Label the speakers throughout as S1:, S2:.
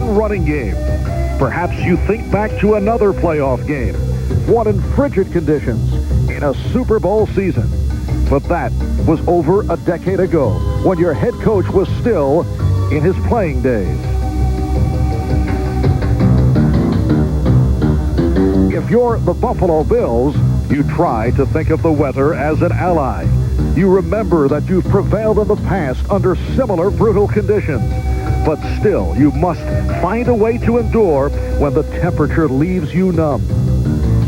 S1: one running game. Perhaps you think back to another playoff game, one in frigid conditions in a Super Bowl season. But that was over a decade ago when your head coach was still in his playing days. If you're the Buffalo Bills, you try to think of the weather as an ally. You remember that you've prevailed in the past under similar brutal conditions. But still, you must find a way to endure when the temperature leaves you numb.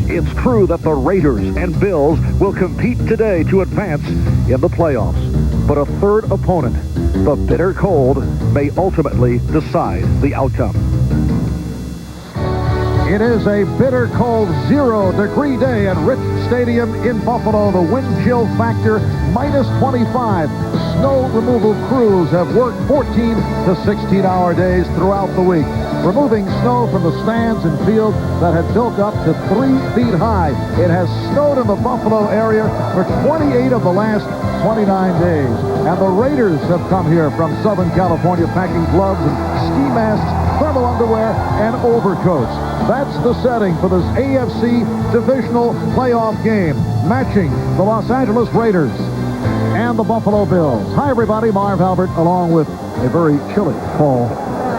S1: It's true that the Raiders and Bills will compete today to advance in the playoffs. But a third opponent, the bitter cold, may ultimately decide the outcome. It is a bitter cold 0-degree day at Rich Stadium in Buffalo. The wind chill factor -25. Snow removal crews have worked 14 to 16-hour days throughout the week, removing snow from the stands and fields that had built up to 3 feet high. It has snowed in the Buffalo area for 28 of the last 29 days. And the Raiders have come here from Southern California packing gloves and ski masks, thermal underwear, and overcoats. That's the setting for this AFC Divisional playoff game, matching the Los Angeles Raiders and the Buffalo Bills. Hi, everybody. Marv Albert, along with a very chilly Paul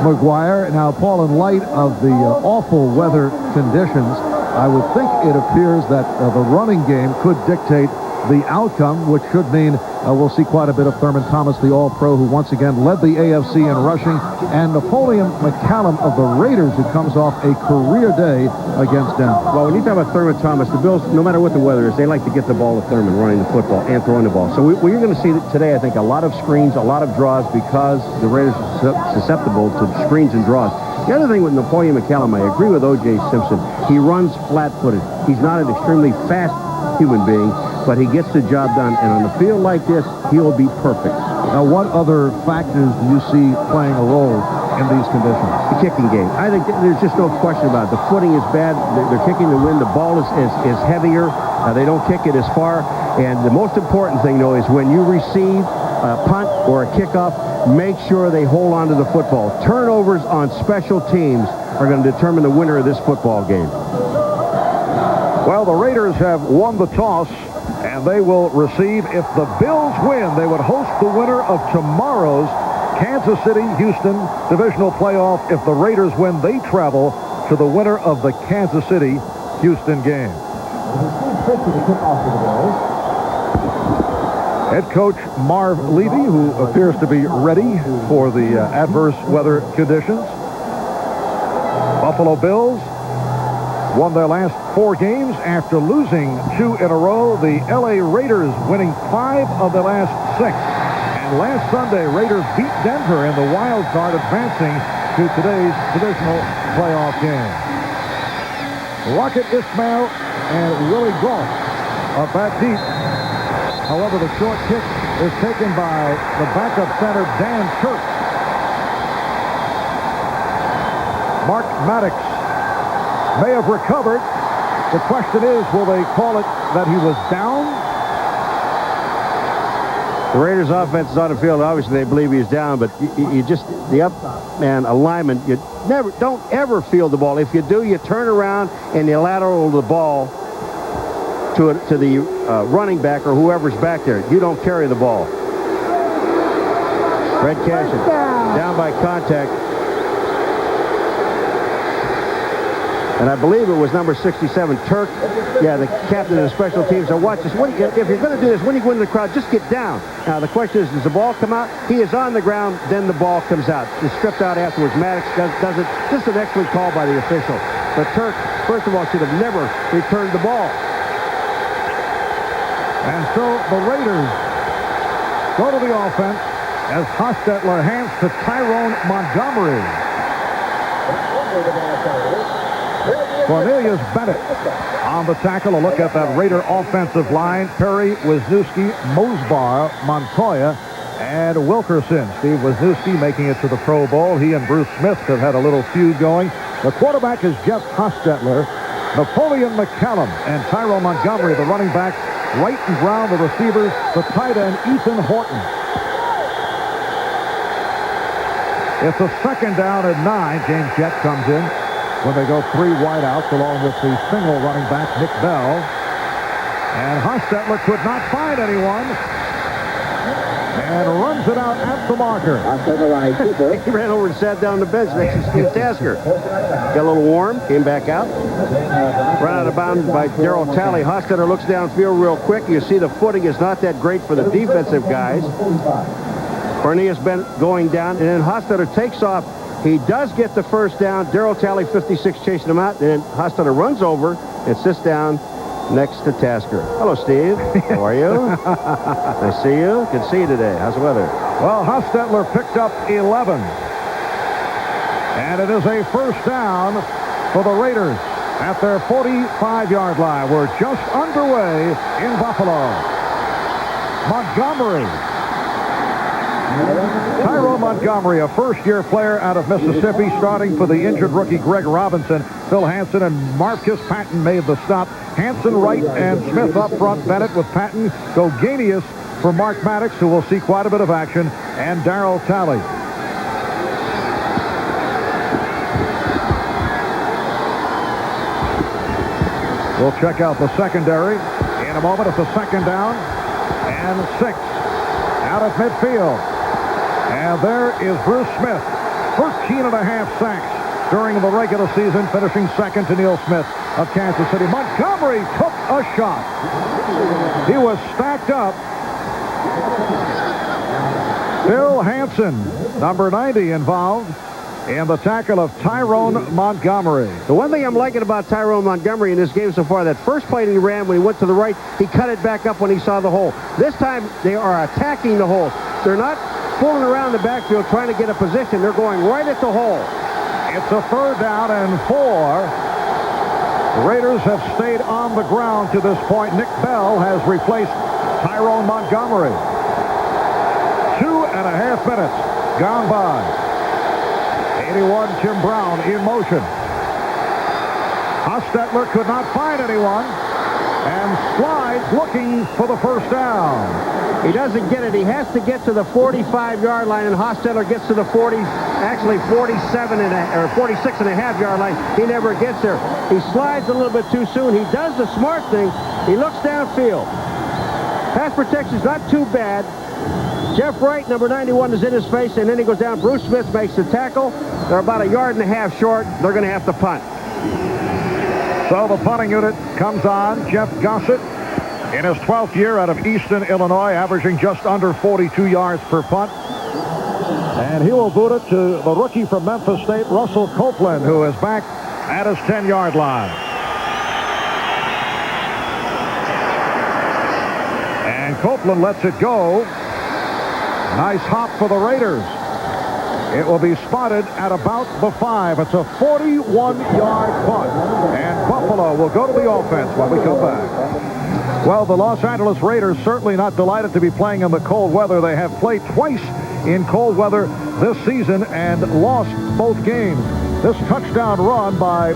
S1: McGuire. Now, Paul, in light of the awful weather conditions, I would think it appears that the running game could dictate the outcome, which should mean we'll see quite a bit of Thurman Thomas, the All-Pro, who once again led the AFC in rushing, and Napoleon McCallum of the Raiders, who comes off a career day against Denver.
S2: Well, when you talk about Thurman Thomas, the Bills, no matter what the weather is, they like to get the ball to Thurman running the football and throwing the ball. So we're going to see today, I think, a lot of screens, a lot of draws, because the Raiders are susceptible to screens and draws. The other thing with Napoleon McCallum, I agree with O.J. Simpson. He runs flat-footed. He's not an extremely fast human being, but he gets the job done, and on a field like this, he'll be perfect.
S1: Now, what other factors do you see playing a role in these conditions?
S2: The kicking game. I think there's just no question about it. The footing is bad. They're kicking the wind. The ball is heavier. They don't kick it as far. And the most important thing, though, is when you receive a punt or a kickoff, make sure they hold on to the football. Turnovers on special teams are going to determine the winner of this football game.
S1: Well, the Raiders have won the toss, and they will receive. If the Bills win, they would host the winner of tomorrow's Kansas City-Houston divisional playoff. If the Raiders win, they travel to the winner of the Kansas City-Houston game. Head coach Marv Levy, who appears to be ready for the adverse weather conditions. Buffalo Bills won their last 4 games after losing 2 in a row. The L.A. Raiders winning 5 of their last 6. And last Sunday, Raiders beat Denver in the wild card, advancing to today's divisional playoff game. Rocket Ismail and Willie Goff are back deep. However, the short kick is taken by the backup center, Dan Turk. Mark Maddox may have recovered. The question is, will they call it that he was down?
S2: The Raiders' offense is on the field. Obviously, they believe he's down, but you just, the up man alignment, you don't ever field the ball. If you do, you turn around and you lateral the ball to the running back or whoever's back there. You don't carry the ball. Red Cashin down by contact. And I believe it was number 67, Turk. Yeah, the captain of the special teams. So watch this. If you're going to do this, when you go into the crowd, just get down. Now, the question is, does the ball come out? He is on the ground, then the ball comes out. It's stripped out afterwards. Maddox does it. Just an excellent call by the official. But Turk, first of all, should have never returned the ball.
S1: And so the Raiders go to the offense as Hostetler hands to Tyrone Montgomery. Cornelius Bennett on the tackle. A look at that Raider offensive line. Perry, Wisniewski, Mosbar, Montoya, and Wilkerson. Steve Wisniewski making it to the Pro Bowl. He and Bruce Smith have had a little feud going. The quarterback is Jeff Hostetler. Napoleon McCallum and Tyrone Montgomery, the running backs. Wright and Brown, the receivers. The tight end, Ethan Horton. It's a second down and 9. James Jett comes in when they go 3 wideouts along with the single running back, Nick Bell. And Hostetler could not find anyone and runs it out at the marker.
S2: He ran over and sat down on the bench next to Steve Tasker. Got a little warm, came back out. Run out of bounds by Darryl Talley. Hostetler looks downfield real quick. You see the footing is not that great for the defensive guys. Cornelius been going down, and then Hostetler takes off. He does get the first down. Darryl Talley, 56, chasing him out. And then Hostetler runs over and sits down next to Tasker. Hello, Steve. How are you? I see you. Good to see you today. How's the weather?
S1: Well, Hostetler picked up 11. And it is a first down for the Raiders at their 45-yard line. We're just underway in Buffalo. Montgomery. Tyrone Montgomery, a first-year player out of Mississippi, starting for the injured rookie Greg Robinson. Phil Hansen and Marcus Patton made the stop. Hansen, Wright, and Smith up front. Bennett with Patton. Goganius for Mark Maddox, who will see quite a bit of action, and Darryl Talley. We'll check out the secondary in a moment. It's a second down and 6 out of midfield. And there is Bruce Smith, 13.5 sacks during the regular season, finishing second to Neil Smith of Kansas City. Montgomery took a shot. He was stacked up. Phil Hansen, number 90, involved in the tackle of Tyrone Montgomery.
S2: The one thing I'm liking about Tyrone Montgomery in this game so far, that first play he ran when he went to the right, he cut it back up when he saw the hole. This time they are attacking the hole. They're not fooling around the backfield trying to get a position. They're going right at the hole.
S1: It's a third down and 4. The Raiders have stayed on the ground to this point. Nick Bell has replaced Tyrone Montgomery. 2.5 minutes gone by. 81, Tim Brown in motion. Hostetler could not find anyone and slides looking for the first down.
S2: He doesn't get it. He has to get to the 45-yard line, and Hostetler gets to the 46.5-yard line. He never gets there. He slides a little bit too soon. He does the smart thing. He looks downfield. Pass protection's not too bad. Jeff Wright, number 91, is in his face, and then he goes down. Bruce Smith makes the tackle. They're about 1.5 yards short. They're going to have to punt.
S1: So the punting unit comes on. Jeff Gossett, in his 12th year out of Easton, Illinois, averaging just under 42 yards per punt. And he will boot it to the rookie from Memphis State, Russell Copeland, who is back at his 10-yard line. And Copeland lets it go. Nice hop for the Raiders. It will be spotted at about the 5. It's a 41-yard punt. And Buffalo will go to the offense when we come back. Well, the Los Angeles Raiders certainly not delighted to be playing in the cold weather. They have played twice in cold weather this season and lost both games. This touchdown run by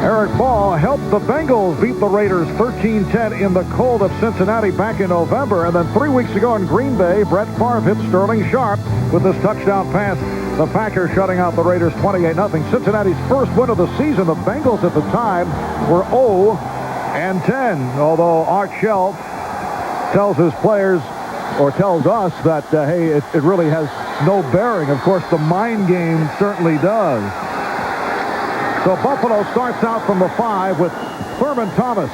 S1: Eric Ball helped the Bengals beat the Raiders 13-10 in the cold of Cincinnati back in November. And then 3 weeks ago in Green Bay, Brett Favre hit Sterling Sharp with this touchdown pass. The Packers shutting out the Raiders 28-0. Cincinnati's first win of the season. The Bengals at the time were 0-10. Although Art Shell tells his players, or tells us, that, hey, it really has no bearing. Of course, the mind game certainly does. So Buffalo starts out from the 5 with Thurman Thomas.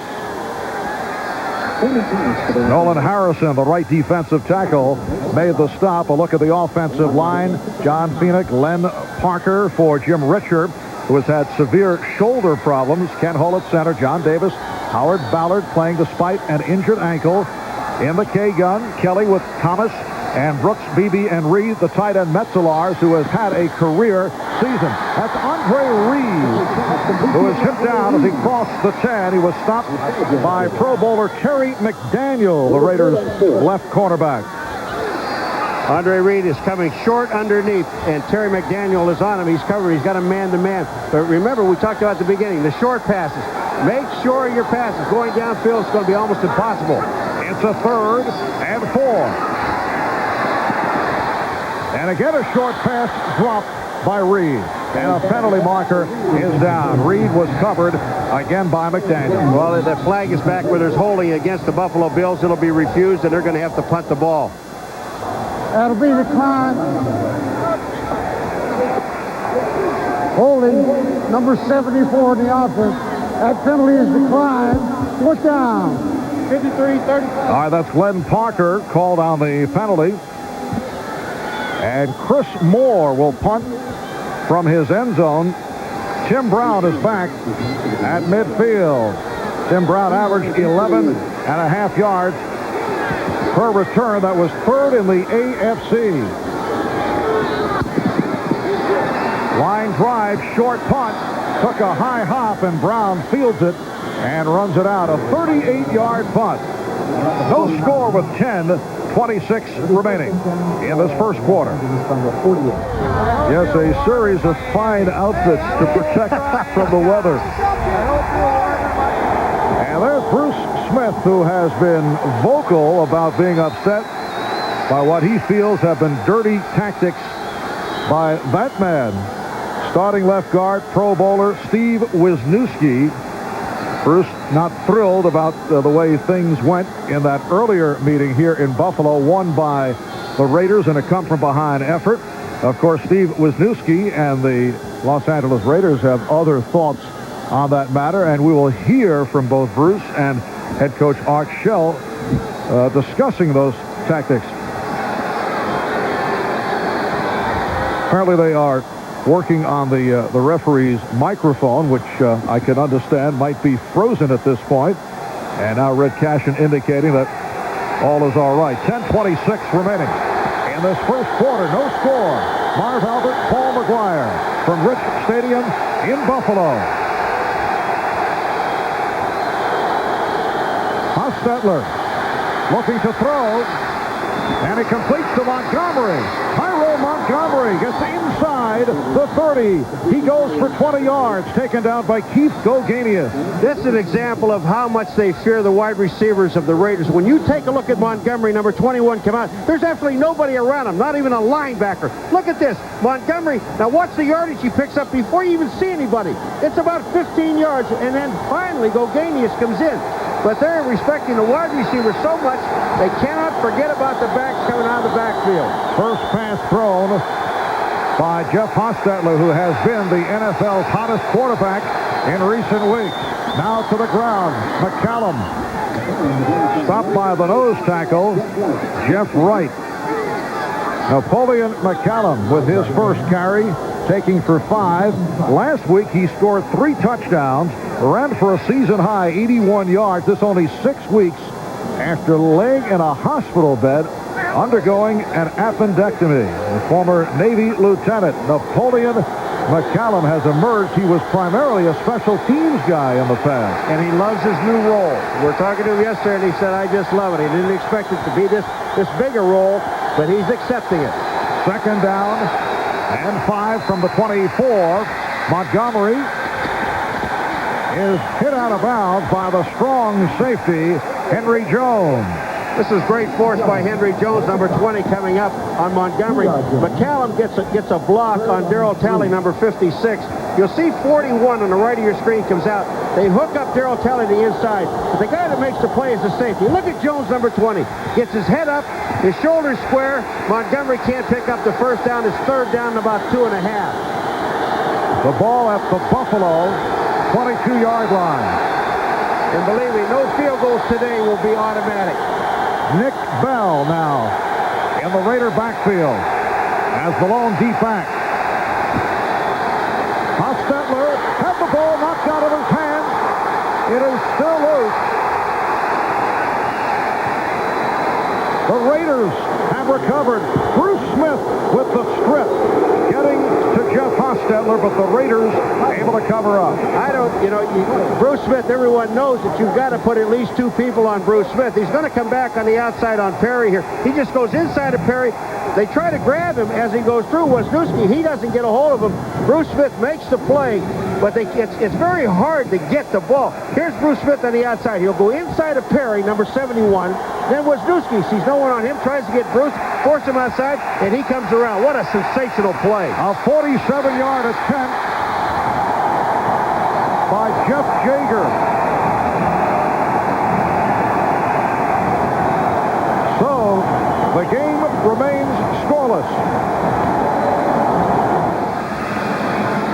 S1: Nolan Harrison, the right defensive tackle, made the stop. A look at the offensive line. John Phoenix, Len Parker for Jim Richard, who has had severe shoulder problems. Ken Hull at center. John Davis, Howard Ballard playing despite an injured ankle. In the K-gun, Kelly with Thomas and Brooks, Beebe, and Reed, the tight end Metzelaars, who has had a career season. That's Andre Reed, who was hit down as he crossed the 10. He was stopped by Pro Bowler Terry McDaniel, the Raiders' left cornerback.
S2: Andre Reed is coming short underneath, and Terry McDaniel is on him. He's covered. He's got a man-to-man. But remember, we talked about at the beginning, the short passes. Make sure your passes going downfield is going to be almost impossible.
S1: It's a 3rd and 4. And again, a short pass dropped by Reed. And a penalty marker is down. Reed was covered again by McDaniel.
S2: Well, the flag is back where there's holding against the Buffalo Bills. It'll be refused, and they're going to have to punt the ball.
S3: That'll be declined. Holding number 74 in the offense. That penalty is declined. Fourth down. 53-35.
S1: All right, that's Glenn Parker called on the penalty. And Chris Moore will punt from his end zone. Tim Brown is back at midfield. Tim Brown averaged 11.5 yards per return. That was third in the AFC. Line drive, short punt, took a high hop, and Brown fields it and runs it out. A 38-yard punt. No score with 10:26 remaining in this first quarter. Yes, a series of fine outfits to protect from the weather. And there's Bruce Smith, who has been vocal about being upset by what he feels have been dirty tactics by that man. Starting left guard, Pro Bowler Steve Wisniewski. Bruce not thrilled about the way things went in that earlier meeting here in Buffalo, won by the Raiders in a come-from-behind effort. Of course, Steve Wisniewski and the Los Angeles Raiders have other thoughts on that matter, and we will hear from both Bruce and head coach Art Shell discussing those tactics. Apparently they are working on the referee's microphone, which I can understand might be frozen at this point. And now Red Cashin indicating that all is all right. 10:26 remaining in this first quarter. No score. Marv Albert, Paul McGuire from Rich Stadium in Buffalo. Hostetler looking to throw, and it completes to Montgomery. Tyrone Montgomery gets inside the 30. He goes for 20 yards, taken down by Keith Gogenius.
S2: This is an example of how much they fear the wide receivers of the Raiders. When you take a look at Montgomery, number 21, come out, there's absolutely nobody around him, not even a linebacker. Look at this. Montgomery, now watch the yardage he picks up before you even see anybody. It's about 15 yards, and then finally Gogenius comes in. But they're respecting the wide receiver so much, they cannot forget about the backs coming out of the backfield.
S1: First pass thrown by Jeff Hostetler, who has been the NFL's hottest quarterback in recent weeks. Now to the ground, McCallum. Stopped by the nose tackle, Jeff Wright. Napoleon McCallum with his first carry, taking for 5. Last week he scored 3 touchdowns, ran for a season-high 81 yards. This only 6 weeks after laying in a hospital bed undergoing an appendectomy. The former Navy lieutenant Napoleon McCallum has emerged. He was primarily a special teams guy in the past.
S2: And he loves his new role. We're talking to him yesterday, and he said, I just love it. He didn't expect it to be this bigger role, but he's accepting it.
S1: Second down and 5 from the 24. Montgomery is hit out of bounds by the strong safety, Henry Jones.
S2: This is great force by Henry Jones, number 20, coming up on Montgomery. McCallum gets a block on Darryl Talley, number 56. You'll see 41 on the right of your screen comes out. They hook up Darryl Talley to the inside. But the guy that makes the play is the safety. Look at Jones, number 20. Gets his head up, his shoulders square. Montgomery can't pick up the first down. It's third down and about 2.5.
S1: The ball at the Buffalo 22-yard line.
S2: And believe me, no field goals today will be automatic.
S1: Nick Bell now in the Raider backfield as the lone deep back. Hostetler had the ball knocked out of his hand. It is still loose. The Raiders have recovered. Bruce Smith with the strip, getting to Jeff Hostetler, but the Raiders able to cover up.
S2: Bruce Smith, everyone knows that you've got to put at least 2 people on Bruce Smith. He's going to come back on the outside on Perry here. He just goes inside of Perry, They try to grab him as he goes through. Wisniewski, he doesn't get a hold of him. Bruce Smith makes the play, but it's very hard to get the ball. Here's Bruce Smith on the outside. He'll go inside of Perry, number 71. Then Wisniewski sees no one on him, tries to get Bruce, force him outside, and he comes around. What a sensational play.
S1: A 47-yard attempt by Jeff Jaeger. So the game remains scoreless.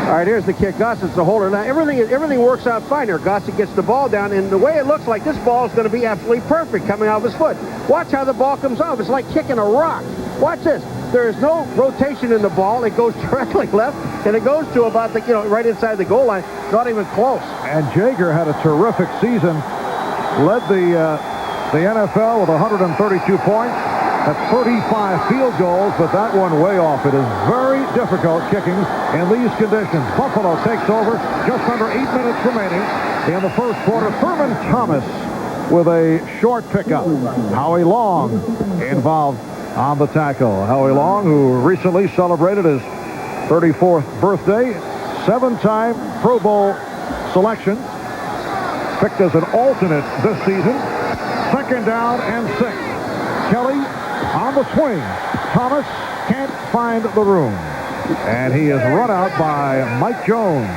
S2: All right, here's the kick. Gossett's the holder. Now, everything works out fine here. Gossett gets the ball down, and the way it looks like this ball is going to be absolutely perfect coming out of his foot. Watch how the ball comes off. It's like kicking a rock. Watch this. There is no rotation in the ball. It goes directly left, and it goes to about the, right inside the goal line. Not even close.
S1: And Jaeger had a terrific season. Led the NFL with 132 points. That's 35 field goals, but that one way off. It is very difficult kicking in these conditions. Buffalo takes over. Just under 8 minutes remaining in the first quarter. Thurman Thomas with a short pickup. Howie Long involved on the tackle. Howie Long, who recently celebrated his 34th birthday, 7-time Pro Bowl selection, picked as an alternate this season. Second down and 6. Kelly on the swing. Thomas can't find the room. And he is run out by Mike Jones.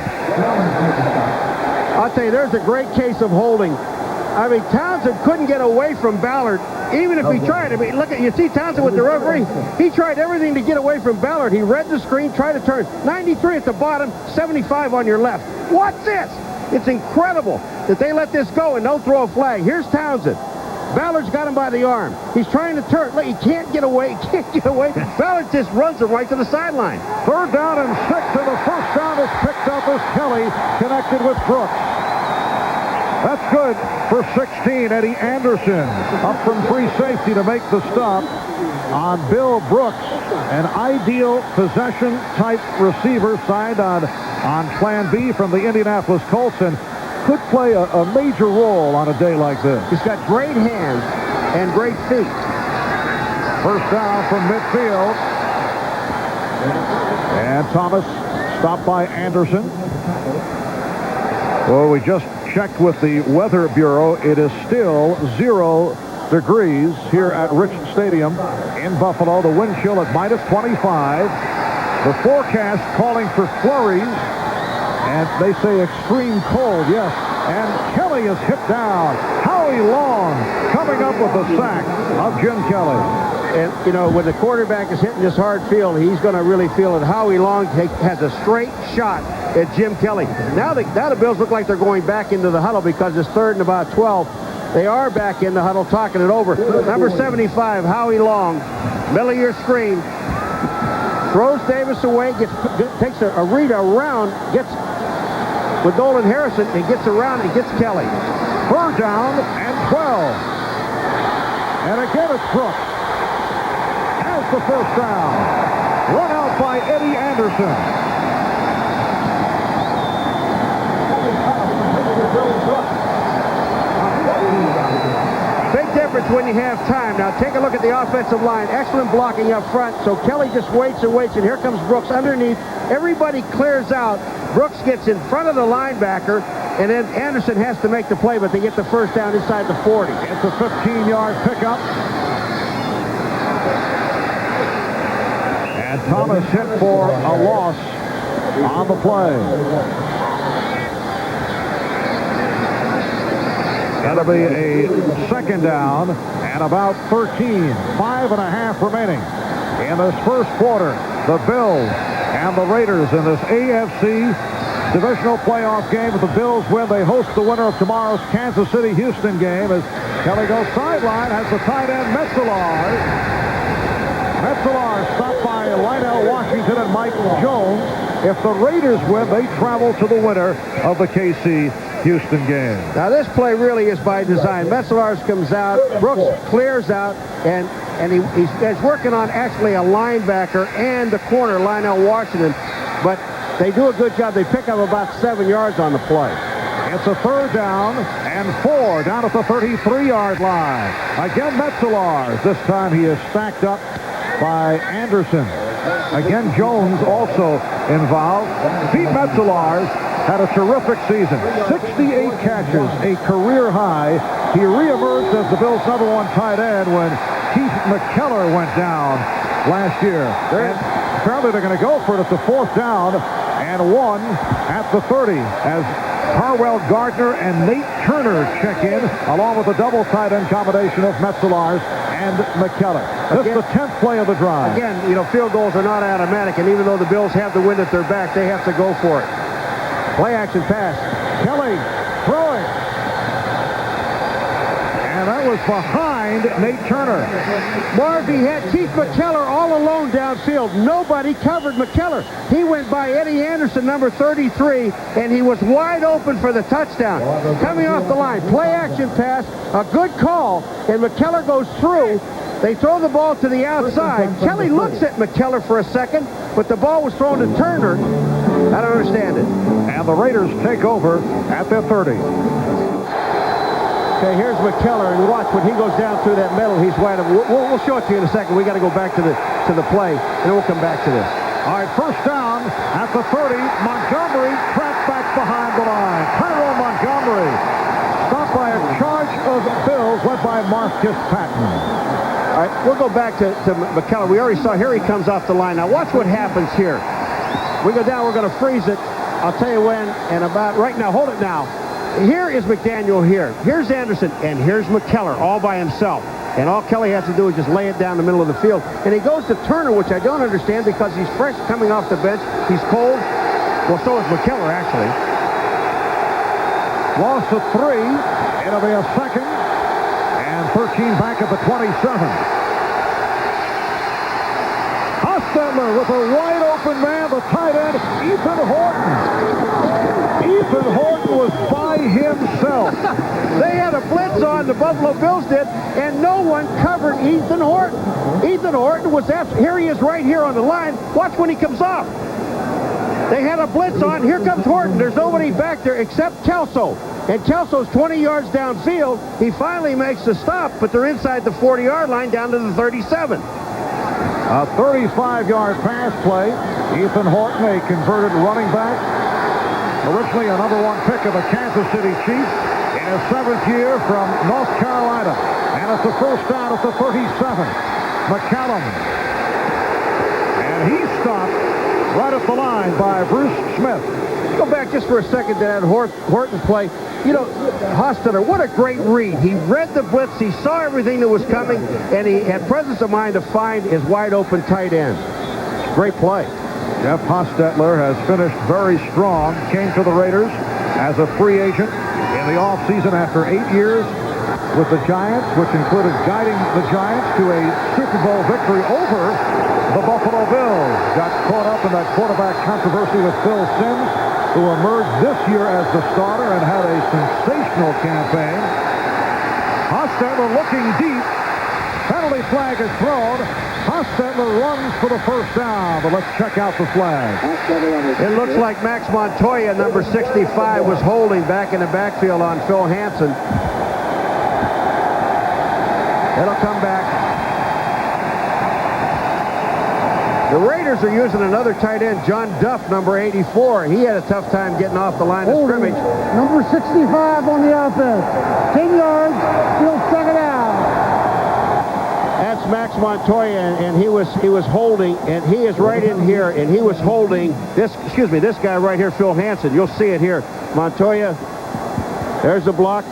S2: I'll tell you, there's a great case of holding. I mean, Townsend couldn't get away from Ballard, even if he tried. I mean, look at, you see Townsend with the referee. He tried everything to get away from Ballard. He read the screen, tried to turn. 93 at the bottom, 75 on your left. What's this? It's incredible that they let this go and don't throw a flag. Here's Townsend. Ballard's got him by the arm. He's trying to turn. Look, he can't get away. He can't get away. Ballard just runs him right to the sideline.
S1: Third down and 6, and the first down is picked up as Kelly connected with Brooks. That's good for 16. Eddie Anderson up from free safety to make the stop on Bill Brooks, an ideal possession type receiver signed on Plan B from the Indianapolis Colts, and could play a major role on a day like this.
S2: He's got great hands and great feet.
S1: First down from midfield. And Thomas stopped by Anderson. Well, we just checked with the Weather Bureau. It is still 0 degrees here at Rich Stadium in Buffalo. The wind chill at -25. The forecast calling for flurries. And they say extreme cold, yes. And Kelly is hit down. Howie Long coming up with the sack of Jim Kelly.
S2: And, when the quarterback is hitting this hard field, he's going to really feel it. Howie Long has a straight shot at Jim Kelly. Now the Bills look like they're going back into the huddle because it's 3rd and about 12. They are back in the huddle talking it over. Number 75, Howie Long, middle of your screen. Throws Davis away, takes a read around, gets with Nolan Harrison, and gets around and gets Kelly.
S1: Third down and 12. And again it's Brooks. Has the first down. Run out by Eddie Anderson.
S2: Big difference when you have time. Now take a look at the offensive line. Excellent blocking up front. So Kelly just waits and waits, and here comes Brooks underneath. Everybody clears out. Brooks gets in front of the linebacker, and then Anderson has to make the play, but they get the first down inside the 40.
S1: It's a 15-yard pickup. And Thomas hit for a loss on the play. That'll be a second down and about 13. 5.5 remaining in this first quarter. The Bills and the Raiders in this AFC divisional playoff game. If the Bills win, they host the winner of tomorrow's Kansas City-Houston game as Kelly goes sideline, has the tight end Metzelar. Metzelar stopped by Lionel Washington and Mike Jones. If the Raiders win, they travel to the winner of the KC-Houston game.
S2: Now this play really is by design. Metzelar comes out, Brooks clears out, and he's working on actually a linebacker and the corner, Lionel Washington. But they do a good job. They pick up about 7 yards on the play.
S1: It's a third down and 4 down at the 33-yard line. Again, Metzelar. This time he is stacked up by Anderson. Again, Jones also involved. Pete Metzelaars had a terrific season. 68 catches, a career high. He reemerged as the Bills' #1 tight end when Keith McKellar went down last year. And apparently they're going to go for it. It's a 4th down and 1 at the 30 as Harwell Gardner and Nate Turner check in, along with the double tight end combination of Metzelaars and McKellar. This is the 10th play of the drive.
S2: Again, you know, field goals are not automatic, and even though the Bills have the wind at their back, they have to go for it. Play action pass.
S1: Kelly throwing. And that was behind Nate Turner.
S2: Marv, he had Keith McKellar all alone downfield. Nobody covered McKellar. He went by Eddie Anderson, number 33, and he was wide open for the touchdown. Coming off the line, play action pass, a good call, and McKellar goes through. They throw the ball to the outside. Kelly looks at McKellar for a second, but the ball was thrown to Turner. I don't understand it.
S1: And the Raiders take over at their 30.
S2: Okay, here's McKellar, and watch when he goes down through that middle, he's wide open. We'll show it to you in a second. We got to go back to the play, and then we'll come back to this.
S1: All right, 1st down at the 30. Montgomery trapped back behind the line. Tyrone Montgomery stopped by a charge of Bills led by Marcus Patton.
S2: All right, we'll go back to McKellar. We already saw, here he comes off the line. Now watch what happens here. We go down, we're going to freeze it. I'll tell you when, and about right now. Hold it now. Here is McDaniel here. Here's Anderson, and here's McKellar all by himself. And all Kelly has to do is just lay it down the middle of the field. And he goes to Turner, which I don't understand because he's fresh coming off the bench. He's cold. Well, so is McKellar, actually.
S1: Loss of 3. It'll be a 2nd and 13 back at the 27. Hostetler with a wide open man, the tight end, Ethan Horton. Ethan Horton was by himself.
S2: They had a blitz on, the Buffalo Bills did, and no one covered Ethan Horton. Ethan Horton was after, here he is right here on the line. Watch when he comes off. They had a blitz on. Here comes Horton. There's nobody back there except Kelso. And Kelso's 20 yards downfield. He finally makes the stop, but they're inside the 40-yard line down to the 37.
S1: A 35-yard pass play. Ethan Horton, a converted running back. Originally a #1 pick of the Kansas City Chiefs in his 7th year from North Carolina. And it's a 1st down at the 37. McCallum. And he stopped right at the line by Bruce Smith.
S2: Go back just for a second to that Horton play. You know, Hostetler, what a great read. He read the blitz, he saw everything that was coming, and he had presence of mind to find his wide open tight end. Great play.
S1: Jeff Hostetler has finished very strong. Came to the Raiders as a free agent in the offseason after 8 years with the Giants, which included guiding the Giants to a Super Bowl victory over the Buffalo Bills. Got caught up in that quarterback controversy with Phil Simms, who emerged this year as the starter and had a sensational campaign. Hostetler looking deep. Penalty flag is thrown. Hostetler runs for the 1st down, but let's check out the flag.
S2: It looks like Max Montoya, number 65, was holding back in the backfield on Phil Hansen. It'll come back. The Raiders are using another tight end, John Duff, number 84. He had a tough time getting off the line of scrimmage.
S3: Number 65 on the offense. 10 yards, still 2nd down.
S2: That's Max Montoya, and he was holding, and he is right in here, and he was holding this guy right here, Phil Hansen. You'll see it here. Montoya, there's the block,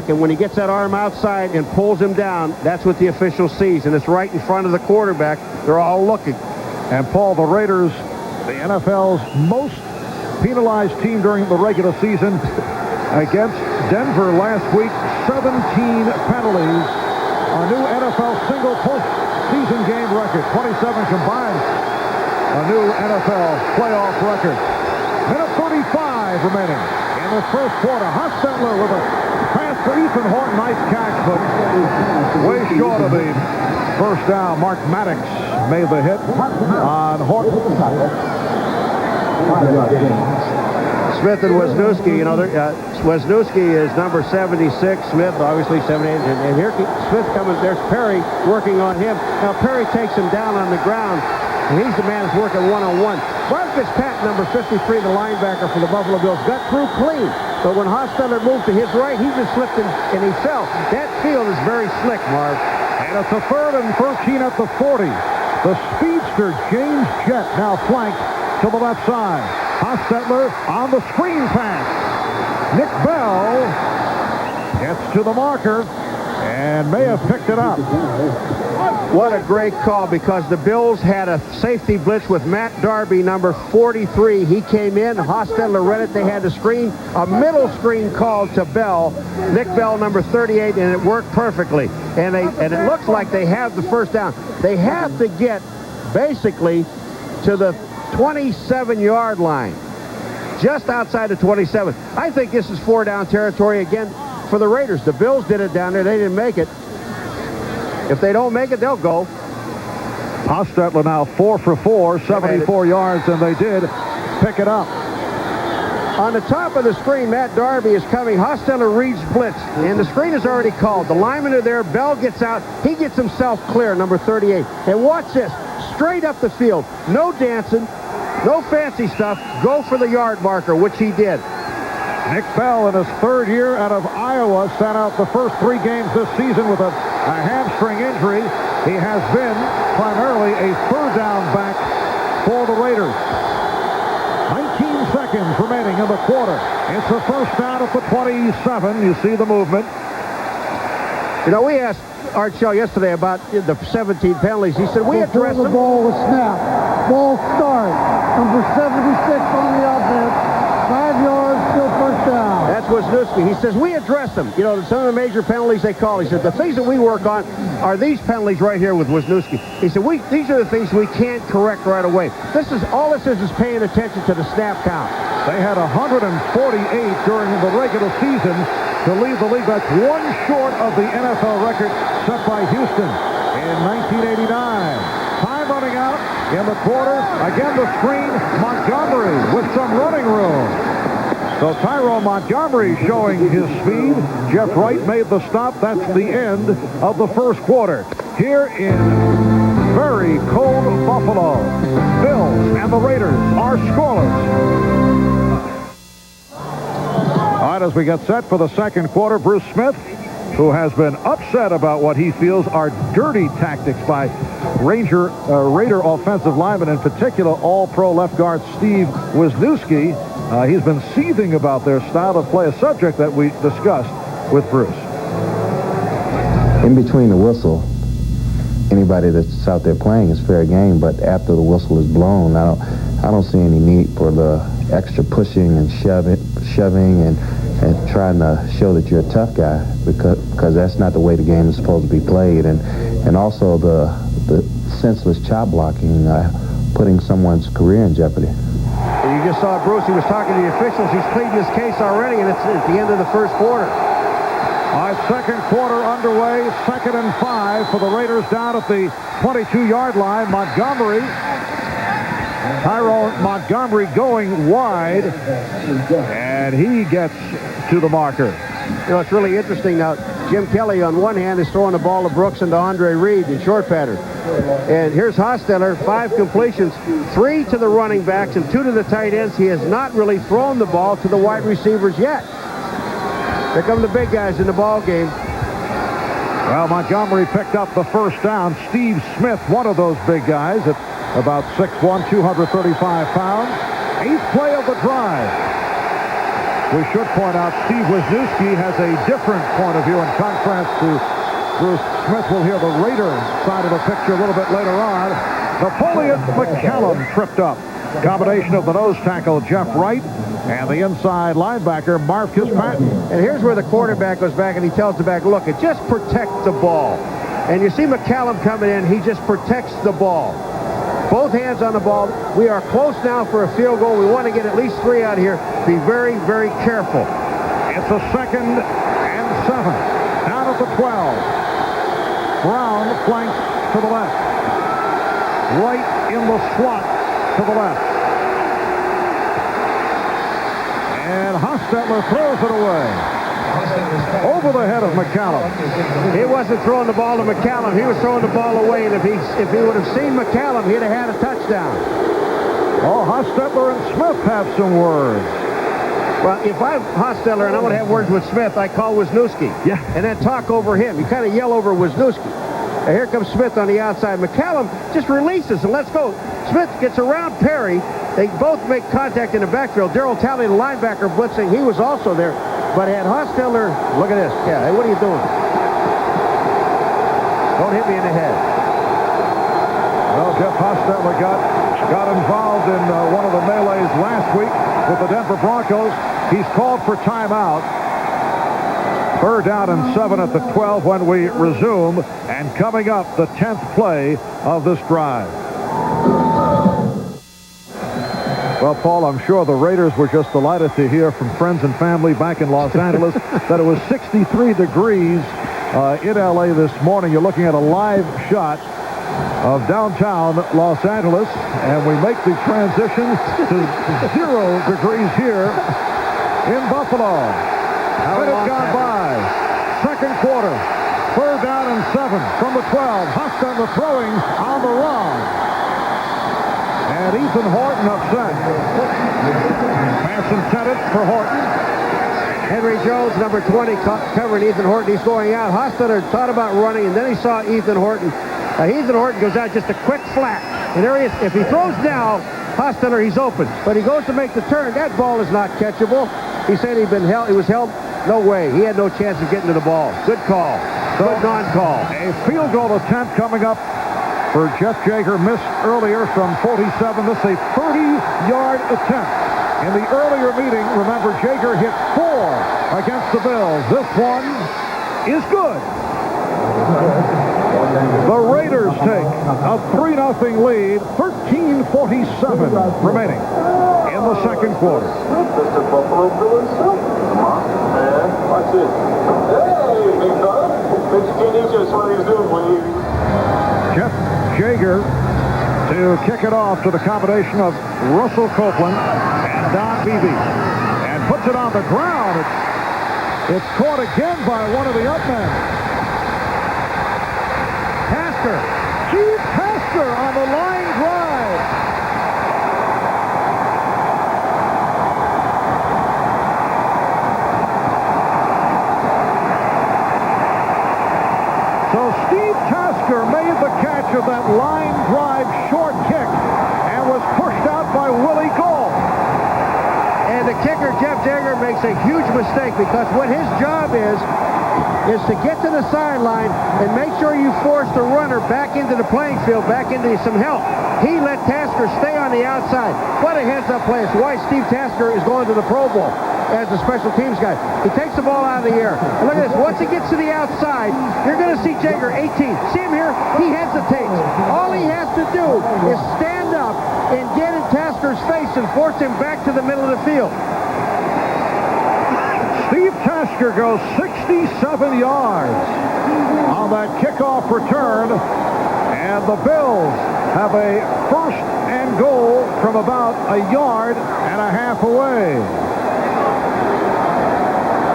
S2: and when he gets that arm outside and pulls him down, that's what the official sees, and it's right in front of the quarterback. They're all looking.
S1: And Paul, the Raiders, the NFL's most penalized team during the regular season against Denver last week, 17 penalties. A new NFL single postseason game record, 27 combined. A new NFL playoff record. Minute 35 remaining in the 1st quarter. Hostetler with a pass for Ethan Horton. Nice catch, but way short of the 1st down. Mark Maddox made the hit on Horton.
S2: Smith and Wisniewski, you know, Wisniewski is number 76, Smith obviously 78, and here Smith coming, there's Perry working on him. Now Perry takes him down on the ground, and he's the man that's working one-on-one. Mark Fitzpatrick, number 53, the linebacker for the Buffalo Bills, got through clean, but when Hostetler moved to his right, he just slipped and he fell. That field is very slick, Marv.
S1: And it's a 3rd and 13 at the 40. The speedster James Jett now flanked to the left side. Hostetler on the screen pass. Nick Bell gets to the marker and may have picked it up.
S2: What a great call, because the Bills had a safety blitz with Matt Darby, number 43. He came in, Hostetler read it, they had the screen, a middle screen called to Bell, Nick Bell, number 38, and it worked perfectly. And it looks like they have the first down. They have to get basically to the 27-yard line, just outside the 27. I think this is 4-down territory again for the Raiders. The Bills did it down there. They didn't make it. If they don't make it, they'll go.
S1: Hostetler now 4 for 4, 74 yards, and they did pick it up.
S2: On the top of the screen, Matt Darby is coming. Hostetler reads blitz, and the screen is already called. The linemen are there. Bell gets out. He gets himself clear, number 38. And watch this. Straight up the field. No dancing. No fancy stuff. Go for the yard marker, which he did.
S1: Nick Bell, in his 3rd year out of Iowa, sat out the first 3 games this season with a hamstring injury. He has been primarily a 3rd down back for the Raiders. 19 seconds remaining in the quarter. It's a 1st down at the 27. You see the movement.
S2: You know, we asked Art Shell yesterday about the 17 penalties. He said, we addressed
S3: the
S2: them.
S3: ball was snapped. Ball start. Number 76 on the offense. 5 yards, still 1st down.
S2: That's Wisniewski. He says, we address them. You know, some of the major penalties they call. He said, the things that we work on are these penalties right here with Wisniewski. He said, these are the things we can't correct right away. All this is paying attention to the snap count.
S1: They had 148 during the regular season to lead the league. That's 1 short of the NFL record set by Houston in 1989. Time running out in the quarter. Again, the screen. Montgomery with some running room. So Tyrone Montgomery showing his speed. Jeff Wright made the stop. That's the end of the 1st quarter. Here in very cold Buffalo, Bills and the Raiders are scoreless. All right, as we get set for the 2nd quarter, Bruce Smith, who has been upset about what he feels are dirty tactics by Raider offensive linemen, in particular all-pro left guard Steve Wisniewski. He's been seething about their style of play, a subject that we discussed with Bruce.
S4: In between the whistle, anybody that's out there playing is fair game, but after the whistle is blown, I don't see any need for the extra pushing and shoving and trying to show that you're a tough guy, because that's not the way the game is supposed to be played. And also the senseless chop blocking, putting someone's career in jeopardy.
S2: You just saw Bruce. He was talking to the officials. He's pleading his case already, and it's at the end of the 1st quarter.
S1: All right, 2nd quarter underway. 2nd and 5 for the Raiders down at the 22-yard line. Tyrone Montgomery going wide, and he gets to the marker.
S2: You know, it's really interesting now. Jim Kelly, on one hand, is throwing the ball to Brooks and to Andre Reed in short pattern. And here's Hostetler, 5 completions, 3 to the running backs and 2 to the tight ends. He has not really thrown the ball to the wide receivers yet. Here come the big guys in the ball game.
S1: Well, Montgomery picked up the 1st down. Steve Smith, one of those big guys at about 6'1", 235 pounds. 8th play of the drive. We should point out Steve Wisniewski has a different point of view in contrast to Bruce Smith. We'll hear the Raider side of the picture a little bit later on. Napoleon McCallum tripped up. Combination of the nose tackle Jeff Wright and the inside linebacker Marcus Patton.
S2: And here's where the quarterback goes back and he tells the back, look, just protect the ball. And you see McCallum coming in, he just protects the ball. Both hands on the ball. We are close now for a field goal. We want to get at least 3 out of here. Be very, very careful.
S1: It's a 2nd and 7. Down at the 12. Brown flanked to the left. Right in the slot to the left. Hostetler throws it away. Over the head of McCallum.
S2: He wasn't throwing the ball to McCallum. He was throwing the ball away, and if he would have seen McCallum, he'd have had a touchdown.
S1: Oh, Hostetler and Smith have some words.
S2: Well, if I'm Hostetler and I want to have words with Smith, I call Wisniewski.
S1: Yeah.
S2: And then talk over him. You kind of yell over Wisniewski. And here comes Smith on the outside. McCallum just releases and let's go. Smith gets around Perry. They both make contact in the backfield. Darryl Talley, the linebacker, blitzing. He was also there. But had Hostetler, look at this. Yeah, hey, what are you doing? Don't hit me in the head.
S1: Well, Jeff Hostetler got involved in one of the melees last week with the Denver Broncos. He's called for timeout. 3rd down and 7 at the 12 when we resume. And coming up, the 10th play of this drive. Well, Paul, I'm sure the Raiders were just delighted to hear from friends and family back in Los Angeles that it was 63 degrees in L.A. this morning. You're looking at a live shot of downtown Los Angeles, and we make the transition to 0 degrees here in Buffalo. Minute gone by. Second quarter. 3rd down and 7 from the 12. Hostetler throwing on the run. And Ethan Horton upset. Pass intended for Horton.
S2: Henry Jones, number 20, covering Ethan Horton. He's going out. Hostetler thought about running, and then he saw Ethan Horton. Ethan Horton goes out just a quick flat. And there he is. If he throws now, Hostetler, he's open. But he goes to make the turn. That ball is not catchable. He said he was held. No way. He had no chance of getting to the ball. Good call. Good non-call.
S1: A field goal attempt coming up for Jeff Jaeger. Missed earlier from 47. This is a 30-yard attempt. In the earlier meeting, remember, Jaeger hit 4 against the Bills. This one is good. The Raiders take a 3-0 lead, 13:47 remaining in the second quarter.
S5: Mr. Buffalo Bills, man, watch this. Hey, big dog. That's what he's doing, please.
S1: Jeff Jaeger to kick it off to the combination of Russell Copeland and Don Beebe. And puts it on the ground. It's caught again by one of the upmen. Steve Tasker on the line drive. So Steve Tasker made the catch of that line drive short kick and was pushed out by Willie Gold.
S2: And the kicker, Jeff Jaeger, makes a huge mistake because what his job is to get to the sideline and make sure you force the runner back into the playing field, back into some help. He let Tasker stay on the outside. What a heads-up play. It's why Steve Tasker is going to the Pro Bowl as a special teams guy. He takes the ball out of the air. And look at this. Once he gets to the outside, you're going to see Jaeger, 18. See him here? He hesitates. All he has to do is stand up and get in Tasker's face and force him back to the middle of the field.
S1: Steve Tasker goes 67 yards on that kickoff return, and the Bills have a 1st and goal from about a yard and a half away.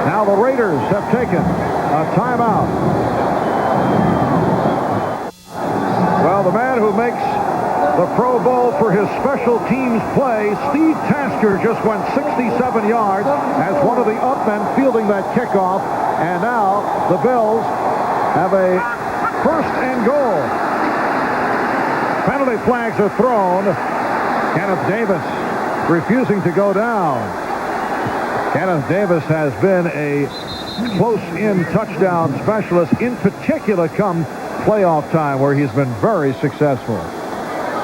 S1: Now the Raiders have taken a timeout. Well, the man who makes the Pro Bowl for his special teams play, Steve Tasker, just went 67 yards as one of the upmen fielding that kickoff. And now the Bills have a 1st and goal. Penalty flags are thrown. Kenneth Davis refusing to go down. Kenneth Davis has been a close-in touchdown specialist, in particular come playoff time, where he's been very successful.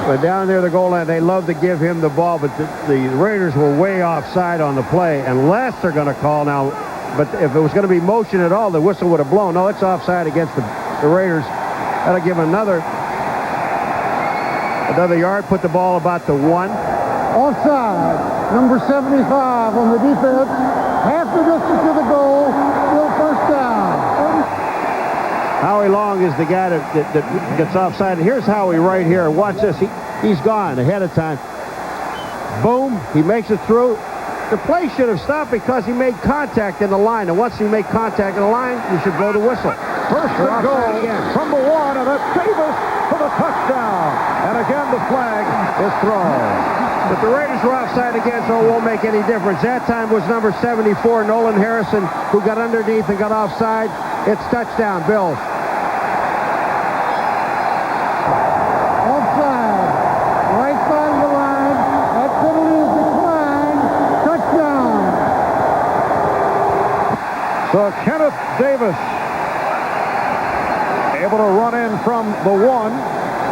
S2: But down there, the goal line, they love to give him the ball, but the Raiders were way offside on the play, unless they're going to call now. But if it was going to be motion at all, the whistle would have blown. No, it's offside against the Raiders. That'll give him another yard, put the ball about the 1.
S3: Offside. Number 75 on the defense. Half the distance to the goal. Still 1st down.
S2: Howie Long is the guy that gets offside. Here's Howie right here. Watch this. He's gone ahead of time. Boom. He makes it through. The play should have stopped because he made contact in the line. And once he made contact in the line, you should blow the whistle.
S1: First and goal from the 1, and it's Davis for the touchdown. And again, the flag is thrown.
S2: But the Raiders were offside again, so it won't make any difference. That time was number 74, Nolan Harrison, who got underneath and got offside. It's touchdown, Bills.
S3: Offside. Right side of the line. That penalty is declined. Touchdown.
S1: So Kenneth Davis able to run in from the 1.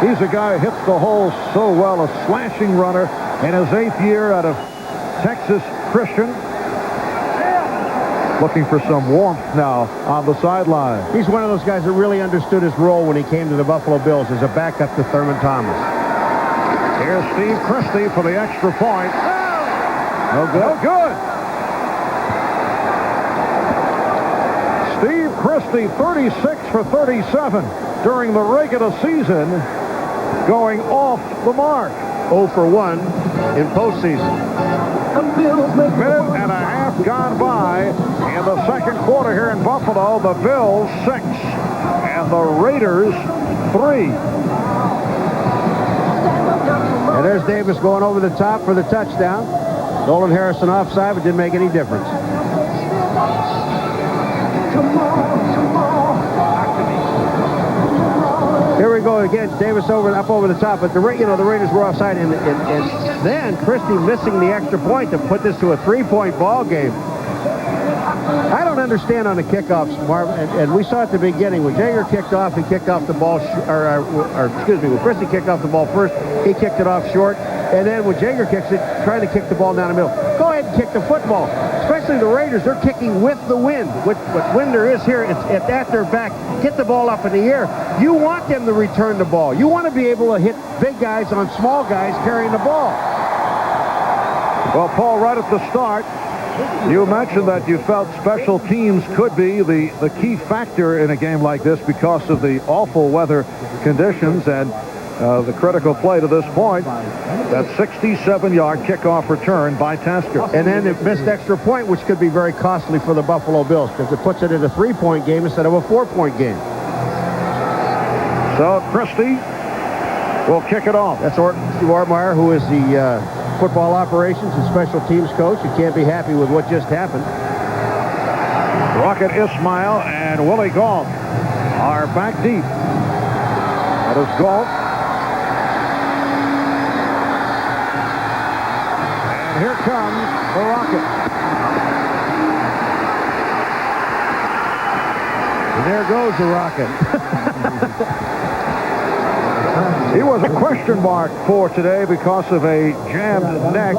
S1: He's a guy who hits the hole so well, a slashing runner in his 8th year out of Texas Christian. Looking for some warmth now on the sideline.
S2: He's one of those guys that really understood his role when he came to the Buffalo Bills as a backup to Thurman Thomas.
S1: Here's Steve Christie for the extra point. No good. No good. Steve Christie, 36 for 37 during the regular season, going off the mark.
S2: 0 for 1 in postseason.
S1: Minute and a half gone by in the second quarter here in Buffalo. The Bills 6 and the Raiders 3.
S2: And there's Davis going over the top for the touchdown. Nolan Harrison offside, but didn't make any difference. Here we go again. Davis up over the top, but the Raiders were offside, and then Christie missing the extra point to put this to a 3-point ball game. I don't understand on the kickoffs, Marv, and we saw at the beginning when Jaeger kicked off, he kicked off the ball, when Christie kicked off the ball first, he kicked it off short, and then when Jaeger kicks it, trying to kick the ball down the middle. Go ahead and kick the football. Especially the Raiders, they're kicking with the wind. What wind there is here, it's at their back. Get the ball up in the air. You want them to return the ball. You want to be able to hit big guys on small guys carrying the ball.
S1: Well, Paul, right at the start, you mentioned that you felt special teams could be the key factor in a game like this because of the awful weather conditions and the critical play to this point, that 67-yard kickoff return by Tasker.
S2: And then it missed extra point, which could be very costly for the Buffalo Bills because it puts it in a 3-point game instead of a 4-point game.
S1: So Christie will kick it off.
S2: That's Steve Ortmeyer, who is the football operations and special teams coach. You can't be happy with what just happened.
S1: Rocket Ismail and Willie Galt are back deep. That is Galt. And here comes the Rocket.
S2: And there goes the Rocket.
S1: He was a question mark for today because of a jammed neck.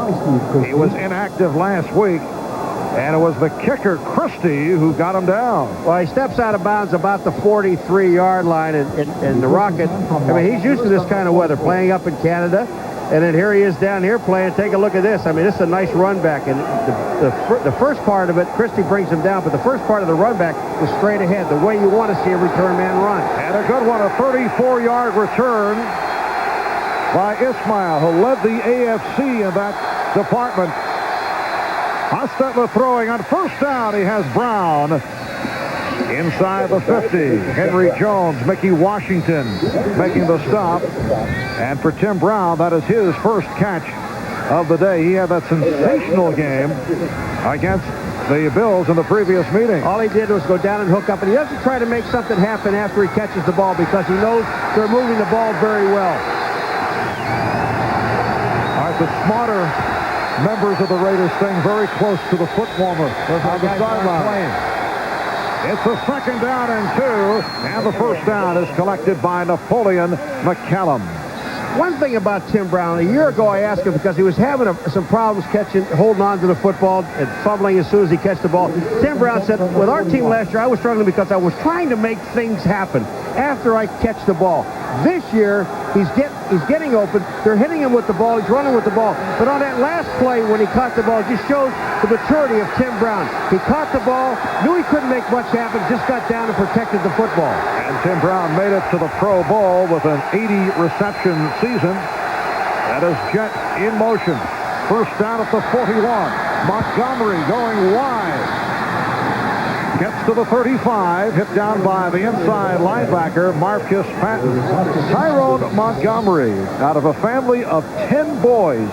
S1: He was inactive last week, and it was the kicker, Christie, who got him down.
S2: Well, he steps out of bounds about the 43-yard line, and the Rocket, I mean, he's used to this kind of weather, playing up in Canada, and then here he is down here playing. Take a look at this. I mean, this is a nice run back, and the first part of it, Christie brings him down, but the first part of the run back was straight ahead, the way you want to see a return man run.
S1: And a good one, a 34-yard return by Ismail, who led the AFC in that department. Hostetler throwing on first down. He has Brown inside the 50. Henry Jones, Mickey Washington making the stop. And for Tim Brown, that is his first catch of the day. He had that sensational game against the Bills in the previous meeting.
S2: All he did was go down and hook up, and he doesn't try to make something happen after he catches the ball because he knows they're moving the ball very well.
S1: All right, the smarter members of the Raiders staying very close to the foot warmer on the sideline. It's a second down and 2, and the first down is collected by Napoleon McCallum.
S2: One thing about Tim Brown, a year ago I asked him because he was having some problems holding on to the football and fumbling as soon as he catches the ball. Tim Brown said, with our team last year, I was struggling because I was trying to make things happen after I catch the ball. This year, he's getting open. They're hitting him with the ball. He's running with the ball. But on that last play when he caught the ball, it just shows the maturity of Tim Brown. He caught the ball, knew he couldn't make much happen, just got down and protected the football.
S1: And Tim Brown made it to the Pro Bowl with an 80-reception season. That is Jet in motion. First down at the 41. Montgomery going wide. Gets to the 35, hit down by the inside linebacker, Marcus Patton. Tyrone Montgomery, out of a family of 10 boys.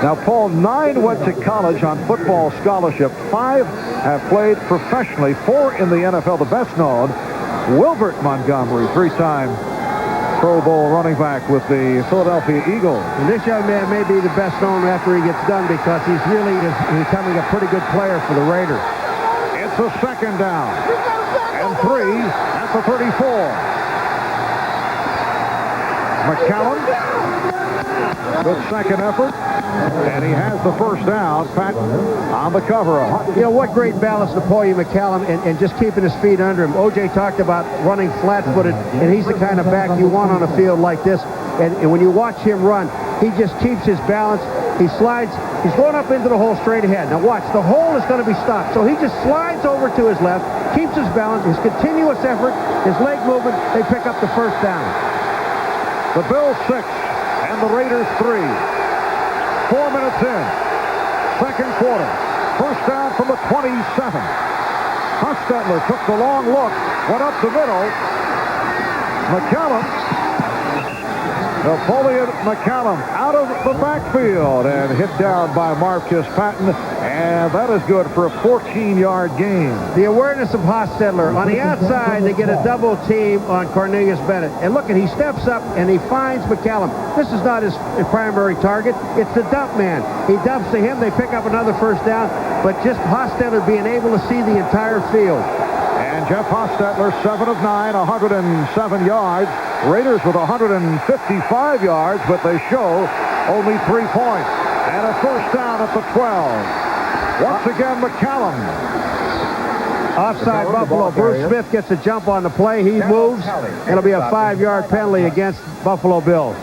S1: Now, Paul, 9 went to college on football scholarship. 5 have played professionally. 4 in the NFL. The best known, Wilbert Montgomery, 3-time Pro Bowl running back with the Philadelphia Eagles.
S2: And this young man may be the best known after he gets done because he's really becoming a pretty good player for the Raiders.
S1: It's a second down. And 3 at the 34. McCallum, good second effort. And he has the first down. Patton on the cover-up.
S2: You know, what great balance Napoleon McCallum and just keeping his feet under him. O.J. talked about running flat-footed, and he's the kind of back you want on a field like this. And when you watch him run, he just keeps his balance. He slides. He's going up into the hole straight ahead. Now watch, the hole is going to be stopped. So he just slides over to his left, keeps his balance, his continuous effort, his leg movement. They pick up the first down.
S1: The Bills 6 and the Raiders 3. 4 minutes in. Second quarter. First down from the 27. Hostetler took the long look, went up the middle. McCallum, Napoleon McCallum out of the backfield and hit down by Marcus Patton, and that is good for a 14-yard gain.
S2: The awareness of Hostetler. On the outside, they get a double team on Cornelius Bennett. And look, he steps up and he finds McCallum. This is not his primary target. It's the dump man. He dumps to him. They pick up another first down, but just Hostetler being able to see the entire field.
S1: And Jeff Hostetler, 7 of 9, 107 yards. Raiders with 155 yards, but they show only 3 points. And a first down at the 12. Once again, McCallum.
S2: Offside Buffalo. Bruce Smith gets a jump on the play. He moves. It'll be a 5-yard penalty against Buffalo Bills.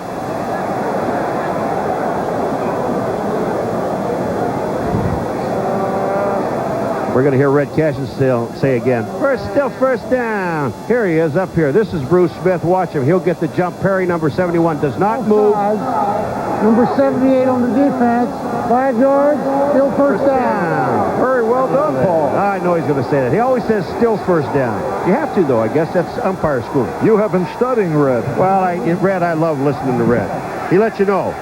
S2: We're going to hear Red Cashin still say again, still first down. Here he is up here. This is Bruce Smith. Watch him. He'll get the jump. Perry, number 71, does not move.
S3: Number 78 on the defense. 5 yards, still first down.
S1: Very well done, Paul.
S2: I know he's going to say that. He always says still first down. You have to, though. I guess that's umpire school.
S1: You have been studying Red.
S2: Well, Red, I love listening to Red. He lets you know.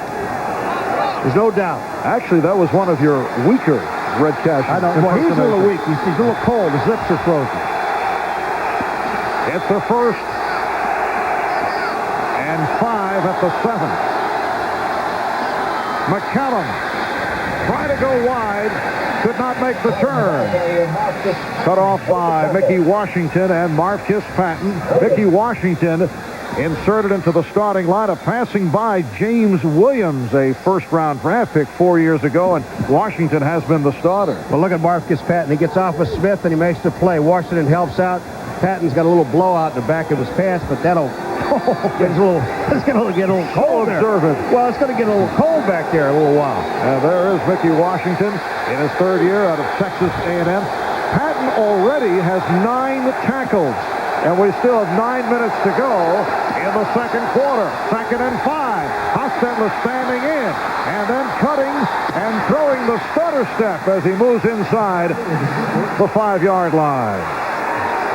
S2: There's no doubt.
S1: Actually, that was one of your weaker Red Cashin.
S2: I know. Well, he's a little weak. He's a little cold. His lips are frozen.
S1: It's a first and 5 at the 7. McCallum trying to go wide, could not make the turn. Cut off by Mickey Washington and Marcus Patton. Mickey Washington inserted into the starting lineup, passing by James Williams, a first-round draft pick 4 years ago, and Washington has been the starter.
S2: Well, look at Marcus Patton. He gets off of Smith, and he makes the play. Washington helps out. Patton's got a little blowout in the back of his pants, but that'll it's going to get a little cold there. Well, it's going to get a little cold back there a little while.
S1: And there is Mickey Washington in his 3rd year out of Texas A&M. Patton already has 9 tackles, and we still have 9 minutes to go in the second quarter. 2nd and 5. Hostetler standing in and then cutting and throwing the stutter step as he moves inside the 5-yard line.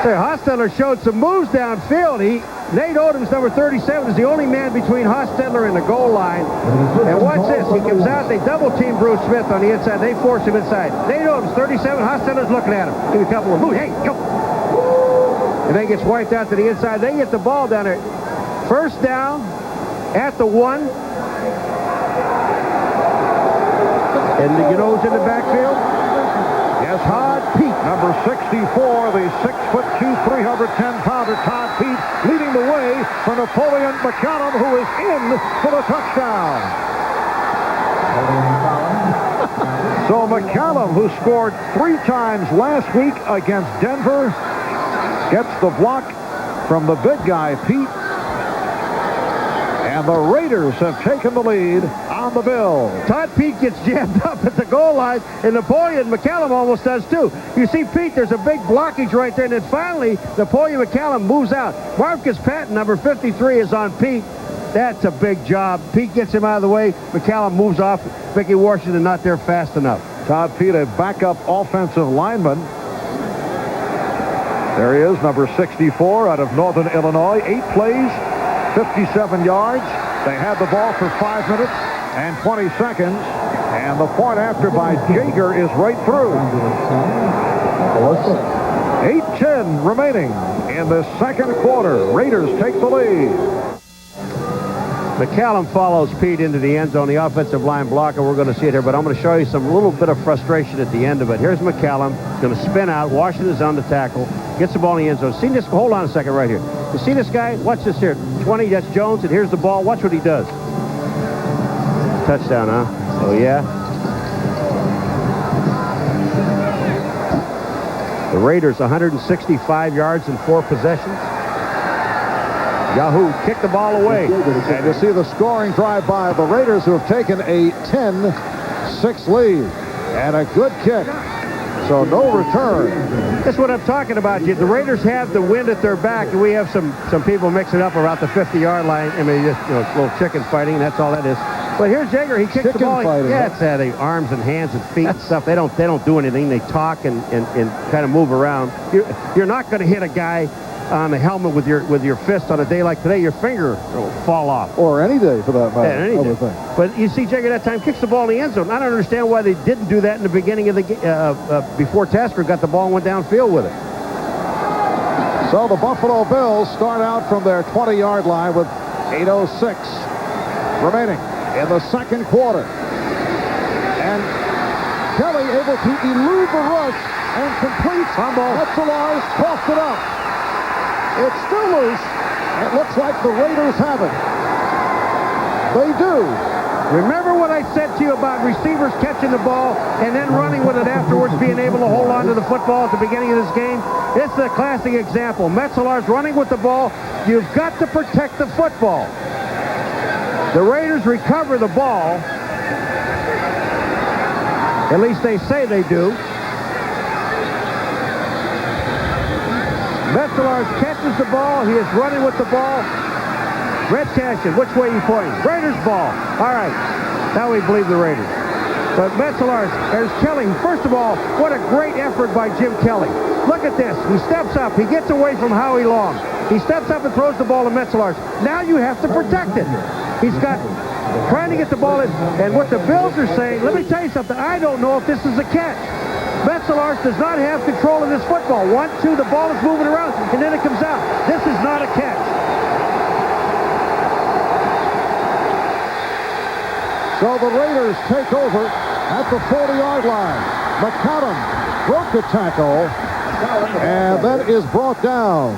S2: Say, Hostetler showed some moves downfield. Nate Odom's number 37 is the only man between Hostetler and the goal line. And watch this. He comes out. They double-team Bruce Smith on the inside. They force him inside. Nate Odom's 37. Hostetler's looking at him. Give me a couple of moves. Hey, go. And then gets wiped out to the inside. They get the ball down there. First down at the 1. And you know who's in the backfield?
S1: Yes, Todd Pete, number 64, the 6'2", 310-pounder Todd Pete, leading the way for Napoleon McCallum, who is in for the touchdown. So McCallum, who scored 3 times last week against Denver, gets the block from the big guy, Pete. And the Raiders have taken the lead on the Bills.
S2: Todd Pete gets jammed up at the goal line, and Napoleon McCallum almost does too. You see, Pete, there's a big blockage right there, and then finally, Napoleon McCallum moves out. Marcus Patton, number 53, is on Pete. That's a big job. Pete gets him out of the way. McCallum moves off. Mickey Washington not there fast enough.
S1: Todd Pete, a backup offensive lineman. There he is, number 64 out of Northern Illinois. 8 plays, 57 yards. They had the ball for 5 minutes and 20 seconds. And the point after by Jaeger is right through. 8:10 remaining in the second quarter. Raiders take the lead.
S2: McCallum follows Pete into the end zone, the offensive line blocker. We're going to see it here, but I'm going to show you some little bit of frustration at the end of it. Here's McCallum, going to spin out. Washington's on the tackle, gets the ball in the end zone. See this? Hold on a second right here. You see this guy? Watch this here. 20, that's Jones, and here's the ball. Watch what he does. Touchdown, huh? Oh, yeah. The Raiders, 165 yards in 4 possessions. Yahoo kicked the ball away.
S1: And you see the scoring drive by the Raiders, who have taken a 10-6 lead. And a good kick. So no return.
S2: That's what I'm talking about. The Raiders have the wind at their back, and we have some people mixing up about the 50-yard line. I mean, just little chicken fighting, and that's all that is. But here's Jaeger. He kicks the ball. Yeah, it's the arms and hands and feet and stuff. They don't do anything. They talk and kind of move around. You're not going to hit a guy on the helmet with your fist on a day like today. Your finger will fall off.
S1: Or any day, for that matter.
S2: Yeah, any day. But you see Jaeger that time kicks the ball in the end zone. I don't understand why they didn't do that in the beginning of the game before Tasker got the ball and went downfield with it.
S1: So the Buffalo Bills start out from their 20-yard line with 8:06 remaining in the second quarter. And Kelly able to elude the rush and complete. Metzelars tossed it up. It's still loose. It looks like the Raiders have it. They do.
S2: Remember what I said to you about receivers catching the ball and then running with it afterwards, being able to hold on to the football at the beginning of this game? This is a classic example. Metzelars running with the ball. You've got to protect the football. The Raiders recover the ball. At least they say they do. Metzelars catches the ball. He is running with the ball. Red Cashin, which way are you pointing? Raiders ball. All right. Now we believe the Raiders. But Metzelars, there's Kelly. First of all, what a great effort by Jim Kelly. Look at this. He steps up. He gets away from Howie Long. He steps up and throws the ball to Metzelars. Now you have to protect it. He's trying to get the ball in. And what the Bills are saying, let me tell you something. I don't know if this is a catch. Metzelars does not have control of this football. 1, 2, the ball is moving around, and then it comes out. This is not a catch.
S1: So the Raiders take over at the 40-yard line. McCallum broke the tackle, and then is brought down.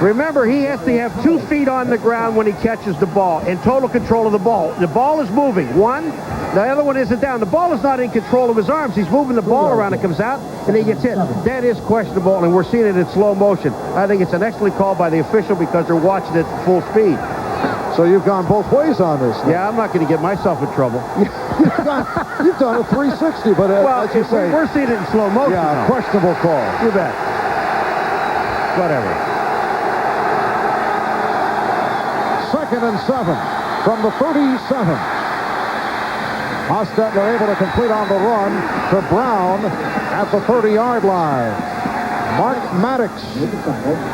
S2: Remember, he has to have 2 feet on the ground when he catches the ball, in total control of the ball. The ball is moving. One, the other one isn't down. The ball is not in control of his arms. He's moving the ball around. It comes out, and he gets hit. That is questionable, and we're seeing it in slow motion. I think it's an excellent call by the official because they're watching it at full speed.
S1: So you've gone both ways on this.
S2: Yeah, I'm not going to get myself in trouble.
S1: You've done a 360, but
S2: well,
S1: as you say,
S2: we're seeing it in slow motion.
S1: Yeah, questionable call.
S2: You bet. Whatever.
S1: 2nd and 7 from the 37. Hostetler able to complete on the run to Brown at the 30-yard line. Mark Maddox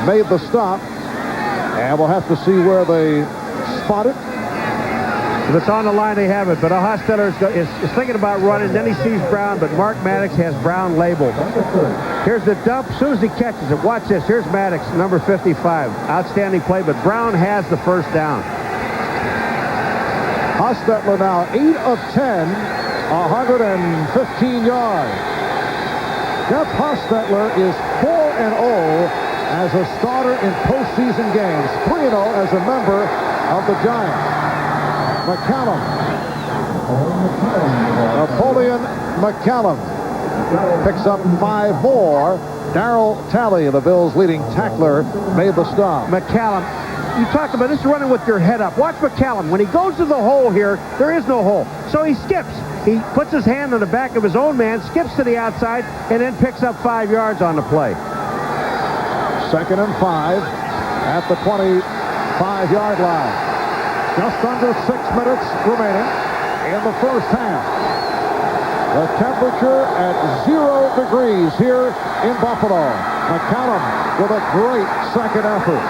S1: made the stop, and we'll have to see where they spot it.
S2: If it's on the line, they have it. But Hostetler is thinking about running. Then he sees Brown, but Mark Maddox has Brown labeled. Here's the dump. As soon as he catches it, watch this. Here's Maddox, number 55. Outstanding play, but Brown has the first down.
S1: Hostetler now 8 of 10, 115 yards. Jeff Hostetler is 4-0 as a starter in postseason games. 3-0 as a member of the Giants. McCallum. Napoleon McCallum picks up 5 more. Darryl Talley, the Bills' leading tackler, made the stop.
S2: McCallum, you talked about this running with your head up. Watch McCallum. When he goes to the hole here, there is no hole. So he skips. He puts his hand on the back of his own man, skips to the outside, and then picks up 5 yards on the play.
S1: 2nd and 5 at the 25-yard line. Just under 6 minutes remaining in the first half. The temperature at 0 degrees here in Buffalo. McCallum with a great second effort.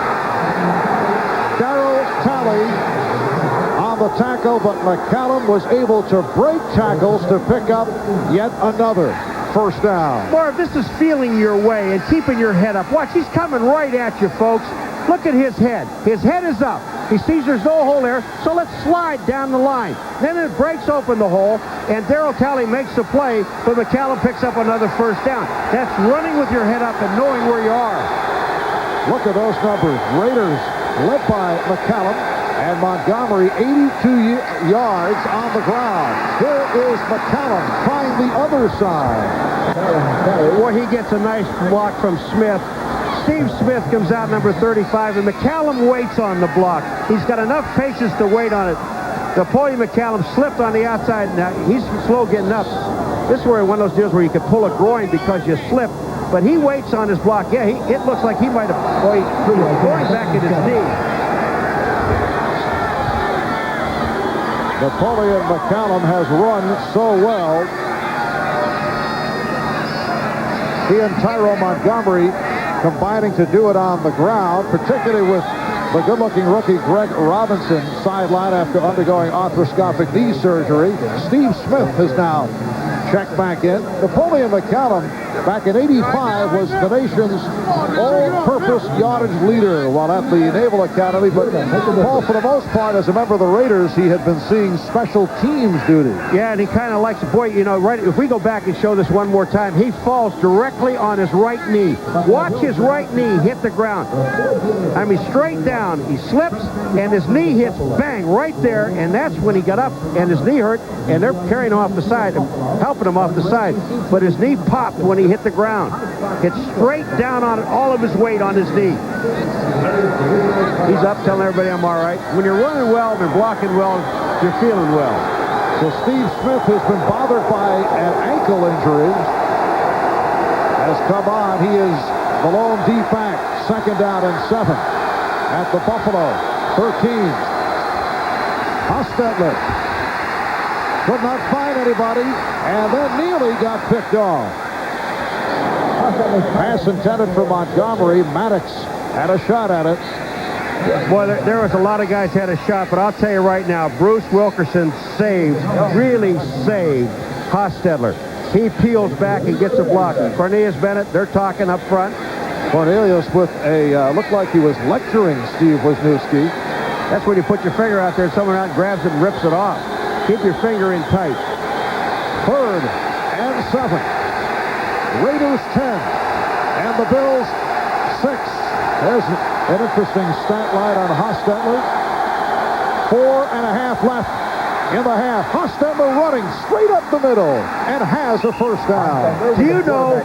S1: Darryl Talley on the tackle, but McCallum was able to break tackles to pick up yet another first down.
S2: Marv, this is feeling your way and keeping your head up. Watch, he's coming right at you, folks. Look at his head. His head is up. He sees there's no hole there, so let's slide down the line. Then it breaks open the hole, and Darryl Talley makes the play, but McCallum picks up another first down. That's running with your head up and knowing where you are.
S1: Look at those numbers. Raiders led by McCallum, and Montgomery 82 yards on the ground. Here is McCallum trying the other side.
S2: Boy, he gets a nice block from Smith. Steve Smith comes out number 35, and McCallum waits on the block. He's got enough patience to wait on it. Napoleon McCallum slipped on the outside. Now, he's slow getting up. This is where one of those deals where you could pull a groin because you slipped, but he waits on his block. Yeah, it looks like he might have going back at his knee.
S1: Napoleon McCallum has run so well. He and Tyrone Montgomery combining to do it on the ground, particularly with the good-looking rookie Greg Robinson sidelined after undergoing arthroscopic knee surgery. Steve Smith has now checked back in. Napoleon McCallum, back in '85, was the nation's all-purpose yardage leader while at the Naval Academy. But Paul, for the most part, as a member of the Raiders, he had been seeing special teams duty.
S2: Yeah, and he kind of likes, boy, you know, right, if we go back and show this one more time, he falls directly on his right knee. Watch his right knee hit the ground. I mean, straight down. He slips, and his knee hits, bang, right there, and that's when he got up, and his knee hurt, and they're carrying him off the side, helping him off the side. But his knee popped when he hit the ground. Hit straight down on it, all of his weight on his knee. He's up telling everybody I'm all right. When you're running well and blocking well, you're feeling well.
S1: So Steve Smith has been bothered by an ankle injury. Has come on. He is the lone deep back. Second down and 7 at the Buffalo 13. Hostetler could not find anybody, and then Neely got picked off. Pass intended for Montgomery. Maddox had a shot at it.
S2: Boy, there was a lot of guys had a shot, but I'll tell you right now, Bruce Wilkerson saved, really saved Hostetler. He peels back and gets a block. Cornelius Bennett, they're talking up front.
S1: Cornelius with a, looked like he was lecturing Steve Wisniewski.
S2: That's when you put your finger out there and someone out grabs it and rips it off. Keep your finger in tight.
S1: 3rd and 7. Raiders 10 and the Bills 6. There's an interesting stat line on Hostetler. 4.5 left in the half. Hostetler running straight up the middle and has a first down.
S2: Do you know,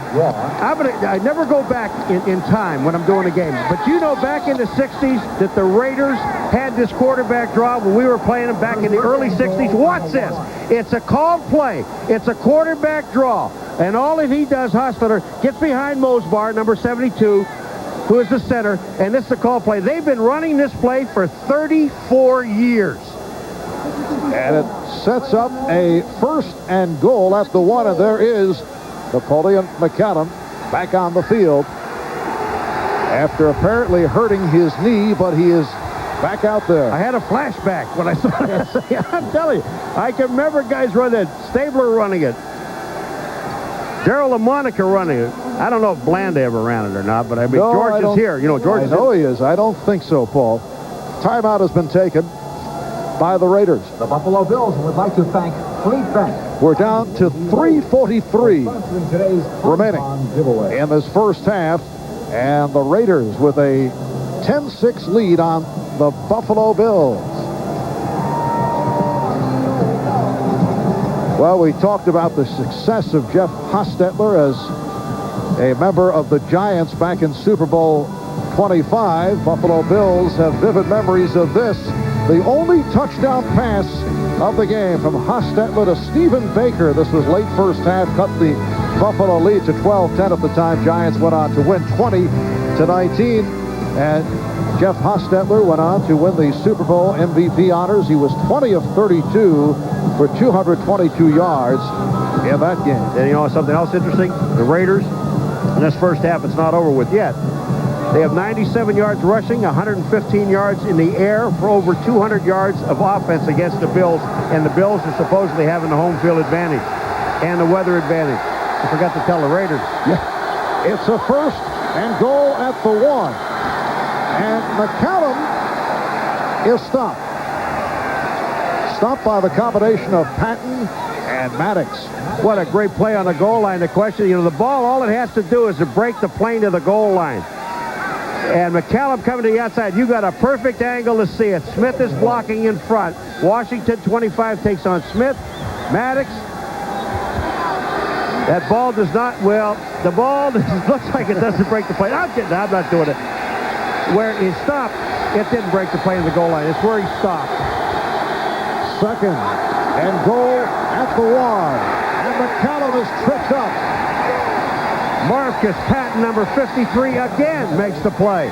S2: I never go back in time when I'm doing a game, but do you know back in the 60s that the Raiders had this quarterback draw when we were playing them back in the early 60s? Watch this. It's a called play. It's a quarterback draw. And all that he does, Hostetler, gets behind Mosbar, number 72, who is the center, and this is a call play. They've been running this play for 34 years.
S1: And it sets up a 1st and goal at the 1, and there is Napoleon McCallum back on the field after apparently hurting his knee, but he is back out there.
S2: I had a flashback when I saw that. I'm telling you, I can remember guys running it. Stabler running it. Darryl LaMonica running it. I don't know if Blanda ever ran it or not, but I mean,
S1: No,
S2: George is here. You know, George is
S1: he is. I don't think so, Paul. Timeout has been taken by the Raiders.
S6: The Buffalo Bills would like to thank Fleet Bank.
S1: We're down to 3:43 remaining in this first half, and the Raiders with a 10-6 lead on the Buffalo Bills. Well, we talked about the success of Jeff Hostetler as a member of the Giants back in Super Bowl 25. Buffalo Bills have vivid memories of this. The only touchdown pass of the game from Hostetler to Stephen Baker. This was late first half, cut the Buffalo lead to 12-10 at the time. Giants went on to win 20-19. And Jeff Hostetler went on to win the Super Bowl MVP honors. He was 20 of 32 for 222 yards in that game.
S2: And you know something else interesting? The Raiders, in this first half, it's not over with yet. They have 97 yards rushing, 115 yards in the air for over 200 yards of offense against the Bills. And the Bills are supposedly having the home field advantage and the weather advantage. I forgot to tell the Raiders.
S1: Yeah. It's a 1st and goal at the 1. And McCallum is stopped. Stopped by the combination of Patton and Maddox.
S2: What a great play on the goal line. The question, the ball, all it has to do is to break the plane to the goal line. And McCallum coming to the outside. You got a perfect angle to see it. Smith is blocking in front. Washington 25 takes on Smith. Maddox. That ball does not, the ball looks like it doesn't break the plane. I'm not doing it. Where he stopped, it didn't break the plane to the goal line. It's where he stopped.
S1: 2nd and goal at the 1. And McCallum is tripped up.
S2: Marcus Patton, number 53, again makes the play.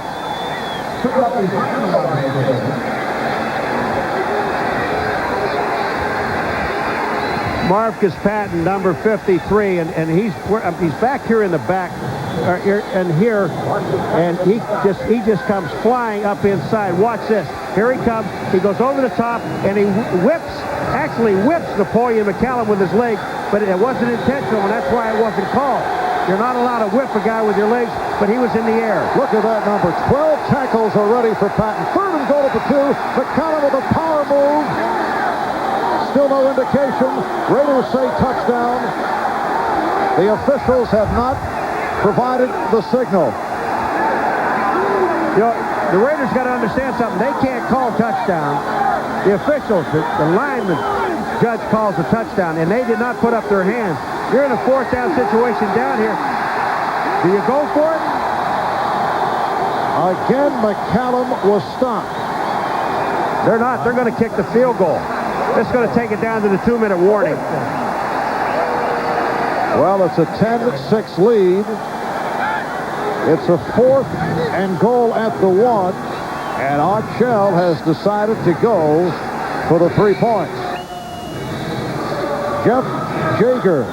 S2: Marcus Patton, number 53, and he's back here in the back, and he just comes flying up inside. Watch this. Here he comes. He goes over the top, and he actually whips Napoleon McCallum with his leg, but it wasn't intentional, and that's why it wasn't called. You're not allowed to whip a guy with your legs, but he was in the air.
S1: Look at that number. 12 tackles already for Patton. 3rd and goal at the 2. McCallum with a power move. Still no indication. Raiders say touchdown. The officials have not provided the signal.
S2: The Raiders got to understand something. They can't call touchdown. The officials, the lineman judge calls a touchdown, and they did not put up their hands. You're in a 4th down situation down here. Do you go for it?
S1: Again, McCallum was stopped.
S2: They're not. They're going to kick the field goal. It's going to take it down to the 2-minute warning.
S1: Well, it's a 10-6 lead. It's a 4th and goal at the 1. And Art Shell has decided to go for the 3 points. Jeff Jager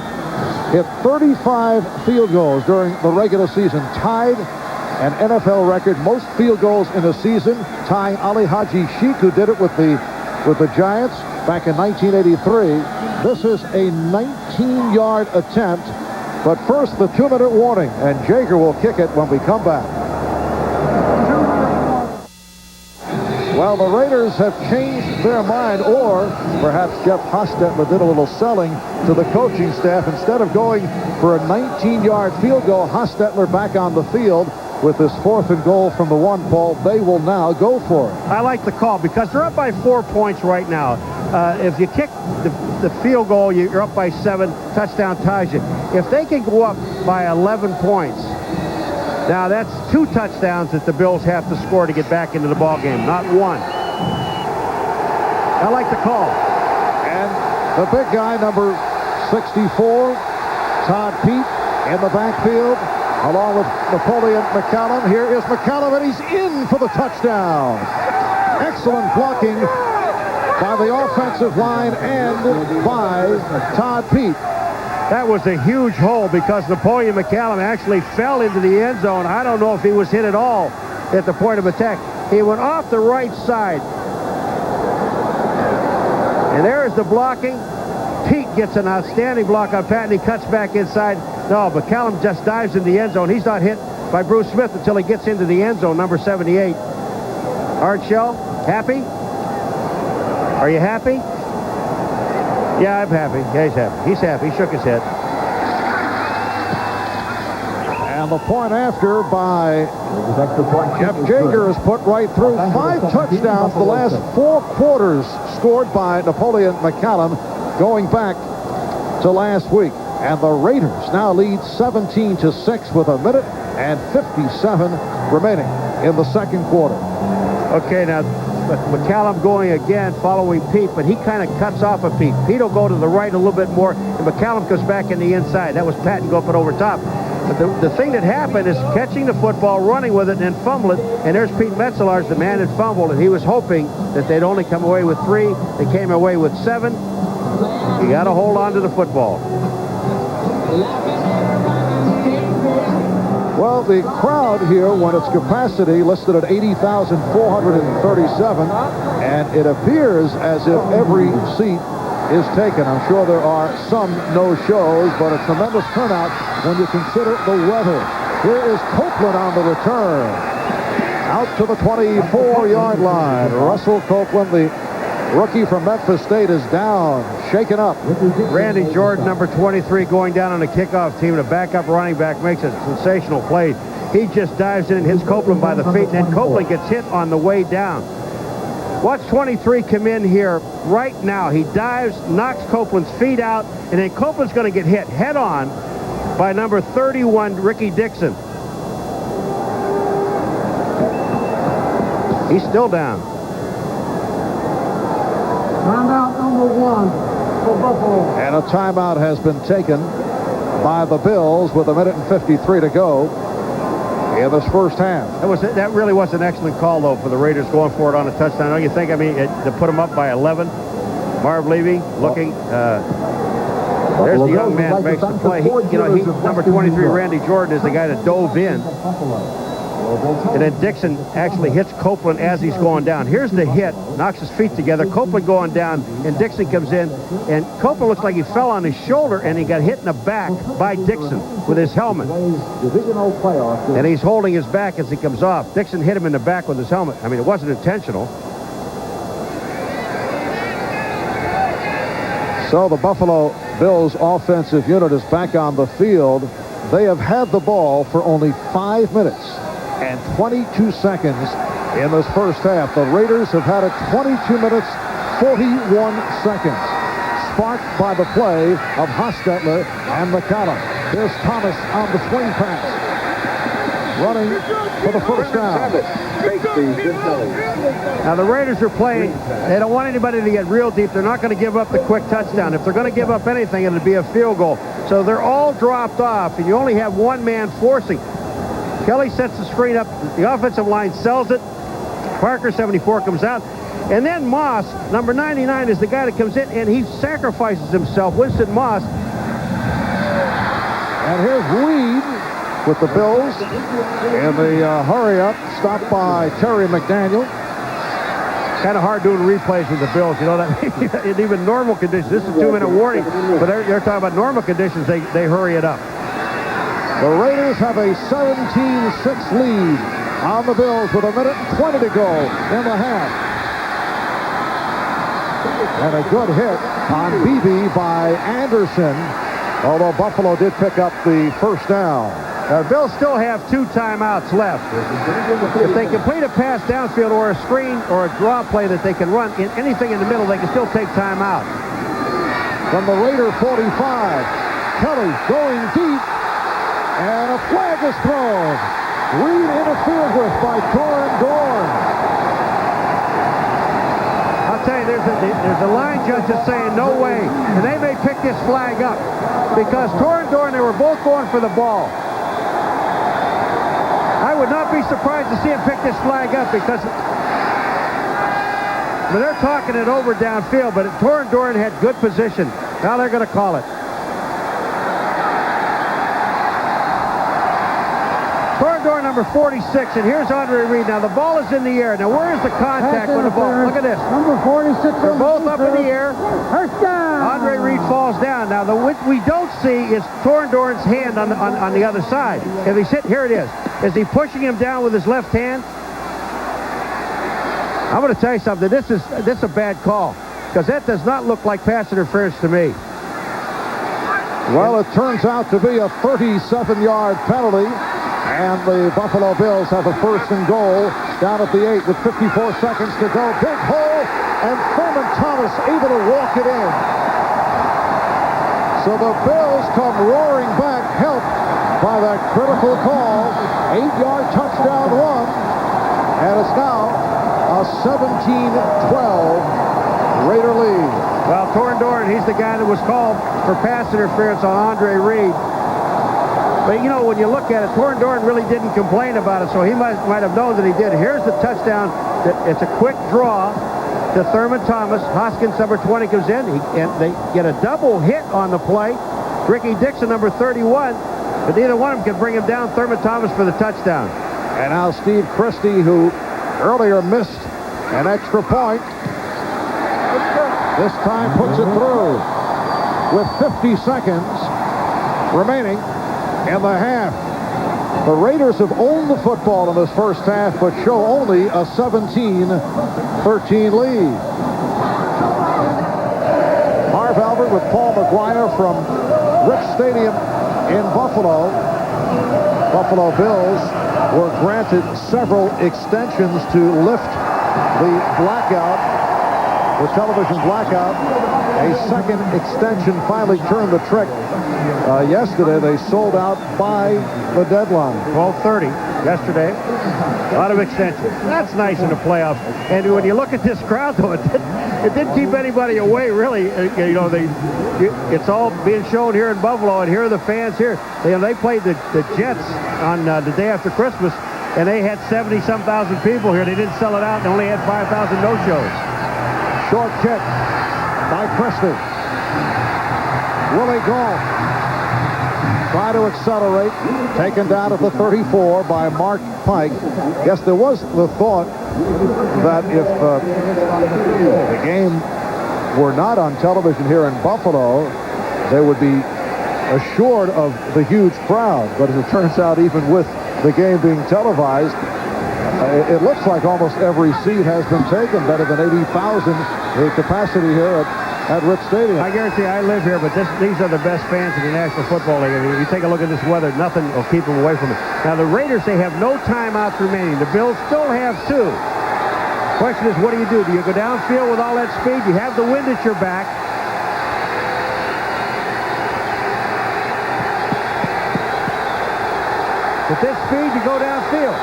S1: hit 35 field goals during the regular season, tied an NFL record, most field goals in a season, tying Ali Haji Sheikh, who did it with the Giants back in 1983. This is a 19-yard attempt, but first the 2-minute warning, and Jager will kick it when we come back. Well, the Raiders have changed their mind, or perhaps Jeff Hostetler did a little selling to the coaching staff. Instead of going for a 19-yard field goal, Hostetler back on the field with this 4th and goal from the 1, Paul. They will now go for it.
S2: I like the call because they're up by 4 points right now. If you kick the field goal, you're up by 7. Touchdown ties you. If they can go up by 11 points, now that's 2 touchdowns that the Bills have to score to get back into the ball game, not 1. I like the call.
S1: And the big guy, number 64, Todd Pete, in the backfield, along with Napoleon McCallum. Here is McCallum, and he's in for the touchdown. Excellent blocking by the offensive line and by Todd Pete.
S2: That was a huge hole because Napoleon McCallum actually fell into the end zone. I don't know if he was hit at all at the point of attack. He went off the right side. And there is the blocking. Pete gets an outstanding block on Patton. He cuts back inside. No, McCallum just dives in the end zone. He's not hit by Bruce Smith until he gets into the end zone, number 78. Art Shell, happy? Are you happy? Yeah, I'm happy. Yeah, he's happy. He's happy. He shook his head.
S1: And the point after by Jeff Jager is put right through. 5 touchdowns the last 4 quarters scored by Napoleon McCallum going back to last week. And the Raiders now lead 17-6 with 1:57 remaining in the 2nd quarter.
S2: Okay, now McCallum going again following Pete, but he kind of cuts off of Pete. Pete will go to the right a little bit more, and McCallum goes back in the inside. That was Patton going up and over top. But the thing that happened is catching the football, running with it, and then fumble it. And there's Pete Metzelaars, the man that fumbled, and he was hoping that they'd only come away with 3. They came away with 7. You got to hold on to the football.
S1: Well, the crowd here, when its capacity listed at 80,437, and it appears as if every seat is taken. I'm sure there are some no-shows, but a tremendous turnout when you consider the weather. Here is Copeland on the return. Out to the 24-yard line. Russell Copeland, the rookie from Memphis State, is down, shaken up.
S2: Randy Jordan, number 23, going down on the kickoff team. The backup running back makes a sensational play. He just dives in and hits Copeland by the feet, and then Copeland gets hit on the way down. Watch 23 come in here right now. He dives, knocks Copeland's feet out, and then Copeland's going to get hit head-on by number 31, Ricky Dixon. He's still down.
S3: Timeout number 1 for Buffalo.
S1: And a timeout has been taken by the Bills with 1:53 to go in this first half.
S2: That really was an excellent call, though, for the Raiders going for it on a touchdown. Don't you think? I mean, to put them up by 11. Marv Levy looking. There's the young man makes the play. Number 23, Randy Jordan, is the guy that dove in. And then Dixon actually hits Copeland as he's going down. Here's the hit, knocks his feet together. Copeland going down, and Dixon comes in. And Copeland looks like he fell on his shoulder, and he got hit in the back by Dixon with his helmet.
S6: Divisional playoff.
S2: And he's holding his back as he comes off. Dixon hit him in the back with his helmet. I mean, it wasn't intentional.
S1: So the Buffalo Bills offensive unit is back on the field. They have had the ball for only 5 minutes and 22 seconds in this first half. The Raiders have had it 22 minutes, 41 seconds. Sparked by the play of Hostetler and McCallum. Here's Thomas on the swing pass. Running for the first down.
S2: Now the Raiders are playing. They don't want anybody to get real deep. They're not going to give up the quick touchdown. If they're going to give up anything, it'll be a field goal. So they're all dropped off, and you only have one man forcing. Kelly sets the screen up. The offensive line sells it. Parker, 74, comes out. And then Moss, number 99, is the guy that comes in, and he sacrifices himself. Winston Moss.
S1: And here's Reed with the Bills in the hurry-up, stopped by Terry McDaniel.
S2: Kind of hard doing replays with the Bills. You know that in even normal conditions. This is a 2-minute warning, but they're talking about normal conditions. They hurry it up.
S1: The Raiders have a 17-6 lead on the Bills with 1:20 to go in the half. And a good hit on Beebe by Anderson, although Buffalo did pick up the first down.
S2: The Bills still have 2 timeouts left. If they complete a pass downfield or a screen or a draw play that they can run, in anything in the middle, they can still take timeout.
S1: From the Raider 45, Kelly going deep, and a flag is thrown. Reed interfered with by Torin Dorn.
S2: I'll tell you, there's a line judge that's saying no way, and they may pick this flag up because Torin Dorn, they were both going for the ball. I would not be surprised to see him pick this flag up because they're talking it over downfield, but Torin Dorn had good position. Now they're going to call it. Torin Dorn, number 46, and here's Andre Reed. Now the ball is in the air. Now where is the contact when the ball? Look at this.
S3: Number 46.
S2: They're both up in the air.
S3: First down.
S2: Andre Reed falls down. Now what we don't see is Torin Dorn's hand on the other side. If he's hit, here it is. Is he pushing him down with his left hand? I'm going to tell you something. This is a bad call because that does not look like pass interference to me.
S1: Well, it turns out to be a 37-yard penalty, and the Buffalo Bills have a first and goal down at the 8 with 54 seconds to go. Big hole, and Thurman Thomas able to walk it in. So the Bills come roaring back, helped by that critical call. 8-yard touchdown run, and it's now a 17-12 Raider lead.
S2: Well, Torin Dorn, he's the guy that was called for pass interference on Andre Reed. But, you know, when you look at it, Torndorn really didn't complain about it, so he might have known that he did. Here's the touchdown. It's a quick draw to Thurman Thomas. Hoskins, number 20, comes in. And they get a double hit on the play. Ricky Dixon, number 31. But neither one of them can bring him down. Thurman Thomas for the touchdown.
S1: And now Steve Christie, who earlier missed an extra point, this time puts it through with 50 seconds remaining in the half. The Raiders have owned the football in this first half, but show only a 17-13 lead. Marv Albert with Paul McGuire from Rich Stadium in Buffalo. Buffalo Bills were granted several extensions to lift the blackout, the television blackout. A second extension finally turned the trick. Yesterday, they sold out by the deadline.
S2: 12:30 yesterday. A lot of extensions. That's nice in the playoffs. And when you look at this crowd, though, it didn't keep anybody away, really. You know, it's all being shown here in Buffalo, and here are the fans here. They played the Jets on the day after Christmas, and they had 70-some thousand people here. They didn't sell it out and only had 5,000 no-shows.
S1: Short kick by Christie. Willie Goff try to accelerate, taken down at the 34 by Mark Pike. Yes, there was the thought that if the game were not on television here in Buffalo, they would be assured of the huge crowd. But as it turns out, even with the game being televised, it looks like almost every seat has been taken, better than 80,000 the capacity here at Rich Stadium.
S2: I guarantee I live here, but these are the best fans in the National Football League. I mean, if you take a look at this weather, nothing will keep them away from it. Now, the Raiders, they have no timeouts remaining. The Bills still have 2. Question is, what do? Do you go downfield with all that speed? You have the wind at your back. With this speed, you go downfield.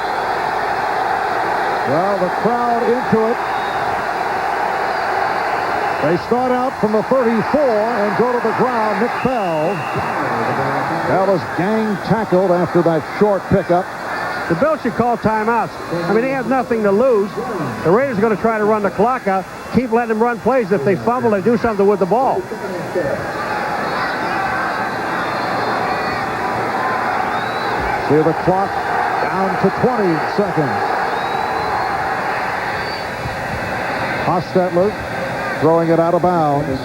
S1: Well, the crowd into it. They start out from the 34 and go to the ground. Nick Bell. Bell is gang tackled after that short pickup.
S2: The Bills should call timeouts. I mean, they have nothing to lose. The Raiders are going to try to run the clock out. Keep letting them run plays. If they fumble, they do something with the ball.
S1: See the clock down to 20 seconds. Hostetler throwing it out of bounds.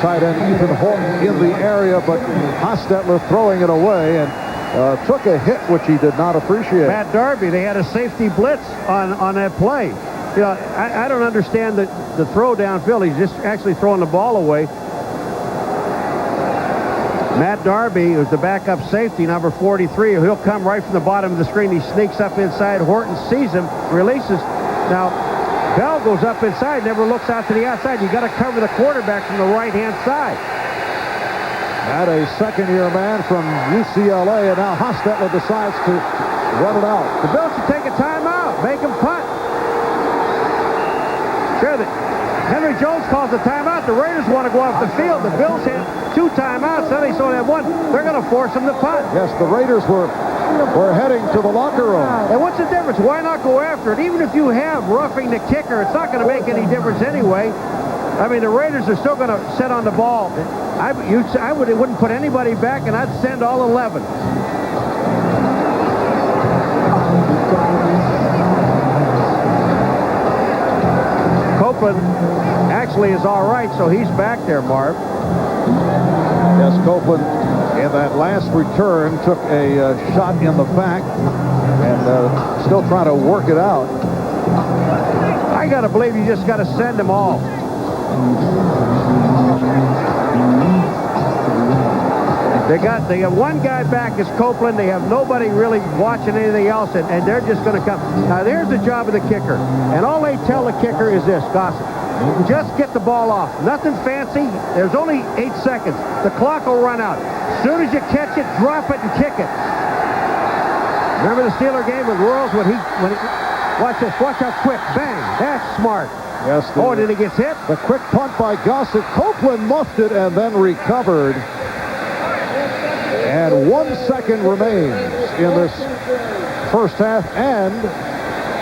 S1: Tight end Ethan Horton in the area, but Hostetler throwing it away and took a hit which he did not appreciate.
S2: Matt Darby, they had a safety blitz on that play. You know, I don't understand the throw downfield. He's just actually throwing the ball away. Matt Darby, who's the backup safety, number 43. He'll come right from the bottom of the screen. He sneaks up inside. Horton sees him, releases. Now, Bell goes up inside, never looks out to the outside. You got to cover the quarterback from the right-hand side.
S1: And a second-year man from UCLA, and now Hostetler decides to run it out.
S2: The Bills should take a timeout. Make him punt. Sure, Henry Jones calls a timeout. The Raiders want to go off the field. The Bills had 2 timeouts. Now they still have 1. They're going to force them to punt.
S1: Yes, the Raiders were heading to the locker room.
S2: And what's the difference? Why not go after it? Even if you have roughing the kicker, it's not going to make any difference anyway. I mean, the Raiders are still going to set on the ball. I wouldn't put anybody back, and I'd send all 11. Copeland actually is all right, so he's back there, Marv.
S1: Yes, Copeland in that last return took a shot in the back and still trying to work it out.
S2: I got to believe you just got to send them all. They got one guy back is Copeland. They have nobody really watching anything else, and they're just going to come. Now, there's the job of the kicker. And all they tell the kicker is this, Gossett. Just get the ball off. Nothing fancy. There's only 8 seconds. The clock will run out. As soon as you catch it, drop it and kick it. Remember the Steeler game with Royals when he watch this. Watch how quick. Bang. That's smart.
S1: Yes.
S2: Did he get hit?
S1: The quick punt by Gossett. Copeland muffed it and then recovered. And And 1 second remains in this first half, and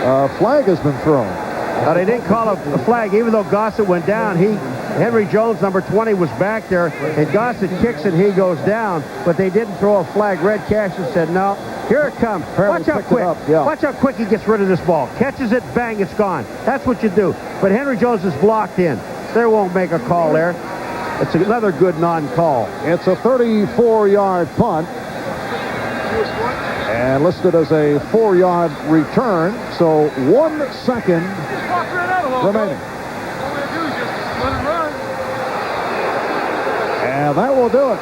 S1: a flag has been thrown.
S2: Now, they didn't call a flag, even though Gossett went down. Henry Jones, number 20, was back there, and Gossett kicks it, he goes down, but they didn't throw a flag. Red Cashion said, no, here it comes. Watch how quick. Watch how quick he gets rid of this ball. Catches it, bang, it's gone. That's what you do. But Henry Jones is blocked in. They won't make a call there. It's another good non-call.
S1: It's a 34-yard punt and listed as a 4-yard return. So 1 second remaining. And that will do it.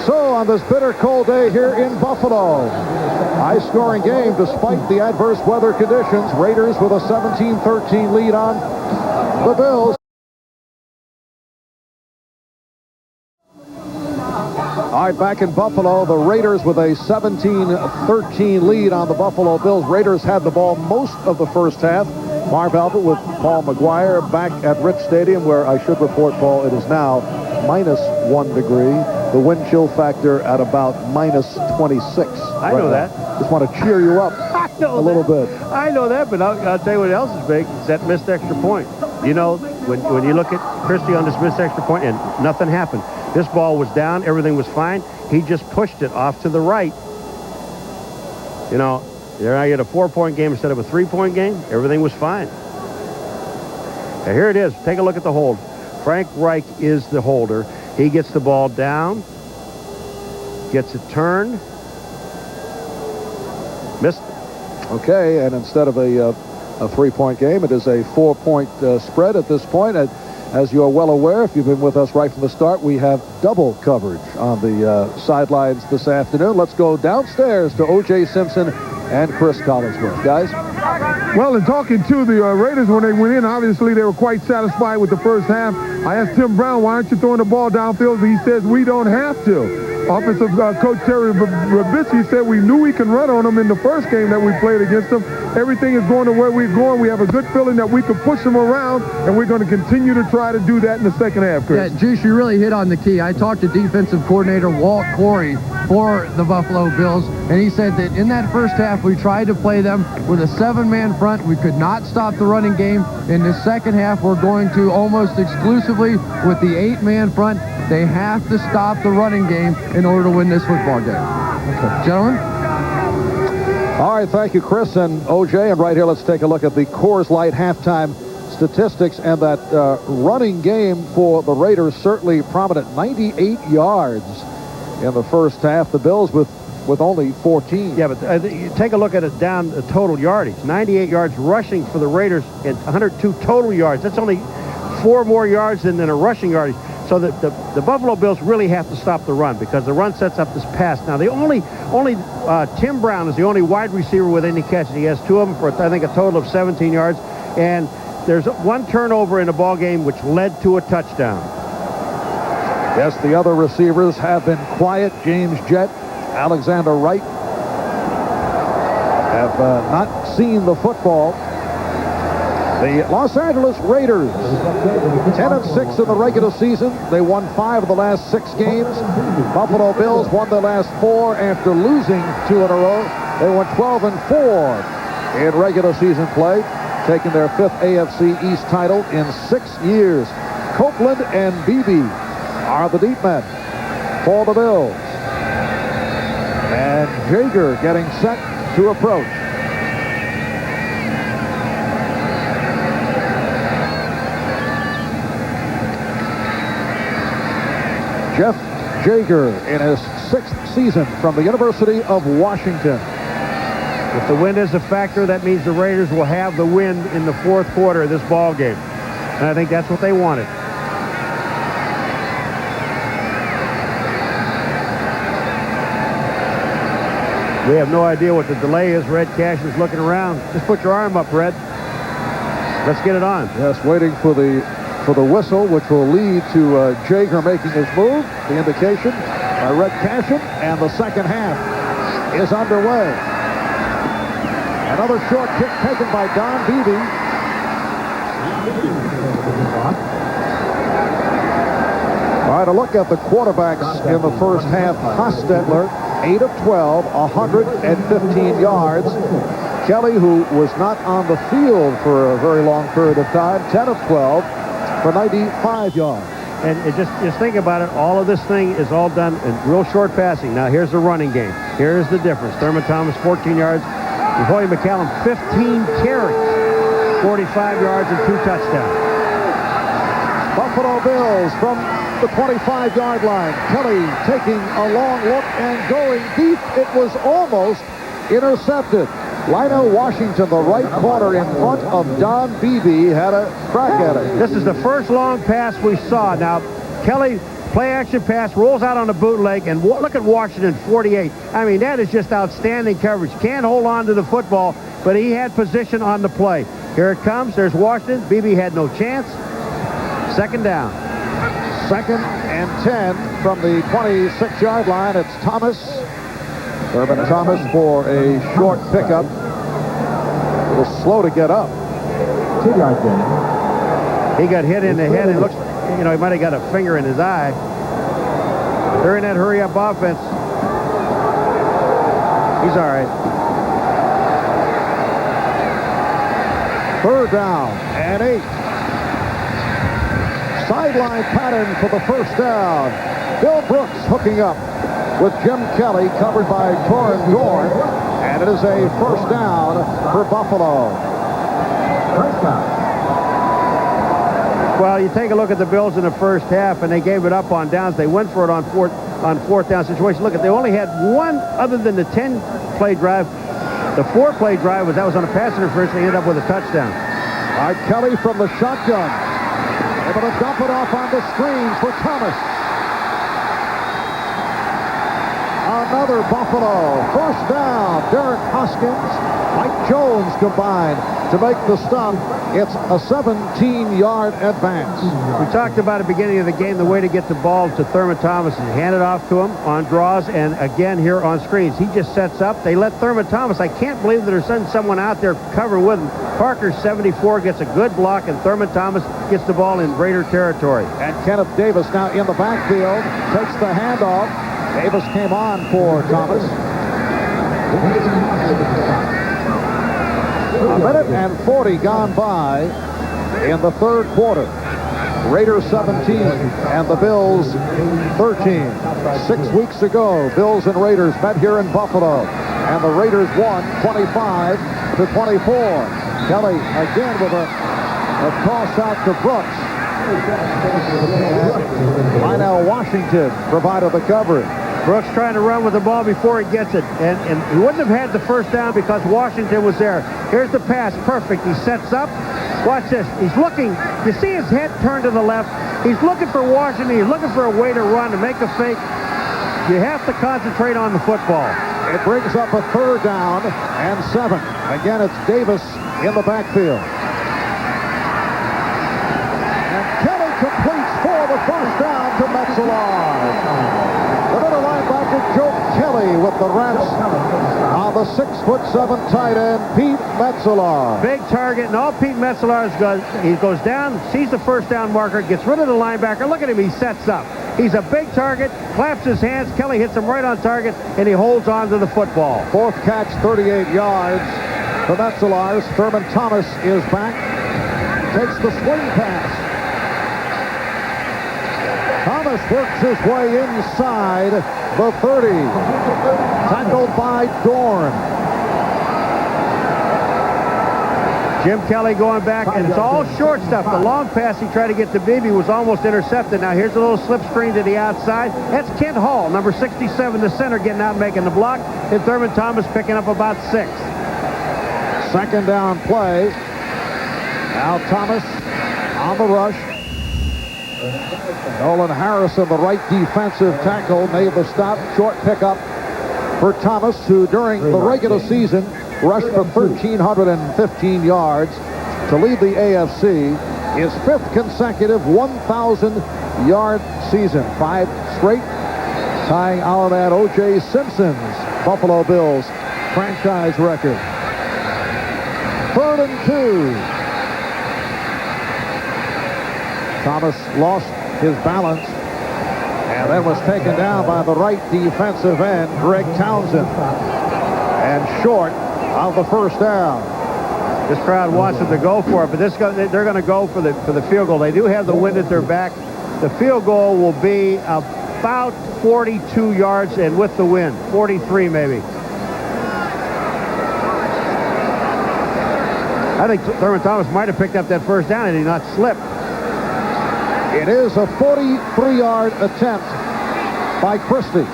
S1: So on this bitter cold day here in Buffalo, high-scoring game despite the adverse weather conditions. Raiders with a 17-13 lead on the Bills. All right, back in Buffalo, the Raiders with a 17-13 lead on the Buffalo Bills. Raiders had the ball most of the first half. Marv Albert with Paul McGuire back at Rich Stadium, where I should report, Paul, it is now -1 degree. The wind chill factor at about -26.
S2: I know that.
S1: Just want to cheer you up a little bit.
S2: I know that, but I'll tell you what else is big. It's that missed extra point. You know, when you look at Christie on this missed extra point, and nothing happened. This ball was down. Everything was fine. He just pushed it off to the right. You know, there I get a 4-point game instead of a 3-point game. Everything was fine. Now, here it is. Take a look at the hold. Frank Reich is the holder. He gets the ball down, gets it turned, missed it.
S1: Okay, and instead of a 3-point game, it is a 4-point spread at this point. As you are well aware, if you've been with us right from the start, we have double coverage on the sidelines this afternoon. Let's go downstairs to O.J. Simpson and Chris Collinsworth. Guys?
S7: Well, in talking to the Raiders when they went in, obviously they were quite satisfied with the first half. I asked Tim Brown, why aren't you throwing the ball downfield? He says, we don't have to. Offensive coach Terry Rabisky said we knew we can run on them in the first game that we played against them. Everything is going the way we're going. We have a good feeling that we can push them around, and we're going to continue to try to do that in the second half, Chris.
S8: Yeah, Juice, you really hit on the key. I talked to defensive coordinator Walt Corey for the Buffalo Bills, and he said that in that first half we tried to play them with a 7-man front. We could not stop the running game. In the second half, we're going to almost exclusively with the 8-man front. They have to stop the running game in order to win this football game. Okay. Gentlemen?
S1: All right, thank you, Chris and O.J. And right here, let's take a look at the Coors Light halftime statistics. And that running game for the Raiders certainly prominent. 98 yards in the first half. The Bills with only 14.
S2: Yeah, but take a look at it down the total yardage. 98 yards rushing for the Raiders and 102 total yards. That's only 4 more yards than a rushing yardage. So the Buffalo Bills really have to stop the run because the run sets up this pass. Now, the only Tim Brown is the only wide receiver with any catches. He has 2 of them for, I think, a total of 17 yards. And there's 1 turnover in the ball game which led to a touchdown.
S1: Yes, the other receivers have been quiet. James Jett, Alexander Wright have not seen the football. The Los Angeles Raiders, 10-6 in the regular season. They won 5 of the last 6 games. Buffalo Bills won their last 4 after losing 2 in a row. They went 12-4 in regular season play, taking their 5th AFC East title in 6 years. Copeland and Beebe are the deep men for the Bills. And Jaeger getting set to approach. Jeff Jaeger in his 6th season from the University of Washington.
S2: If the wind is a factor, that means the Raiders will have the win in the 4th quarter of this ball game. And I think that's what they wanted. We have no idea what the delay is. Red Cash is looking around. Just put your arm up, Red. Let's get it on.
S1: Yes, waiting for the whistle, which will lead to Jaeger making his move. The indication by Red Cashion, and the second half is underway. Another short kick taken by Don Beebe. All right, a look at the quarterbacks in the first half. Hostetler, 8 of 12, 115 yards. Kelly, who was not on the field for a very long period of time, 10 of 12 for 95 yards.
S2: And just think about it. All of this thing is all done in real short passing. Now, here's the running game. Here's the difference. Thurman Thomas, 14 yards. Hoy McCallum, 15 carries, 45 yards and 2 touchdowns.
S1: Buffalo Bills from the 25-yard line. Kelly taking a long look and going deep. It was almost intercepted. Lionel Washington, the right corner in front of Don Beebe, had a crack at it.
S2: This is the first long pass we saw. Now, Kelly, play-action pass, rolls out on the bootleg, and look at Washington, 48. I mean, that is just outstanding coverage. Can't hold on to the football, but he had position on the play. Here it comes. There's Washington. Beebe had no chance. Second down.
S1: 2nd and 10 from the 26-yard line. It's Thomas. Thurman Thomas for a short pickup. A little slow to get up.
S6: 2 yards in.
S2: He got hit in the head. It looks, you know, he might have got a finger in his eye. They're in that hurry-up offense. He's all right.
S1: 3rd down and 8. Sideline pattern for the first down. Bill Brooks hooking up with Jim Kelly, covered by Torrin Dorn, and it is a first down for Buffalo.
S6: First down.
S2: Well, you take a look at the Bills in the first half, and they gave it up on downs. They went for it on fourth down situation. Look, they only had one other than the 10-play drive. The 4-play drive was on a pass interference. They ended up with a touchdown.
S1: All right, Kelly from the shotgun, able to dump it off on the screen for Thomas. Another Buffalo first down. Derek Hoskins, Mike Jones combined to make the stop. It's a 17-yard advance.
S2: We talked about at the beginning of the game the way to get the ball to Thurman Thomas is hand it off to him on draws and again here on screens. He just sets up. They let Thurman Thomas. I can't believe that there's someone out there covering with him. Parker, 74, gets a good block, and Thurman Thomas gets the ball in Raider territory.
S1: And Kenneth Davis now in the backfield, takes the handoff. Davis came on for Thomas. A minute and 40 gone by in the 3rd quarter. Raiders 17 and the Bills 13. 6 weeks ago, Bills and Raiders met here in Buffalo, and the Raiders won 25-24. Kelly again with a toss out to Brooks. And Lionel Washington provided the coverage.
S2: Brooks trying to run with the ball before he gets it. And he wouldn't have had the first down because Washington was there. Here's the pass. Perfect. He sets up. Watch this. He's looking. You see his head turned to the left. He's looking for Washington. He's looking for a way to run, to make a fake. You have to concentrate on the football.
S1: It brings up a 3rd down and 7. Again, it's Davis in the backfield. And Kelly completes for the first down to Metzelar. The middle linebacker, Joe Kelly, with the Rams on the 6'7" tight end, Pete Metzelar.
S2: Big target, and all Pete Metzelar does, he goes down, sees the first down marker, gets rid of the linebacker. Look at him, he sets up. He's a big target, claps his hands. Kelly hits him right on target, and he holds on to the football.
S1: 4th catch, 38 yards for Metzelar's. Thurman Thomas is back, takes the swing pass. Thomas works his way inside the 30. Tackled by Dorn.
S2: Jim Kelly going back, and it's all short stuff. The long pass he tried to get to Beebe was almost intercepted. Now here's a little slip screen to the outside. That's Kent Hall, number 67, the center, getting out and making the block. And Thurman Thomas picking up about 6.
S1: 2nd down play. Now Thomas on the rush. Nolan Harrison, the right defensive tackle, made the stop. Short pickup for Thomas, who during the regular season rushed for 1,315 yards to lead the AFC. His 5th consecutive 1,000-yard season. 5 straight, tying our man O.J. Simpson's Buffalo Bills franchise record. 3rd and 2. Thomas lost his balance And then was taken down by the right defensive end, Greg Townsend. And short of the first down.
S2: This crowd wants them to go for it, but they're going to go for the field goal. They do have the wind at their back. The field goal will be about 42 yards, and with the wind, 43 maybe. I think Thurman Thomas might have picked up that first down and he not slipped.
S1: It is a 43-yard attempt by Christie.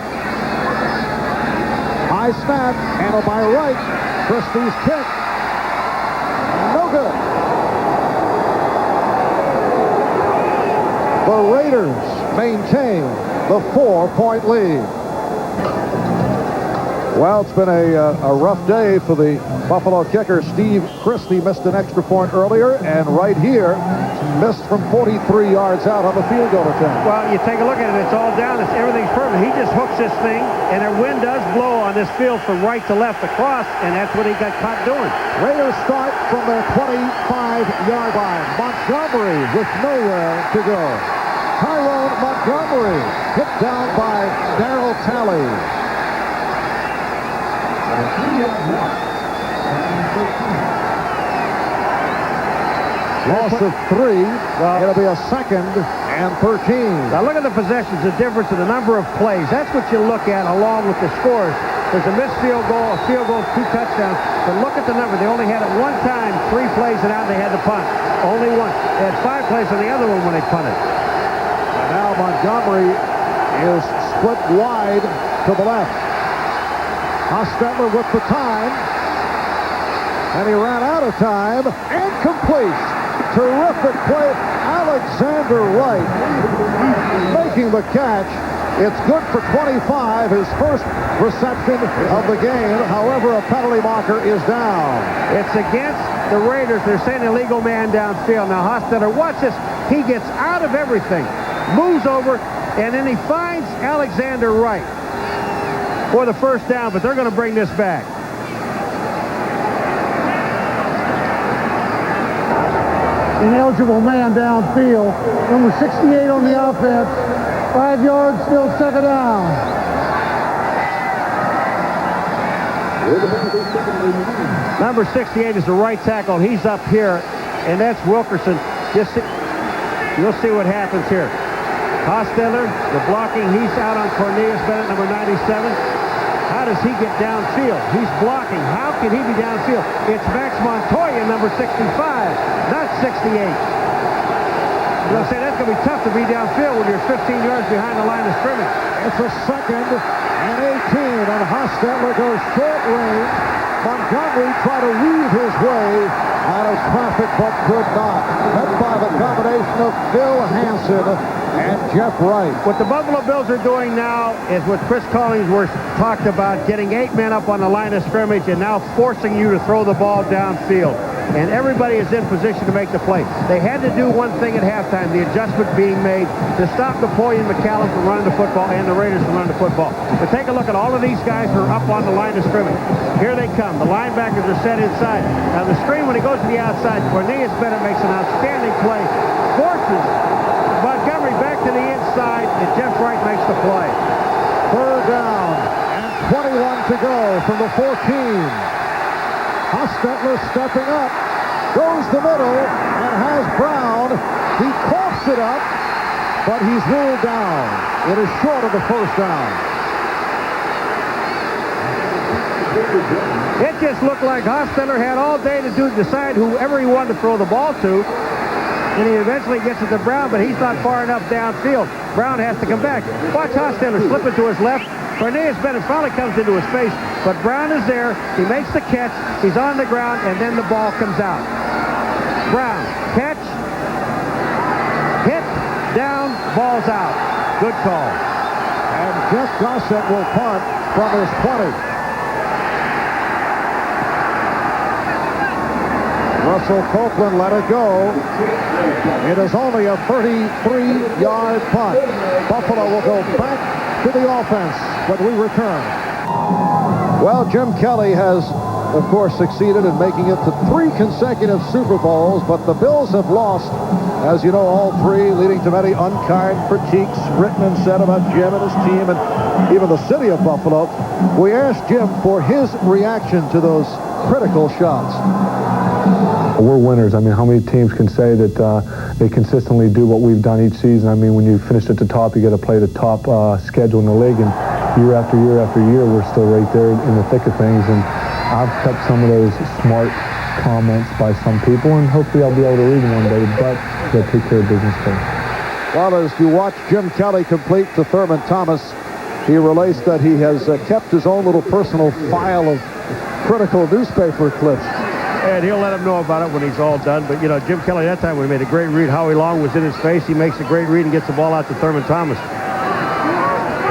S1: High snap, handled by Wright. Christie's kick. No good. The Raiders maintain the 4-point lead. Well, it's been a rough day for the Buffalo kicker. Steve Christie missed an extra point earlier, and right here, missed from 43 yards out on the field goal attempt.
S2: Well, you take a look at it, it's all down. Everything's perfect. He just hooks this thing, and the wind does blow on this field from right to left across, and that's what he got caught doing.
S1: Raiders start from their 25-yard line. Montgomery with nowhere to go. Tyrone Montgomery hit down by Darryl Talley. Loss of 3. It'll be a 2nd and 13.
S2: Now look at the possessions, the difference in the number of plays. That's what you look at along with the scores. There's a missed field goal, a field goal, 2 touchdowns. But look at the number. They only had it one time, 3 plays and out, they had to punt. Only one. They had 5 plays on the other one when they punted.
S1: And now Montgomery is split wide to the left. Hostetler with the time. And he ran out of time and complete. Terrific play. Alexander Wright making the catch. It's good for 25, his first reception of the game. However, a penalty marker is down.
S2: It's against the Raiders. They're saying illegal man downfield. Now, Hostetler, watch this. He gets out of everything, moves over, and then he finds Alexander Wright for the first down, but they're going to bring this back.
S3: Ineligible man downfield. Number 68 on the offense. 5 yards, still 2nd down.
S2: Number 68 is the right tackle. He's up here, and that's Wilkerson. You'll see what happens here. Hostetler, the blocking, he's out on Cornelius Bennett, number 97. How does he get downfield? He's blocking. How can he be downfield? It's Max Montoya, number 65, not 68. I'm going to say that's going to be tough to be downfield when you're 15 yards behind the line of scrimmage.
S1: It's a 2nd and 18, and Hostetler goes short range. Montgomery tried to weave his way out of traffic, but could not. Met by the combination of Phil Hansen and Jeff Wright.
S2: What the Buffalo Bills are doing now is what Chris Collingsworth talked about, getting 8 men up on the line of scrimmage and now forcing you to throw the ball downfield. And everybody is in position to make the play. They had to do one thing at halftime, the adjustment being made to stop Napoleon McCallum from running the football and the Raiders from running the football. But take a look at all of these guys who are up on the line of scrimmage. Here they come. The linebackers are set inside. Now the screen, when he goes to the outside, Cornelius Bennett makes an outstanding play, forces Montgomery back to the inside, and Jeff Wright makes the play.
S1: 3rd down and 21 to go from the 14. Hostetler stepping up, goes the middle, and has Brown. He coughs it up, but he's ruled down. It is short of the first down.
S2: It just looked like Hostetler had all day to decide whoever he wanted to throw the ball to. And he eventually gets it to Brown, but he's not far enough downfield. Brown has to come back. Watch Hostetler slip it to his left. Cornelius Bennett finally comes into his face, but Brown is there. He makes the catch. He's on the ground, and then the ball comes out. Brown, catch, hit, down, ball's out. Good call.
S1: And Jeff Gossett will punt from his 20. Russell Copeland let it go. It is only a 33-yard punt. Buffalo will go back to the offense when we return. Well, Jim Kelly has of course, succeeded in making it to 3 consecutive Super Bowls, but the Bills have lost, as you know, all 3, leading to many unkind critiques written and said about Jim and his team and even the city of Buffalo. We asked Jim for his reaction to those critical shots.
S7: We're winners. I mean, how many teams can say that they consistently do what we've done each season? I mean, when you finish at the top, you got to play the top schedule in the league, and year after year after year, we're still right there in the thick of things. And I've kept some of those smart comments by some people, and hopefully I'll be able to read them one day, but they'll take care of business first.
S1: Well, as you watch Jim Kelly complete to Thurman Thomas, he relates that he has kept his own little personal file of critical newspaper clips.
S2: And he'll let him know about it when he's all done. But, you know, Jim Kelly, that time when he made a great read, Howie Long was in his face. He makes a great read and gets the ball out to Thurman Thomas.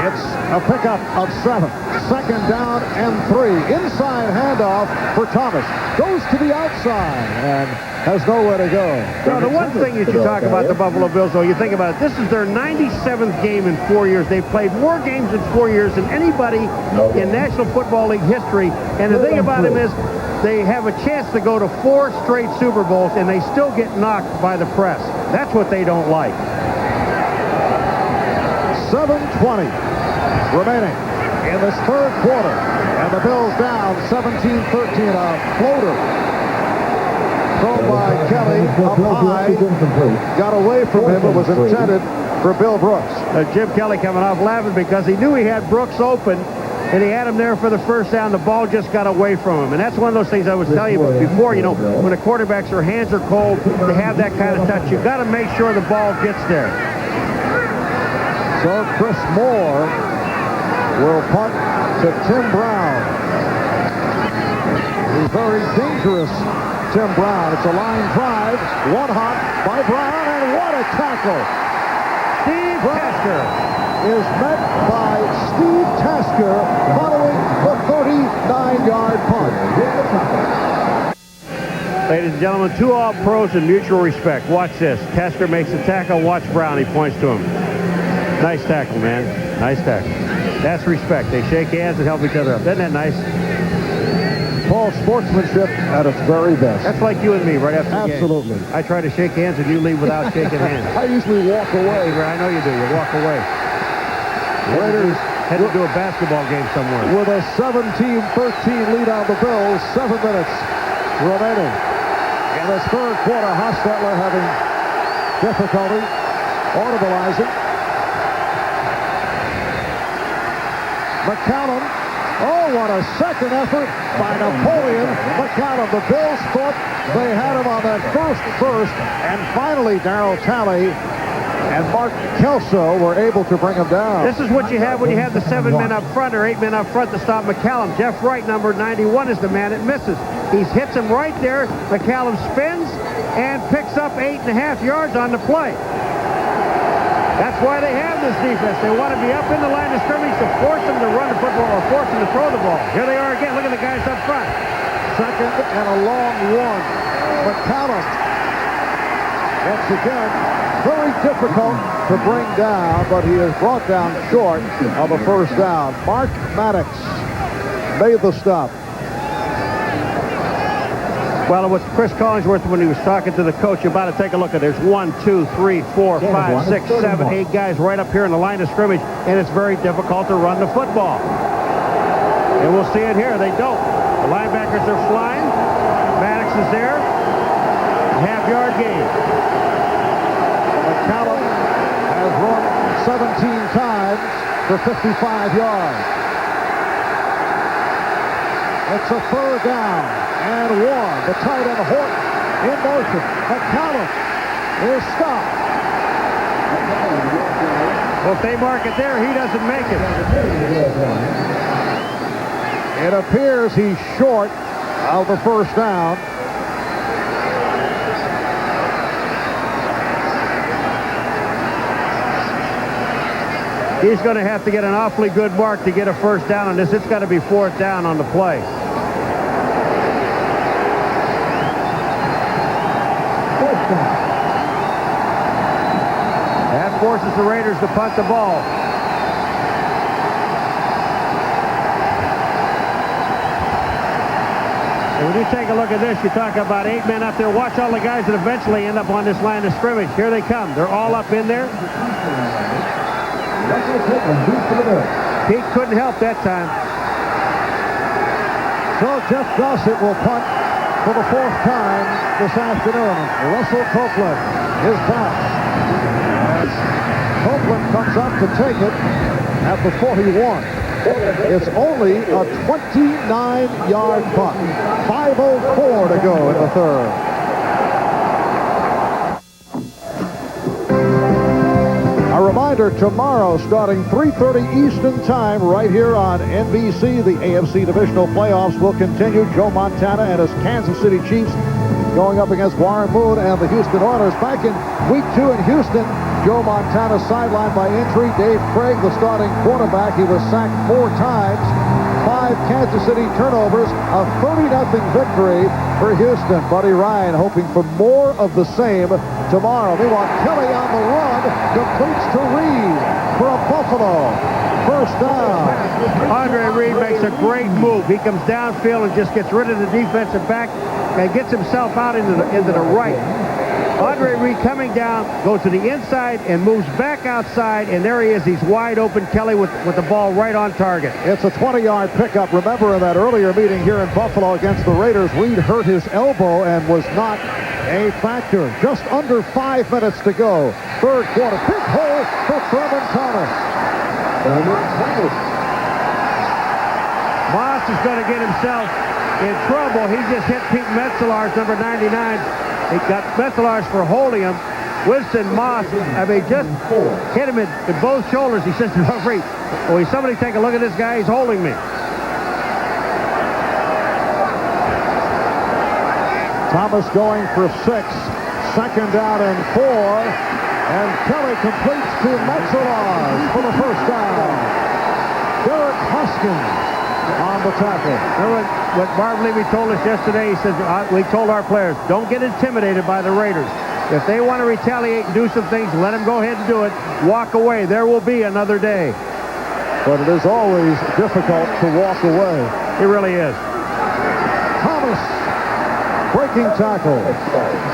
S1: It's a pickup of 7. 2nd down and 3. Inside handoff for Thomas. Goes to the outside and has nowhere to go.
S2: Now, the one thing that you talk about the Buffalo Bills, though, you think about it, this is their 97th game in 4 years. They've played more games in 4 years than anybody in National Football League history. And the thing about him is they have a chance to go to 4 straight Super Bowls, and they still get knocked by the press. That's what they don't like.
S1: 7:20 remaining in this 3rd quarter. And the Bills down 17-13. A floater thrown by Kelly up high. Got away from him. It was intended for Bill Brooks.
S2: Jim Kelly coming off laughing because he knew he had Brooks open, and he had him there for the first down. The ball just got away from him. And that's one of those things I was telling you before, you know, when the quarterbacks, their hands are cold, to have that kind of touch, you've got to make sure the ball gets there.
S1: So Chris Moore will punt to Tim Brown. He's very dangerous, Tim Brown. It's a line drive. One hop by Brown, and what a tackle.
S2: Steve Tasker
S1: is met by Steve Tasker following the 39-yard punt.
S2: Ladies and gentlemen, 2 All-Pros in mutual respect. Watch this. Tasker makes a tackle. Watch Brown. He points to him. Nice tackle, man. Nice tackle. That's respect. They shake hands and help each other up. Isn't that nice?
S1: Paul, sportsmanship at its very best.
S2: That's like you and me right after the game.
S1: Absolutely.
S2: I try to shake hands and you leave without shaking hands.
S1: I usually walk away.
S2: I know you do. You walk away.
S1: Raiders
S2: head to do a basketball game somewhere.
S1: With a 17-13 lead on the Bills. 7 minutes remaining. In this 3rd quarter, Hostetler having difficulty audibilizing. McCallum. Oh, what a second effort by Napoleon McCallum. The Bills thought they had him on that first, and finally Darryl Talley and Mark Kelso were able to bring him down.
S2: This is what you have when you have the 7 men up front or 8 men up front to stop McCallum. Jeff Wright, number 91, is the man that misses. He hits him right there. McCallum spins and picks up 8.5 yards on the play. That's why they have this defense. They want to be up in the line of scrimmage to force them to run the football or force them to throw the ball. Here they are again. Look at the guys up front.
S1: 2nd and a long one. McCallum, once again, very difficult to bring down, but he is brought down short of a 1st down. Mark Maddox made the stop.
S2: Well, with Chris Collinsworth, when he was talking to the coach, you're about to take a look at there's 1, 2, 3, 4, 5, 6, 7, 8 guys right up here in the line of scrimmage, and it's very difficult to run the football. And we'll see it here. They don't. The linebackers are flying. Maddox is there. Half-yard gain.
S1: McCallum has run 17 times for 55 yards. It's a 3rd down. And 1. The tight end, Horton, in motion. McCallum is stopped.
S2: Well, if they mark it there, he doesn't make it.
S1: It appears he's short of the 1st down.
S2: He's going to have to get an awfully good mark to get a 1st down on this. It's got to be 4th down on the play. That forces the Raiders to punt the ball. When you take a look at this, you talk about 8 men up there. Watch all the guys that eventually end up on this line of scrimmage. Here they come. They're all up in there. Pete couldn't help that time.
S1: So Jeff Gossett will punt for the 4th time this afternoon. Russell Copeland is back. As Copeland comes up to take it at the 41. It's only a 29-yard punt. 5:04 to go in the 3rd. A reminder, tomorrow, starting 3:30 Eastern Time, right here on NBC, the AFC Divisional Playoffs will continue. Joe Montana and his Kansas City Chiefs going up against Warren Moon and the Houston Oilers. Back in Week 2 in Houston, Joe Montana sidelined by injury. Dave Craig, the starting quarterback, he was sacked 4 times. 5 Kansas City turnovers, a 30-0 victory for Houston. Buddy Ryan hoping for more of the same tomorrow. Meanwhile, Kelly on the run, completes to Reed for a Buffalo first down.
S2: Andre Reed makes a great move. He comes downfield and just gets rid of the defensive back and gets himself out into the right. Andre Reed coming down, goes to the inside and moves back outside, and there he is. He's wide open. Kelly with the ball right on target.
S1: It's a 20-yard pickup. Remember, in that earlier meeting here in Buffalo against the Raiders, Reed hurt his elbow and was not a factor. Just under 5 minutes to go. 3rd quarter. Big hole for Thurman Thomas.
S2: Moss is going to get himself in trouble. He just hit Pete Metzelaars, number 99. He got Metzelaars for holding him. Winston Moss, just hit him in both shoulders. He says to the referee, "Will somebody take a look at this guy? He's holding me."
S1: Thomas going for 6. 2nd down and 4. And Kelly completes to Metzelaars for the first down. Derek Hoskins on the tackle.
S2: Remember what Marv Levy told us yesterday? He says, we told our players, don't get intimidated by the Raiders. If they want to retaliate and do some things, let them go ahead and do it. Walk away. There will be another day.
S1: But it is always difficult to walk away.
S2: It really is.
S1: Thomas, breaking tackle.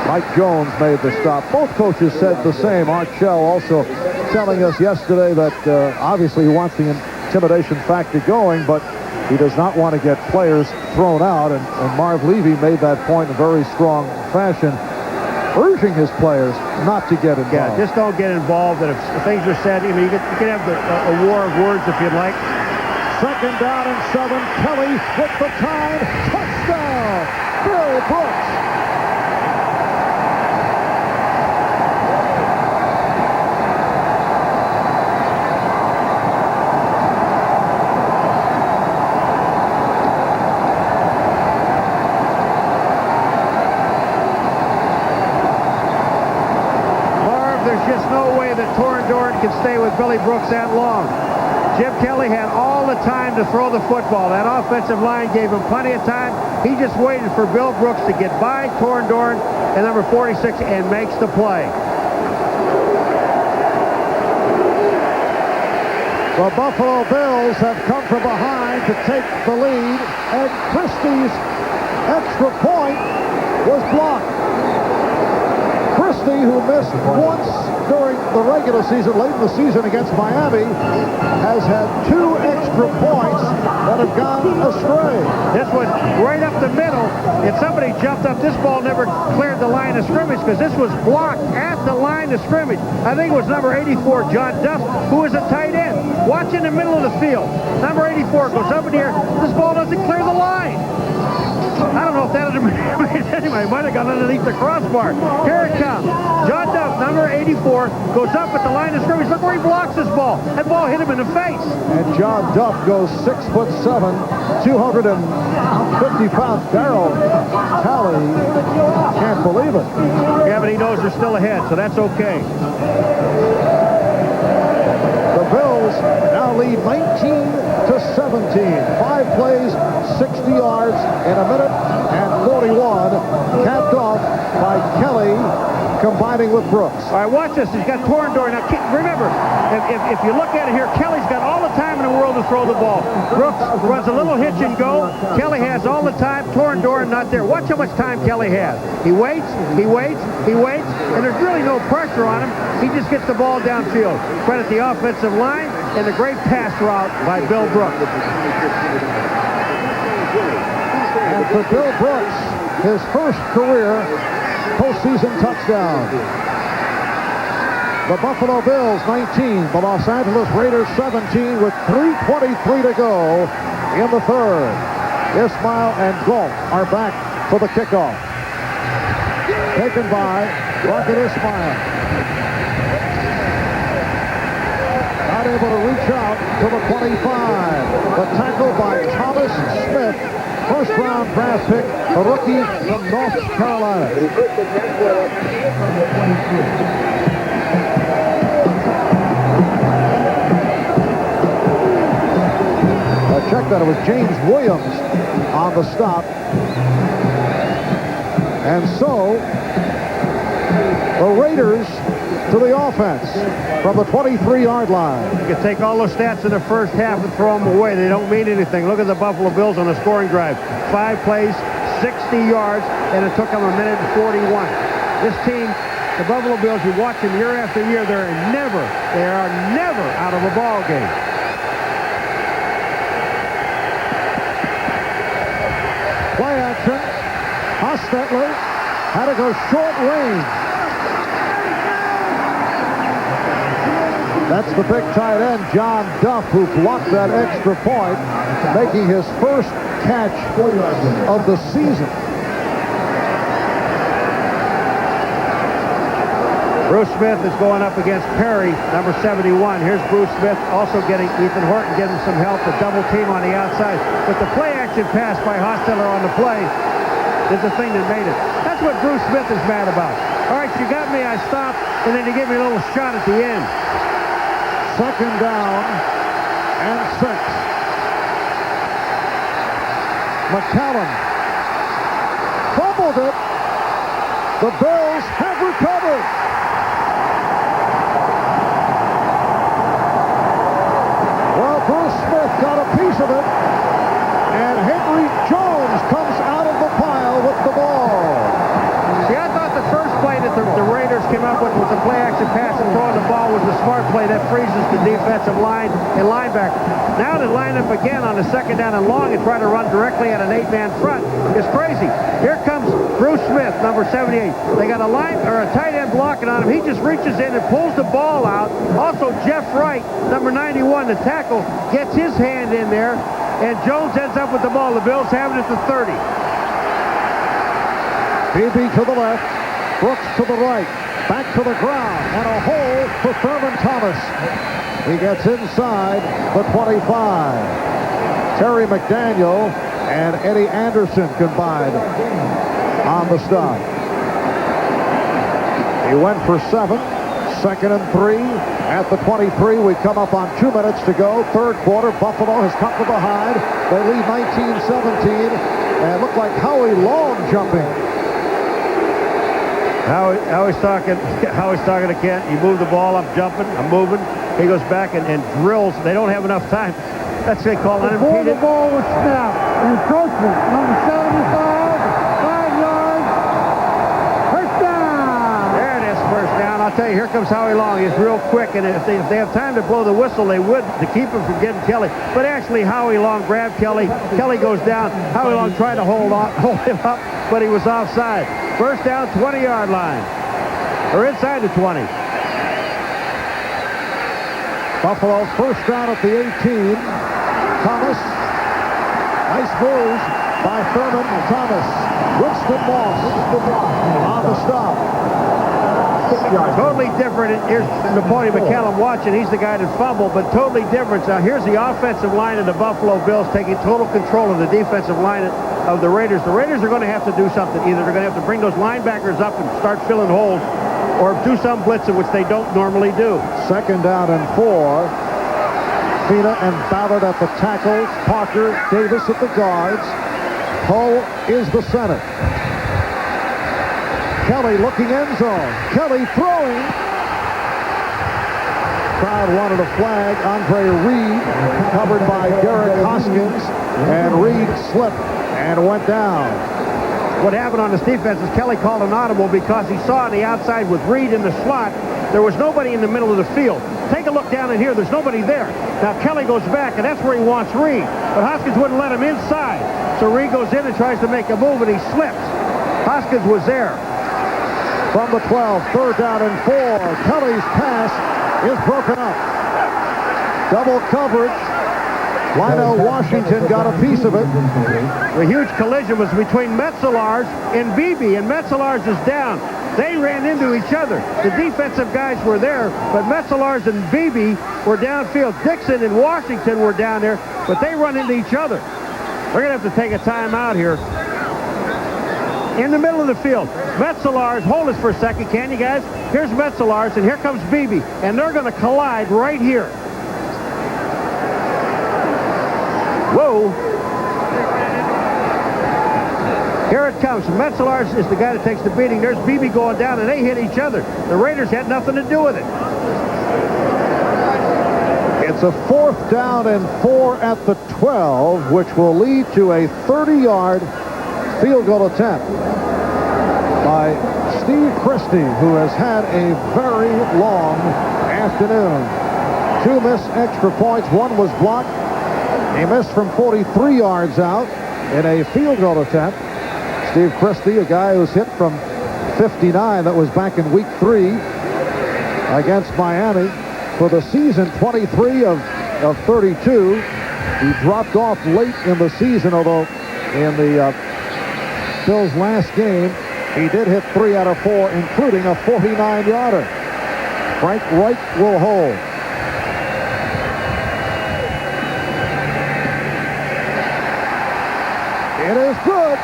S1: Mike Jones made the stop. Both coaches said the same. Art Shell also telling us yesterday that obviously he wants the intimidation factor going, but he does not want to get players thrown out, and Marv Levy made that point in a very strong fashion, urging his players not to get involved.
S2: Yeah, just don't get involved. And if things are said, you can have a war of words if you'd like.
S1: 2nd down and 7. Kelly with the time. Touchdown, Bill Brooks.
S2: Can stay with Billy Brooks that long. Jim Kelly had all the time to throw the football. That offensive line gave him plenty of time. He just waited for Bill Brooks to get by Torndorn and number 46 and makes the play.
S1: The Buffalo Bills have come from behind to take the lead, and Christie's extra point was blocked. Christie, who missed once during the regular season, late in the season against Miami, has had 2 extra points that have gone astray.
S2: This was right up the middle. If somebody jumped up, this ball never cleared the line of scrimmage because this was blocked at the line of scrimmage. I think it was number 84, John Duff, who was a tight end. Watch in the middle of the field. Number 84 goes up in the air. This ball doesn't clear the line. I don't know if that would have made it anyway. It might have gone underneath the crossbar. Here it comes. John Duff, number 84, goes up at the line of scrimmage. Look where he blocks this ball. That ball hit him in the face.
S1: And John Duff goes 6'7", 250 pounds. Darryl Talley can't believe it.
S2: Yeah, but he knows they're still ahead, so that's okay.
S1: The Bills now lead 19-17. 5 plays, 60 yards in a minute and 41, capped off by Kelly combining with Brooks.
S2: All right, watch this. He's got Torrendor. Now, remember, if you look at it here, Kelly's got all the time in the world to throw the ball. Brooks runs a little hitch and go. Kelly has all the time. Torrendor not there. Watch how much time Kelly has. He waits, he waits, he waits, and there's really no pressure on him. He just gets the ball downfield. Credit the offensive line and the great pass route by Bill Brooks.
S1: And for Bill Brooks, his first career postseason touchdown. The Buffalo Bills 19, the Los Angeles Raiders 17 with 3:23 to go in the third. Ismail and Galt are back for the kickoff. Taken by Rocket Ismail. Not able to reach out to the 25. The tackle by Thomas Smith. First-round draft pick, a rookie from North Carolina. Check that it was James Williams on the stop. And so, the Raiders to the offense from the 23-yard line.
S2: You can take all those stats in the first half and throw them away. They don't mean anything. Look at the Buffalo Bills on the scoring drive. 5 plays, 60 yards, and it took them a minute and 41. This team, the Buffalo Bills, you watch them year after year, they are never out of a ball game.
S1: Play action. Hostetler had to go short range. That's the big tight end, John Duff, who blocked that extra point, making his first catch of the season.
S2: Bruce Smith is going up against Perry, number 71. Here's Bruce Smith also getting Ethan Horton, getting some help, the double team on the outside. But the play action pass by Hostetler on the play is the thing that made it. That's what Bruce Smith is mad about. All right, you got me, I stopped, and then you give me a little shot at the end.
S1: Second down and 6. McCallum fumbled it. The Bills have recovered. Well, Bruce Smith got a piece of it, and Henry Jones comes out of the pile with the ball.
S2: See, I thought the first play that the Raiders came up with was a play-action pass and throwing the ball was a smart play that freezes the defensive line and linebacker. Now to line up again on the second down and long and try to run directly at an 8-man front is crazy. Here comes Bruce Smith, number 78. They got a tight end blocking on him. He just reaches in and pulls the ball out. Also, Jeff Wright, number 91, the tackle, gets his hand in there, and Jones ends up with the ball. The Bills have it at the 30.
S1: BB to the left, Brooks to the right, back to the ground, and a hole for Thurman Thomas. He gets inside the 25. Terry McDaniel and Eddie Anderson combined on the stop. He went for 7, 2nd and 3 at the 23. We come up on 2 minutes to go. Third quarter, Buffalo has come from behind. They lead 19-17, and it looked like Howie Long jumping.
S2: Howie's talking to Kent. You move the ball, I'm jumping, I'm moving. He goes back and drills. They don't have enough time. That's what they call
S3: before the
S2: unimpeded.
S3: ball was snapped. Encroachment, number 75, 5 yards. First down.
S2: There it is, first down. I'll tell you, here comes Howie Long. He's real quick, and if they have time to blow the whistle, they would to keep him from getting Kelly. But actually, Howie Long grabbed Kelly. Kelly goes down. Howie Long tried to hold him up, but he was offside. First down, 20-yard line. Or inside the 20.
S1: Buffalo first down at the 18. Thomas. Nice moves by Thurman Thomas. Winston Moss on the stop.
S2: Totally different. Here's Napoleon McCallum watching. He's the guy that fumbled, but totally different. Now here's the offensive line of the Buffalo Bills taking total control of the defensive line of the Raiders. The Raiders are going to have to do something. Either they're going to have to bring those linebackers up and start filling holes, or do some blitzing, which they don't normally do.
S1: Second down and 4. Fina and Ballard at the tackles. Parker, Davis at the guards. Poe is the center. Kelly looking end zone. Kelly throwing. Crowd wanted a flag. Andre Reed covered by Derek Hoskins, and Reed slipped and went down.
S2: What happened on this defense is Kelly called an audible because he saw on the outside with Reed in the slot, there was nobody in the middle of the field. Take a look down in here. There's nobody there. Now Kelly goes back, and that's where he wants Reed. But Hoskins wouldn't let him inside. So Reed goes in and tries to make a move, and he slips. Hoskins was there.
S1: From the 12, third down and 4. Kelly's pass is broken up. Double coverage. Lionel Washington got a piece of it.
S2: The huge collision was between Metzelars and Beebe, and Metzelars is down. They ran into each other. The defensive guys were there, but Metzelars and Beebe were downfield. Dixon and Washington were down there, but they run into each other. They're going to have to take a timeout here. In the middle of the field, Metzelars, hold us for a second, can you guys? Here's Metzelars, and here comes Beebe, and they're going to collide right here. Whoa. Here it comes. Metzelars is the guy that takes the beating. There's Beebe going down, and they hit each other. The Raiders had nothing to do with it.
S1: It's a 4th down and 4 at the 12, which will lead to a 30-yard field goal attempt by Steve Christie, who has had a very long afternoon. 2 missed extra points. 1 was blocked. He missed from 43 yards out in a field goal attempt. Steve Christie, a guy who's hit from 59. That was back in week 3 against Miami. For the season, 23 of 32. He dropped off late in the season, although in the Bills' last game, he did hit 3 out of 4, including a 49-yarder. Frank Reich will hold. It is good.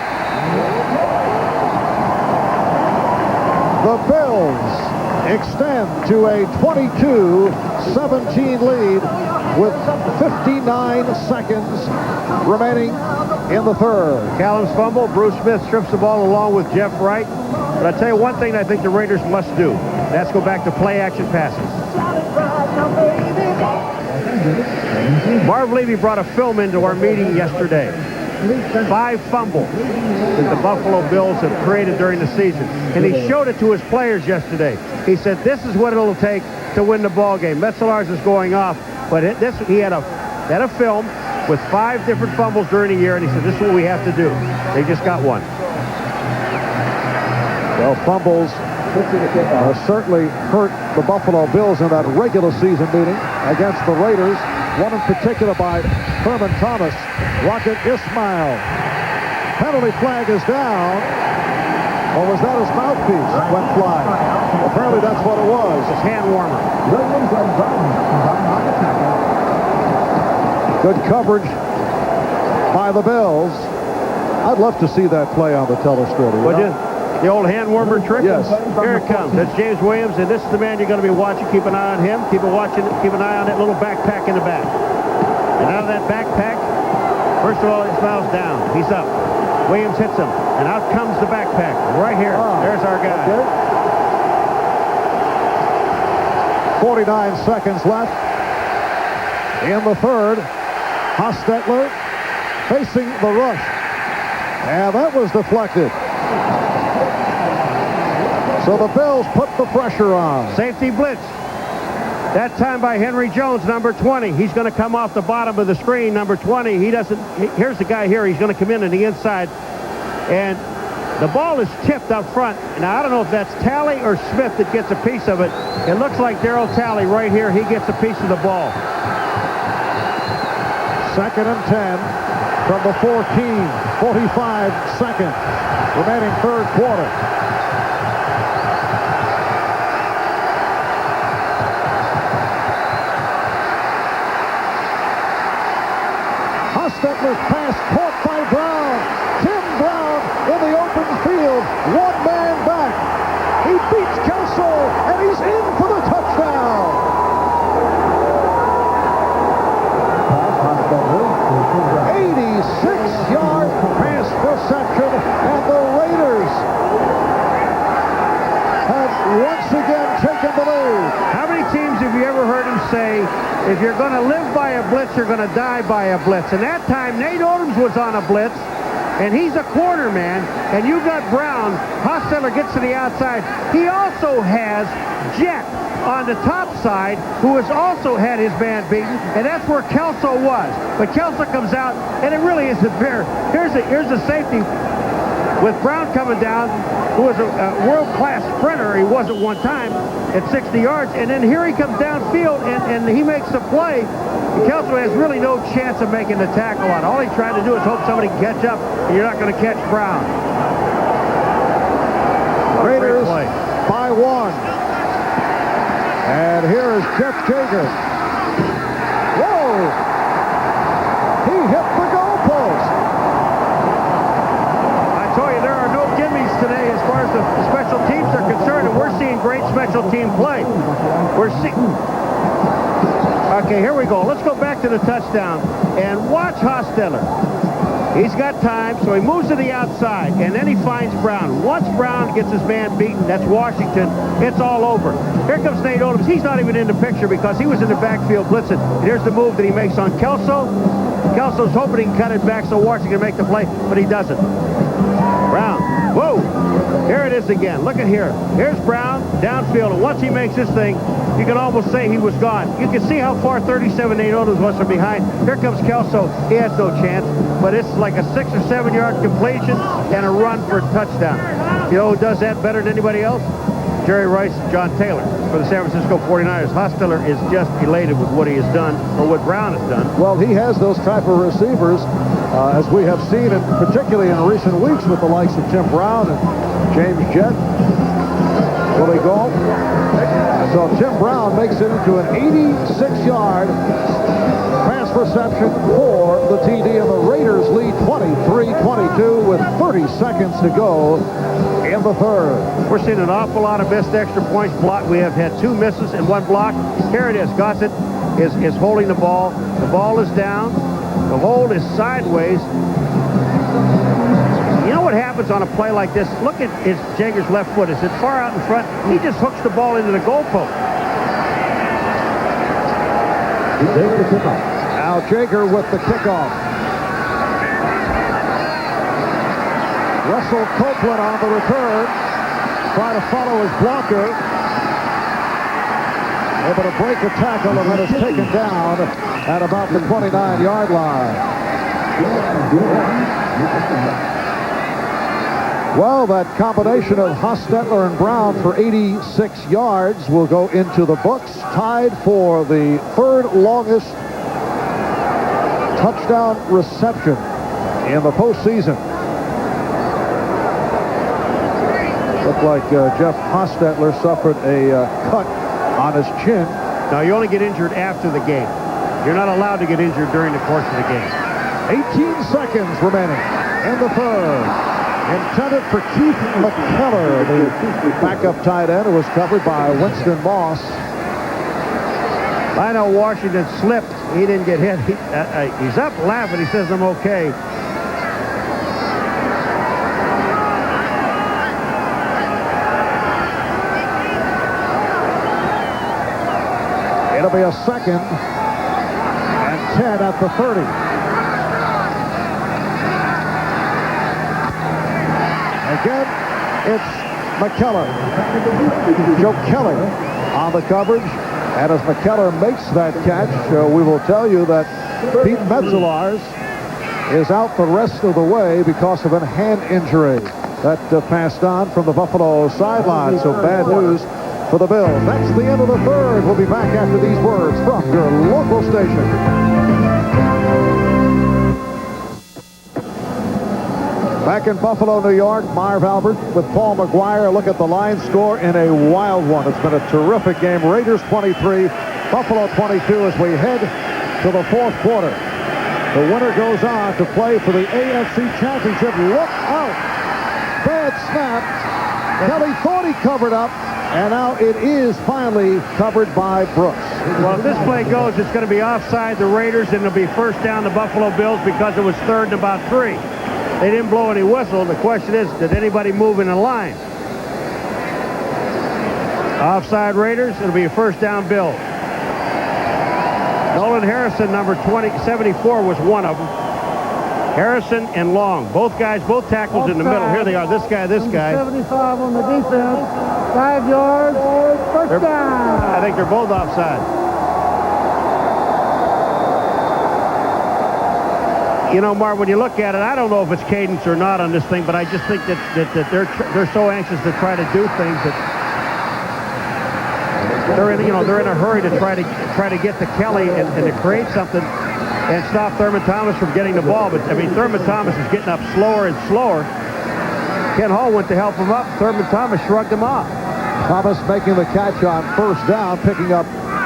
S1: The Bills extend to a 22-17 lead with 59 seconds remaining in the third.
S2: Callum's fumble. Bruce Smith strips the ball along with Jeff Wright. But I tell you one thing I think the Raiders must do. That's go back to play-action passes. Marv Levy brought a film into our meeting yesterday. 5 fumbles that the Buffalo Bills have created during the season. And he showed it to his players yesterday. He said, this is what it'll take to win the ball game. Metzelars is going off, but he had a film with 5 different fumbles during the year, and he said, this is what we have to do. They just got one.
S1: Well, fumbles certainly hurt the Buffalo Bills in that regular season meeting against the Raiders. One in particular by Herman Thomas. Rocket Ismail. Penalty flag is down. Or was that his mouthpiece went flying? Apparently that's what it was.
S2: His hand warmer.
S1: Good coverage by the Bills. I'd love to see that play on the telescreen.
S2: Would you? The old hand warmer trick?
S1: Yes.
S2: Here it comes. That's James Williams, and this is the man you're going to be watching. Keep an eye on him. Keep an eye on that little backpack in the back. And out of that backpack, first of all, it smiles down. He's up. Williams hits him, and out comes the backpack. Right here. There's our guy.
S1: Okay. 49 seconds left in the third. Hostetler facing the rush. And that was deflected. So the Bills put the pressure on.
S2: Safety blitz. That time by Henry Jones, number 20. He's going to come off the bottom of the screen, number 20. Here's the guy here. He's going to come in on the inside. And the ball is tipped up front. Now, I don't know if that's Talley or Smith that gets a piece of it. It looks like Darryl Talley right here. He gets a piece of the ball.
S1: 2nd and 10 from the 14. 45 seconds remaining third quarter. Hostetler's pass caught by Brown. Tim Brown in the open field. 1 man back. He beats Kelso, and he's in for the touchdown. 86-yard pass reception, and the Raiders
S9: say, if you're going to live by a blitz, you're going to die by a blitz. And that time, Nate Odoms was on a blitz, and he's a corner man, and you got Brown. Hostetler gets to the outside. He also has Jet on the top side, who has also had his man beaten, and that's where Kelso was. But Kelso comes out, and it really isn't fair. Here's the safety with Brown coming down, who was a world-class sprinter. He was at one time at 60 yards, and then here he comes downfield, and he makes the play. Kelso has really no chance of making the tackle on. All he's trying to do is hope somebody can catch up, and you're not going to catch Brown.
S1: Raiders by 1. And here is Jeff Jager. Whoa! He hit the goalpost.
S9: I told you, there are no gimmies today as far as the special teams are concerned, and we're seeing great special team play. We're seeing... Okay, here we go. Let's go back to the touchdown and watch Hostetler. He's got time, so he moves to the outside, and then he finds Brown. Once Brown gets his man beaten, that's Washington, it's all over. Here comes Nate Odoms. He's not even in the picture because he was in the backfield blitzing. And here's the move that he makes on Kelso. Kelso's hoping he can cut it back so Washington can make the play, but he doesn't. Brown, whoa, here it is again. Look at here. Here's Brown, downfield, and once he makes this thing, you can almost say he was gone. You can see how far 37 Nate Odoms was from behind. Here comes Kelso. He has no chance, but it's like a 6 or 7 yard completion and a run for a touchdown. You know who does that better than anybody else? Jerry Rice and John Taylor for the San Francisco 49ers. Hostetler is just elated with what he has done, or what Brown has done.
S1: Well, he has those type of receivers, as we have seen, and particularly in recent weeks with the likes of Tim Brown and James Jett. Will they go? So Tim Brown makes it into an 86-yard pass reception for the TD, and the Raiders lead 23-22 with 30 seconds to go in the third.
S9: We're seeing an awful lot of missed extra points blocked. We have had 2 misses and 1 block. Here it is. Gossett is holding the ball. The ball is down. The hold is sideways. You know what happens on a play like this? Look at Jager's left foot. Is it far out in front? He just hooks the ball into the goalpost.
S1: Now Jager with the kickoff. Russell Copeland on the return. Trying to follow his blocker. Able to break a tackle, and then is taken down at about the 29-yard line. Well, that combination of Hostetler and Brown for 86 yards will go into the books, tied for the third longest touchdown reception in the postseason. Looked like Jeff Hostetler suffered a cut on his chin.
S9: Now, you only get injured after the game. You're not allowed to get injured during the course of the game.
S1: 18 seconds remaining in the third. Intended for Keith McKellar, the backup tight end, who was covered by Winston Moss.
S9: I know Washington slipped. He didn't get hit. He's up laughing. He says, I'm okay.
S1: It'll be a 2nd and 10 at the 30. Again, it's McKellar. Joe Kelly on the coverage. And as McKellar makes that catch, we will tell you that Pete Metzelaars is out the rest of the way because of a hand injury. That passed on from the Buffalo sideline, so bad news for the Bills. That's the end of the third. We'll be back after these words from your local station. Back in Buffalo, New York, Marv Albert with Paul McGuire. Look at the line score in a wild one. It's been a terrific game. Raiders 23, Buffalo 22 as we head to the fourth quarter. The winner goes on to play for the AFC Championship. Look out! Bad snap. Kelly thought he covered up, and now it is finally covered by Brooks.
S9: Well, if this play goes, it's going to be offside the Raiders, and it'll be first down the Buffalo Bills because it was 3rd and about 3. They didn't blow any whistle. The question is, did anybody move in the line? Offside Raiders, it'll be a first down Bill. Nolan Harrison, number 74, was one of them. Harrison and Long, both tackles in the middle. Here they are, this guy.
S3: 75 on the defense, 5 yards, first down.
S9: I think they're both offside. You know, Marv, when you look at it, I don't know if it's cadence or not on this thing, but I just think that they're so anxious to try to do things that they're in a hurry to try to get to Kelly and to create something and stop Thurman Thomas from getting the ball. But I mean, Thurman Thomas is getting up slower and slower. Ken Hall went to help him up. Thurman Thomas shrugged him off.
S1: Thomas making the catch on first down, picking up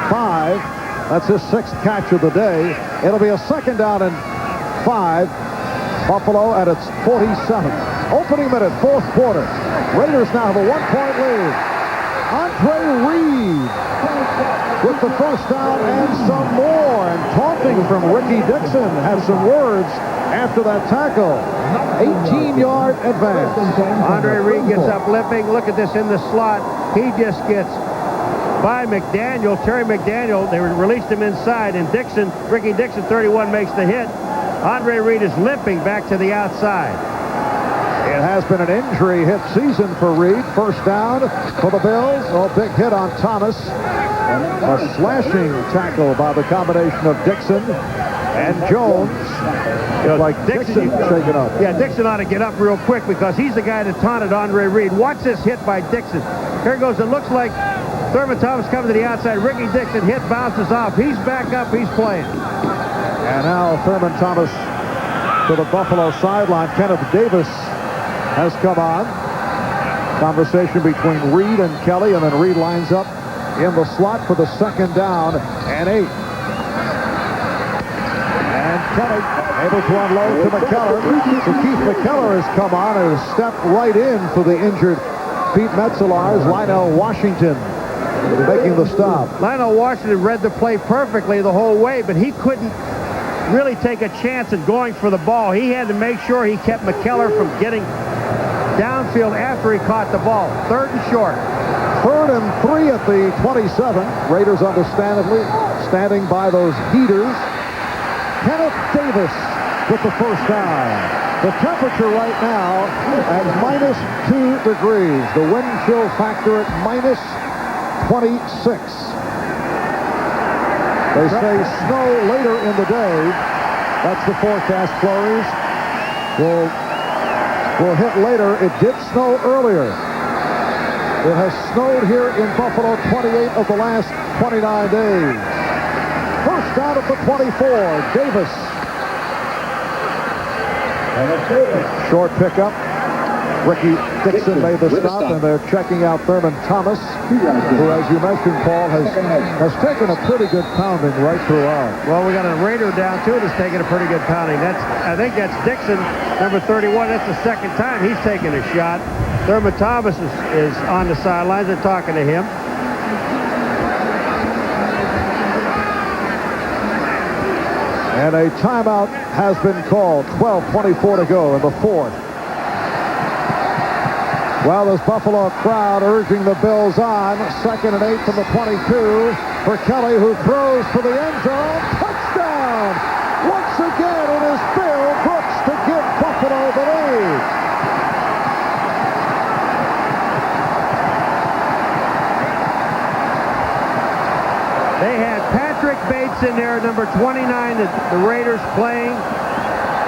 S1: 5. That's his 6th catch of the day. It'll be a 2nd down and 5. Buffalo at its 47th. Opening minute, 4th quarter. Raiders now have a 1-point lead. Andre Reed with the first down and some more. And taunting from Ricky Dixon. Had some words after that tackle. 18-yard advance.
S9: Andre Reed gets up limping. Look at this in the slot. He just gets by McDaniel, Terry McDaniel. They released him inside, and Ricky Dixon, 31, makes the hit. Andre Reed is limping back to the outside.
S1: It has been an injury-hit season for Reed. First down for the Bills. Oh, big hit on Thomas. A slashing tackle by the combination of Dixon and Jones. Like Dixon shaken up.
S9: Yeah, Dixon ought to get up real quick because he's the guy that taunted Andre Reed. Watch this hit by Dixon. Here goes. It looks like Thurman Thomas coming to the outside. Ricky Dixon hit, bounces off. He's back up. He's playing.
S1: And now Thurman Thomas to the Buffalo sideline. Kenneth Davis has come on. Conversation between Reed and Kelly, and then Reed lines up in the slot for the 2nd down and 8. And Kelly able to unload to McKellar. So Keith McKellar has come on and has stepped right in for the injured Pete Metzelar's Lionel Washington making the stop.
S9: Lionel Washington read the play perfectly the whole way, but he couldn't really take a chance at going for the ball. He had to make sure he kept McKellar from getting downfield after he caught the ball. 3rd and short.
S1: 3rd and 3 at the 27. Raiders understandably standing by those heaters. Kenneth Davis with the first down. The temperature right now at -2 degrees. The wind chill factor at -26. They say snow later in the day. That's the forecast. Flurries will hit later. It did snow earlier. It has snowed here in Buffalo 28 of the last 29 days. First down at the 24. Davis. Short pickup. Ricky Dixon made the stop, and they're checking out Thurman Thomas, who, as you mentioned, Paul, has taken a pretty good pounding right throughout.
S9: Well, we got a Raider down, too, that's taking a pretty good pounding. I think that's Dixon, number 31. That's the 2nd time he's taken a shot. Thurman Thomas is on the sidelines. They're talking to him.
S1: And a timeout has been called. 12:24 to go in the 4th. Well, this Buffalo crowd urging the Bills on. 2nd and 8 from the 22 for Kelly, who throws for the end zone. Touchdown! Once again, it is Bill Brooks to give Buffalo the lead.
S9: They had Patrick Bates in there, number 29, the Raiders playing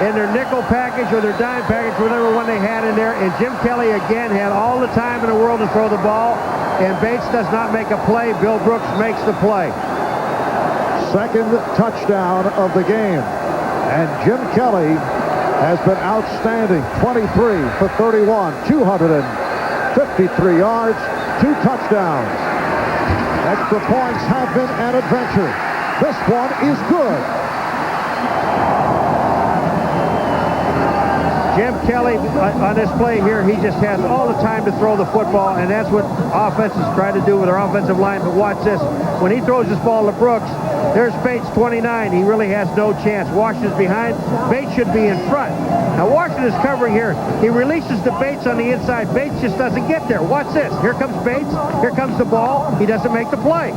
S9: in their nickel package or their dime package, whatever one they had in there. And Jim Kelly, again, had all the time in the world to throw the ball. And Bates does not make a play. Bill Brooks makes the play.
S1: 2nd touchdown of the game. And Jim Kelly has been outstanding. 23 for 31, 253 yards, 2 touchdowns. Extra points have been an adventure. This one is good.
S9: Jim Kelly, on this play here, he just has all the time to throw the football, and that's what offenses try to do with their offensive line. But watch this. When he throws this ball to Brooks, there's Bates, 29. He really has no chance. Washington's behind. Bates should be in front. Now, Washington is covering here. He releases the Bates on the inside. Bates just doesn't get there. Watch this. Here comes Bates. Here comes the ball. He doesn't make the play.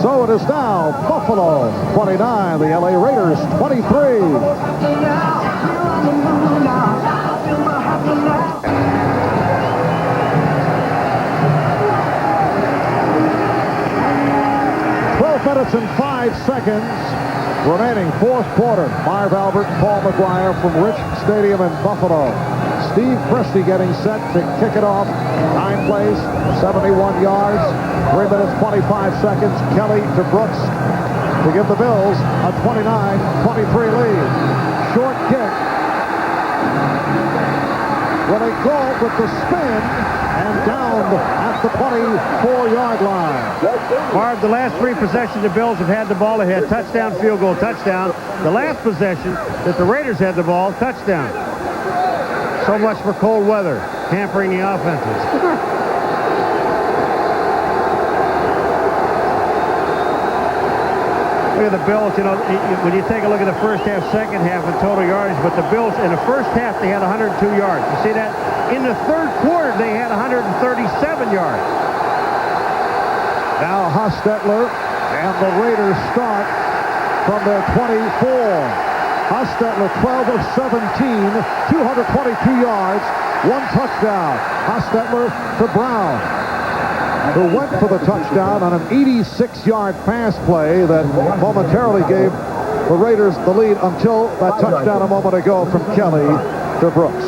S1: So it is now Buffalo 29, the LA Raiders 23. Minutes and 5 seconds remaining, fourth quarter. Marv Albert, Paul McGuire from Rich Stadium in Buffalo. Steve Christie getting set to kick it off. 9 plays, 71 yards, 3 minutes 25 seconds. Kelly to Brooks to give the Bills a 29-23 lead. Short kick. Will they go with the spin and down at the 24-yard line?
S9: Marv, the last 3 possessions the Bills have had the ball. They had touchdown, field goal, touchdown. The last possession that the Raiders had the ball, touchdown. So much for cold weather, hampering the offenses. Look at the Bills, you know, when you take a look at the first half, second half in total yardage, but the Bills in the first half, they had 102 yards. You see that? In the third quarter, they had 137 yards.
S1: Now Hostetler and the Raiders start from their 24. Hostetler 12 of 17, 222 yards, 1 touchdown. Hostetler to Brown, who went for the touchdown on an 86-yard pass play that momentarily gave the Raiders the lead until that touchdown a moment ago from Kelly to Brooks.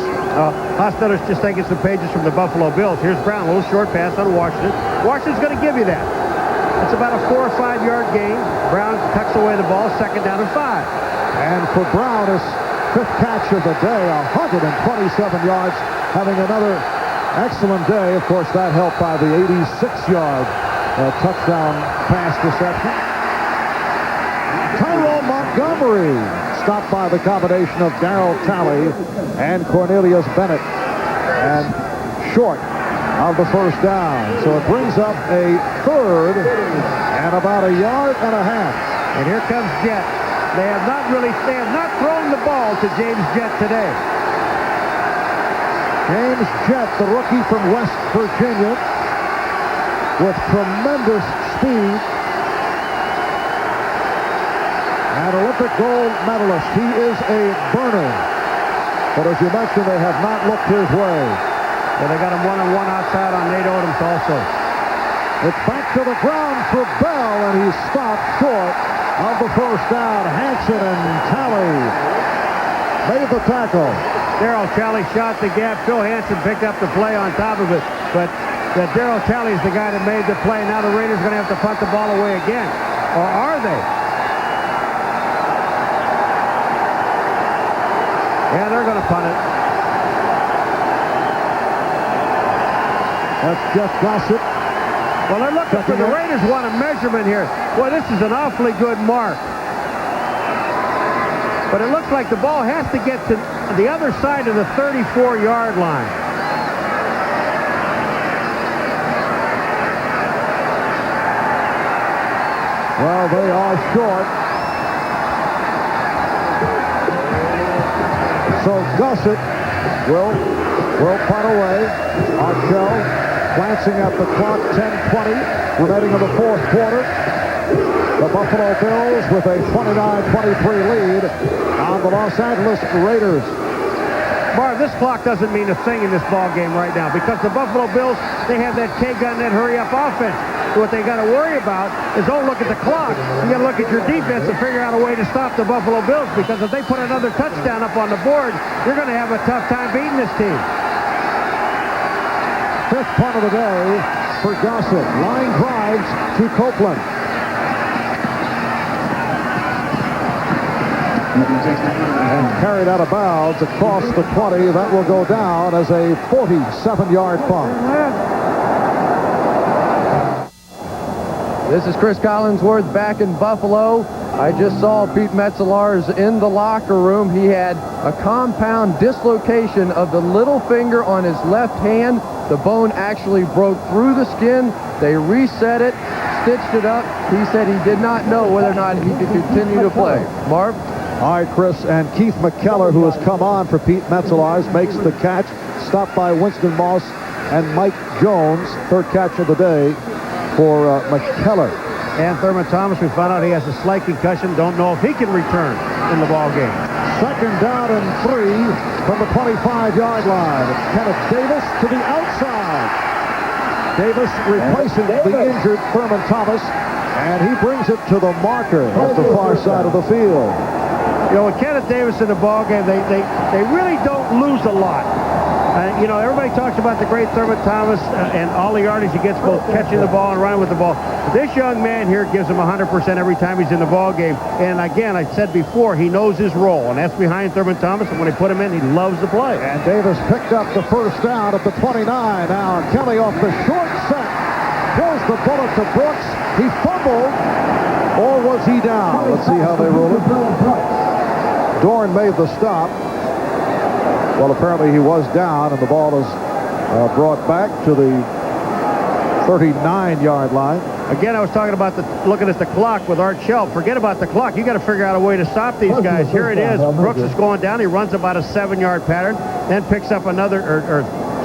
S9: Hostetler's just taking some pages from the Buffalo Bills. Here's Brown, a little short pass on Washington. Washington's going to give you that. It's about a 4 or 5 yard gain. Brown tucks away the ball, second down and 5.
S1: And for Brown, his 5th catch of the day, 127 yards, having another excellent day. Of course, that helped by the 86-yard touchdown pass reception. Tyrone Montgomery stopped by the combination of Darryl Talley and Cornelius Bennett, and short of the first down. So it brings up a 3rd and about a yard and a half.
S9: And here comes Jett. They have not thrown the ball to James Jett today.
S1: James Jett, the rookie from West Virginia, with tremendous speed. An Olympic gold medalist. He is a burner. But as you mentioned, they have not looked his way.
S9: Well, they got him 1-on-1 outside on Nate Odoms also.
S1: It's back to the ground for Bell, and he's stopped short of the first down. Hanson and Talley made the tackle.
S9: Darryl Talley shot the gap. Phil Hanson picked up the play on top of it. But Darryl Talley is the guy that made the play. Now the Raiders are going to have to punt the ball away again. Or are they? Yeah, they're going to punt it.
S1: That's Jeff Gossett.
S9: Well, they're looking for the Raiders want a measurement here. Boy, this is an awfully good mark. But it looks like the ball has to get to the other side of the 34-yard line.
S1: Well, they are short. So Gossett will punt away. Archell glancing at the clock, 10:20 remaining in the fourth quarter. The Buffalo Bills with a 29-23 lead on the Los Angeles Raiders.
S9: Marv, this clock doesn't mean a thing in this ball game right now because the Buffalo Bills, they have that K-gun, that hurry-up offense. What they got to worry about is don't look at the clock. You got to look at your defense and figure out a way to stop the Buffalo Bills, because if they put another touchdown up on the board, you're going to have a tough time beating this team.
S1: 5th punt of the day for Gossett. Line drives to Copeland. And carried out of bounds across the 20. That will go down as a 47-yard punt.
S8: This is Chris Collinsworth back in Buffalo. I just saw Pete Metzelaars in the locker room. He had a compound dislocation of the little finger on his left hand. The bone actually broke through the skin. They reset it, stitched it up. He said he did not know whether or not he could continue to play. Marv?
S1: All right, Chris, and Keith McKellar, who has come on for Pete Metzelaars, makes the catch, stopped by Winston Moss and Mike Jones. 3rd catch of the day for McKellar.
S9: And Thurman Thomas, we found out he has a slight concussion. Don't know if he can return in the ball game.
S1: Second down and 3 from the 25-yard line. It's Kenneth Davis to the outside. Davis replacing the injured Thurman Thomas, and he brings it to the marker at the far side of the field.
S9: You know, with Kenneth Davis in the ball game, they really don't lose a lot. You know, everybody talks about the great Thurman Thomas and all the yardage he gets both catching the ball and running with the ball. But this young man here gives him 100% every time he's in the ball game. And again, I said before, he knows his role, and that's behind Thurman Thomas. And when they put him in, he loves to play.
S1: And Davis picked up the first down at the 29. Now Kelly off the short set. Throws the bullet to Brooks. He fumbled, or was he down? Let's see how they rule it. Dorn made the stop. Well, apparently he was down, and the ball is brought back to the 39-yard line.
S9: Again, I was talking about looking at the clock with Art Shell. Forget about the clock. You got to figure out a way to stop these guys. Here it is. Brooks is going down. He runs about a 7-yard pattern, then picks up another, or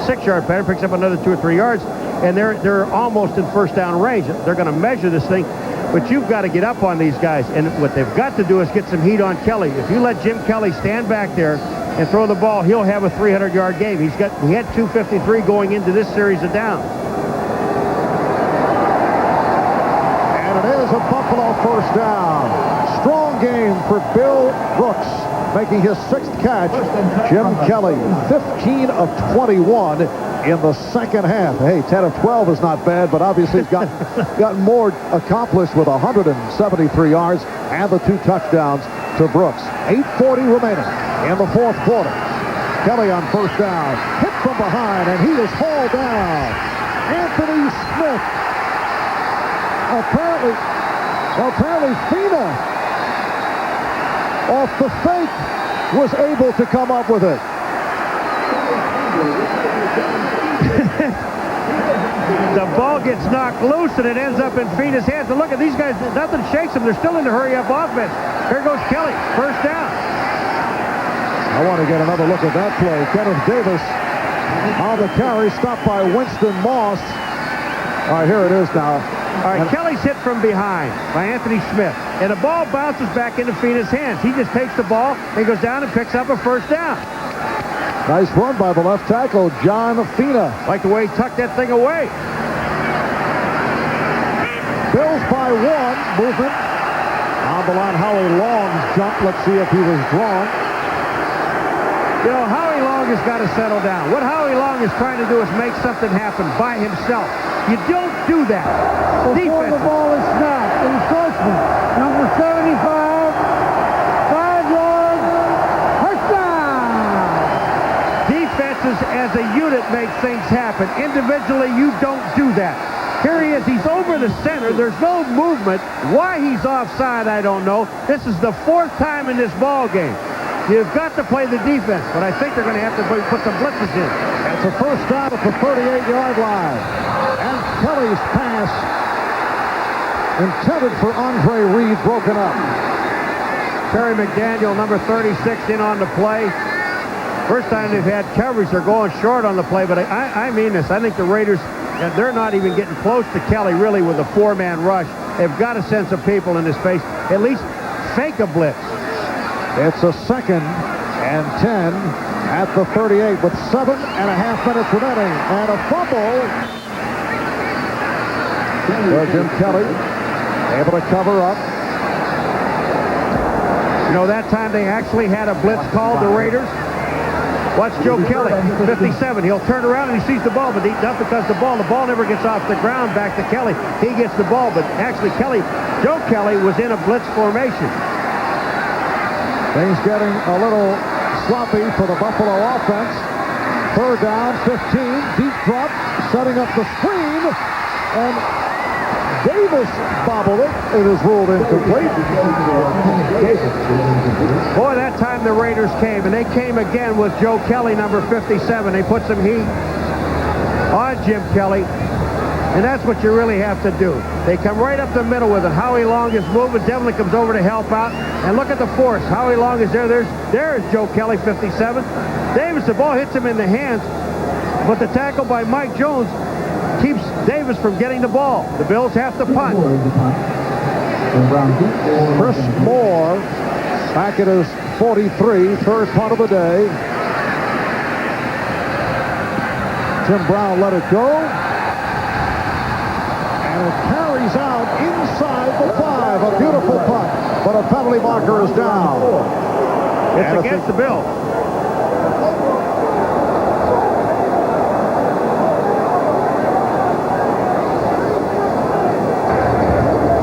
S9: 6-yard pattern, picks up another 2 or 3 yards, and they're almost in first down range. They're going to measure this thing, but you've got to get up on these guys, and what they've got to do is get some heat on Kelly. If you let Jim Kelly stand back there and throw the ball, he'll have a 300-yard game. He had 253 going into this series of downs.
S1: And it is a Buffalo first down. Strong game for Bill Brooks, making his 6th catch. Jim Kelly, 15 of 21 in the second half. Hey, 10 of 12 is not bad, but obviously he's gotten more accomplished with 173 yards and the 2 touchdowns to Brooks. 8:40 remaining in the fourth quarter. Kelly on first down, hit from behind, and he is hauled down. Anthony Smith. Apparently Fina, off the fake, was able to come up with it.
S9: The ball gets knocked loose, and it ends up in Fina's hands. And look at these guys. Nothing shakes them. They're still in the hurry-up offense. Here goes Kelly. First down.
S1: I want to get another look at that play. Kenneth Davis on the carry, stopped by Winston Moss. All right, here it is now.
S9: All right, Kelly's hit from behind by Anthony Smith, and the ball bounces back into Fina's hands. He just takes the ball and goes down and picks up a first down.
S1: Nice run by the left tackle, John Fina.
S9: Like the way he tucked that thing away.
S1: Bills by 1, movement. On the line, Howie Long's jump. Let's see if he was drawn.
S9: You know, Howie Long has got to settle down. What Howie Long is trying to do is make something happen by himself. You don't do that.
S3: Before the ball is snapped, enforcement, number 75, 5 yards, touchdown!
S9: Defenses as a unit make things happen. Individually, you don't do that. Here he is. He's over the center. There's no movement. Why he's offside, I don't know. This is the 4th time in this ball game. You've got to play the defense, but I think they're going to have to put some blitzes in.
S1: It's a first down at the 38-yard line. And Kelly's pass intended for Andre Reed broken up.
S9: Terry McDaniel, number 36, in on the play. First time they've had coverage. They're going short on the play, but I mean this. I think the Raiders, they're not even getting close to Kelly, really, with a 4-man rush. They've got to send some people in his face, at least fake a blitz.
S1: It's a 2nd and 10 at the 38 with 7.5 minutes remaining. And a fumble. There's Jim Kelly able to cover up.
S9: You know, that time they actually had a blitz called, the Raiders. Watch Joe Kelly, 57. He'll turn around and he sees the ball, but not because the ball never gets off the ground back to Kelly. He gets the ball, but actually Joe Kelly was in a blitz formation.
S1: Things getting a little sloppy for the Buffalo offense. 3rd down, 15, deep drop, setting up the screen, and Davis bobbled it. It is ruled incomplete.
S9: Boy, that time the Raiders came, and they came again with Joe Kelly, number 57. They put some heat on Jim Kelly, and that's what you really have to do. They come right up the middle with it. Howie Long is moving. Devlin comes over to help out, and look at the force. Howie Long is there. There is Joe Kelly, 57. Davis, the ball hits him in the hands, but the tackle by Mike Jones keeps Davis from getting the ball. The Bills have to punt.
S6: Tim Brown deep for
S1: Chris Moore back at his 43, third punt of the day. Tim Brown let it go. And it carries out inside the 5. A beautiful punt, but a penalty marker is down.
S9: It's against the Bills.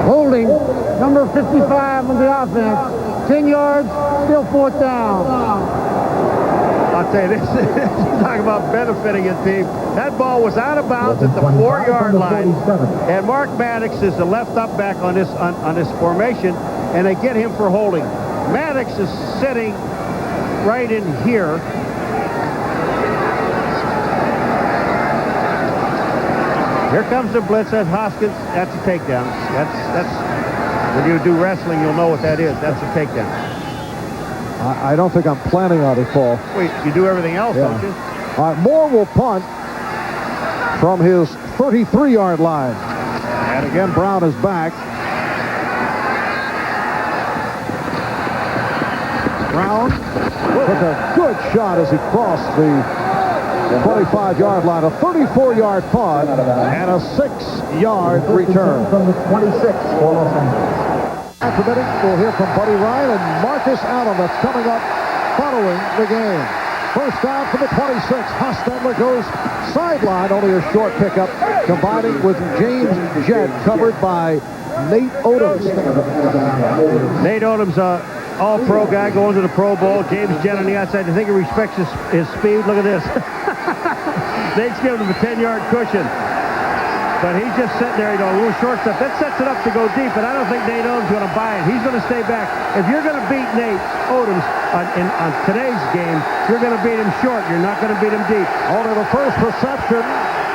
S3: Holding number 55 on the offense. 10 yards, still fourth down.
S9: I'll tell you, this talk about benefiting a team. That ball was out of bounds at the 4-yard line, and Mark Maddox is the left up back on this formation, and they get him for holding. Maddox is sitting right in here. Here comes the blitz. That's Hoskins. That's a takedown. That's when you do wrestling, you'll know what that is. That's a takedown.
S1: I don't think I'm planning on it, Paul.
S9: Wait, you do everything else, don't you?
S1: All right, Moore will punt from his 33-yard line. And again, Brown is back. Brown took a good shot as he crossed the 25-yard line. A 34-yard punt and a 6-yard return.
S6: From the 26 for Los Angeles.
S1: After minute, we'll hear from Buddy Ryan and Marcus Allen. That's coming up following the game. First down from the 26. Hostetler goes sideline, only a short pickup, combining with James Jett, covered by Nate Odoms.
S9: Nate Odoms, all-pro guy, going to the Pro Bowl. James Jett on the outside. I think he respects his speed. Look at this. Nate's giving him a 10-yard cushion. But he's just sitting there, a little short stuff. That sets it up to go deep, but I don't think Nate Odoms is going to buy it. He's going to stay back. If you're going to beat Nate Odoms on today's game, you're going to beat him short. You're not going to beat him deep.
S1: Only the first reception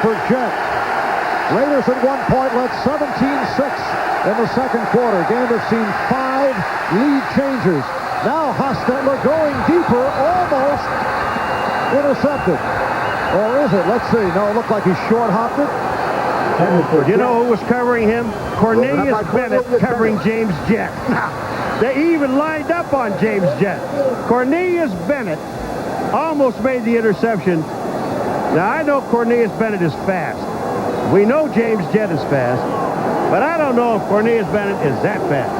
S1: for Jett. Raiders at one point led 17-6 in the second quarter. Game that's seen 5 lead changes. Now Hostetler going deeper, almost intercepted. Or is it? Let's see. No, it looked like he short-hopped it.
S9: You know who was covering him? Cornelius Bennett covering James Jett. They even lined up on James Jett. Cornelius Bennett almost made the interception. Now, I know Cornelius Bennett is fast. We know James Jett is fast. But I don't know if Cornelius Bennett is that fast.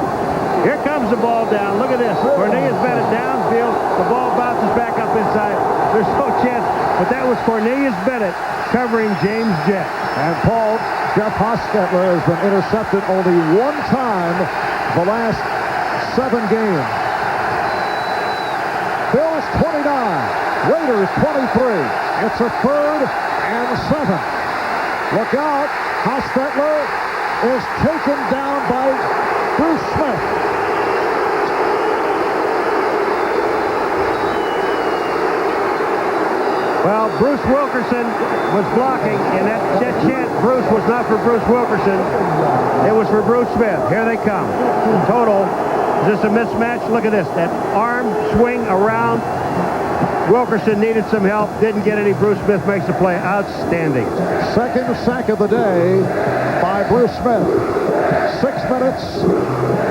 S9: Here comes the ball down. Look at this. Cornelius Bennett downfield. The ball bounces back up inside. There's no chance. But that was Cornelius Bennett covering James Jett.
S1: And Paul, Jeff Hostetler has been intercepted only one time the last 7 games. Bills 29, Raiders 23. It's a 3rd and 7. Look out, Hostetler is taken down by Bruce Smith.
S9: Well, Bruce Wilkerson was blocking, and that chant, Bruce, was not for Bruce Wilkerson. It was for Bruce Smith. Here they come. Total. Is this a mismatch? Look at this. That arm swing around. Wilkerson needed some help. Didn't get any. Bruce Smith makes the play. Outstanding.
S1: Second sack of the day by Bruce Smith. 6 minutes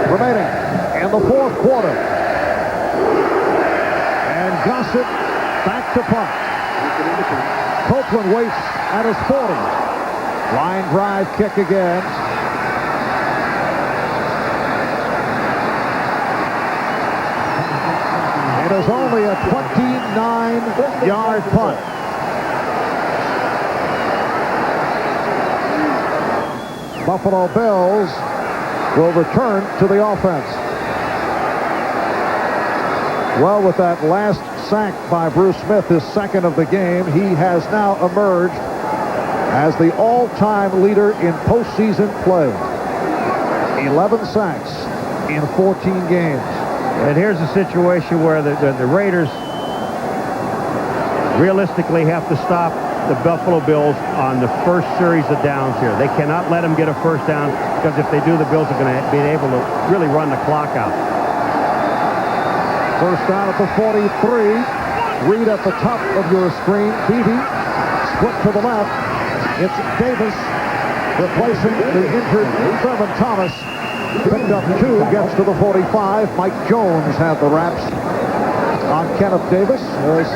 S1: remaining in the fourth quarter. And Gossett back to punt. Copeland waits at his 40. Line drive kick again. It is only a 29-yard punt. Buffalo Bills will return to the offense. Well, with that last sack by Bruce Smith, his second of the game, he has now emerged as the all-time leader in postseason play. 11 sacks in 14 games.
S9: And here's a situation where the Raiders realistically have to stop the Buffalo Bills on the first series of downs here. They cannot let them get a first down, because if they do, the Bills are going to be able to really run the clock out.
S1: First down at the 43. Read at the top of your screen. Beebe split to the left. It's Davis replacing the injured Thurman Thomas. Picked up 2, gets to the 45. Mike Jones had the wraps on Kenneth Davis. There's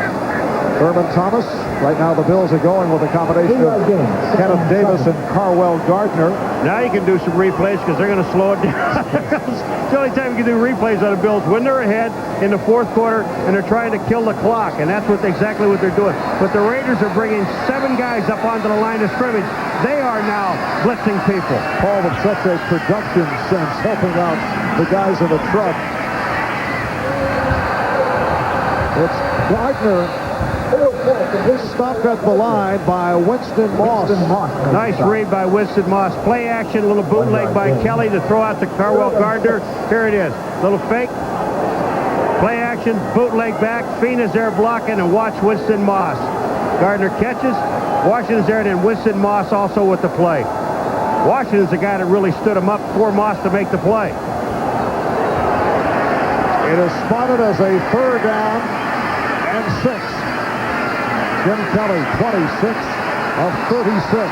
S1: Thurman Thomas. Right now the Bills are going with a combination of Kenneth Davis and Carwell Gardner.
S9: Now you can do some replays because they're going to slow it down. It's the only time you can do replays on the Bills when they're ahead in the fourth quarter and they're trying to kill the clock, and that's exactly what they're doing. But the Raiders are bringing 7 guys up onto the line of scrimmage. They are now blitzing people.
S1: Paul with such a production sense, helping out the guys in the truck. It's Gardner. Stopped at the line by Winston Moss.
S9: Nice read by Winston Moss. Play action, little bootleg by Kelly to throw out to Carwell Gardner. Here it is. Little fake. Play action, bootleg back. Fina's there blocking, and watch Winston Moss. Gardner catches. Washington's there, and then Winston Moss also with the play. Washington's the guy that really stood him up for Moss to make the play.
S1: It is spotted as a 3rd down and 6. Jim Kelly, 26 of 36.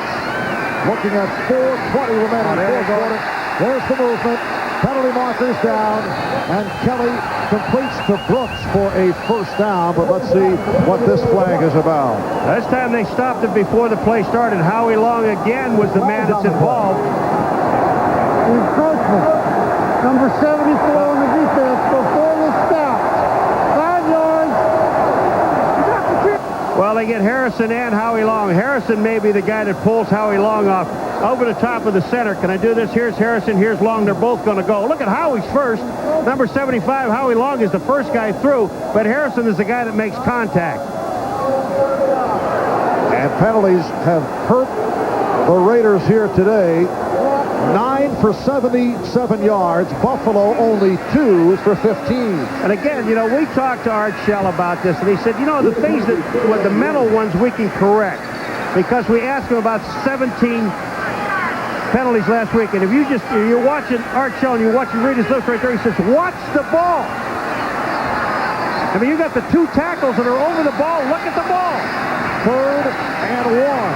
S1: Looking at 4:20 remaining. There's the movement. Penalty markers down, and Kelly completes to Brooks for a 1st down, but let's see what this flag is about.
S9: This time they stopped it before the play started. Howie Long again was the man that's involved.
S3: Encroachment. Number 74 on the defense before the stop. 5 yards.
S9: Well, they get Harrison and Howie Long. Harrison may be the guy that pulls Howie Long off over the top of the center. Can I do this? Here's Harrison. Here's Long. They're both going to go. Look at Howie's first. Number 75, Howie Long, is the first guy through, but Harrison is the guy that makes contact.
S1: And penalties have hurt the Raiders here today. 9 for 77 yards. Buffalo only 2 for 15.
S9: And again, you know, we talked to Art Shell about this, and he said, you know, the things that, with the mental ones, we can correct. Because we asked him about 17 penalties last week, and if you're watching Art Shell and you're watching read his lips right there, he says, watch the ball. I mean, you got the 2 tackles that are over the ball. Look at the ball.
S1: 3rd and 1.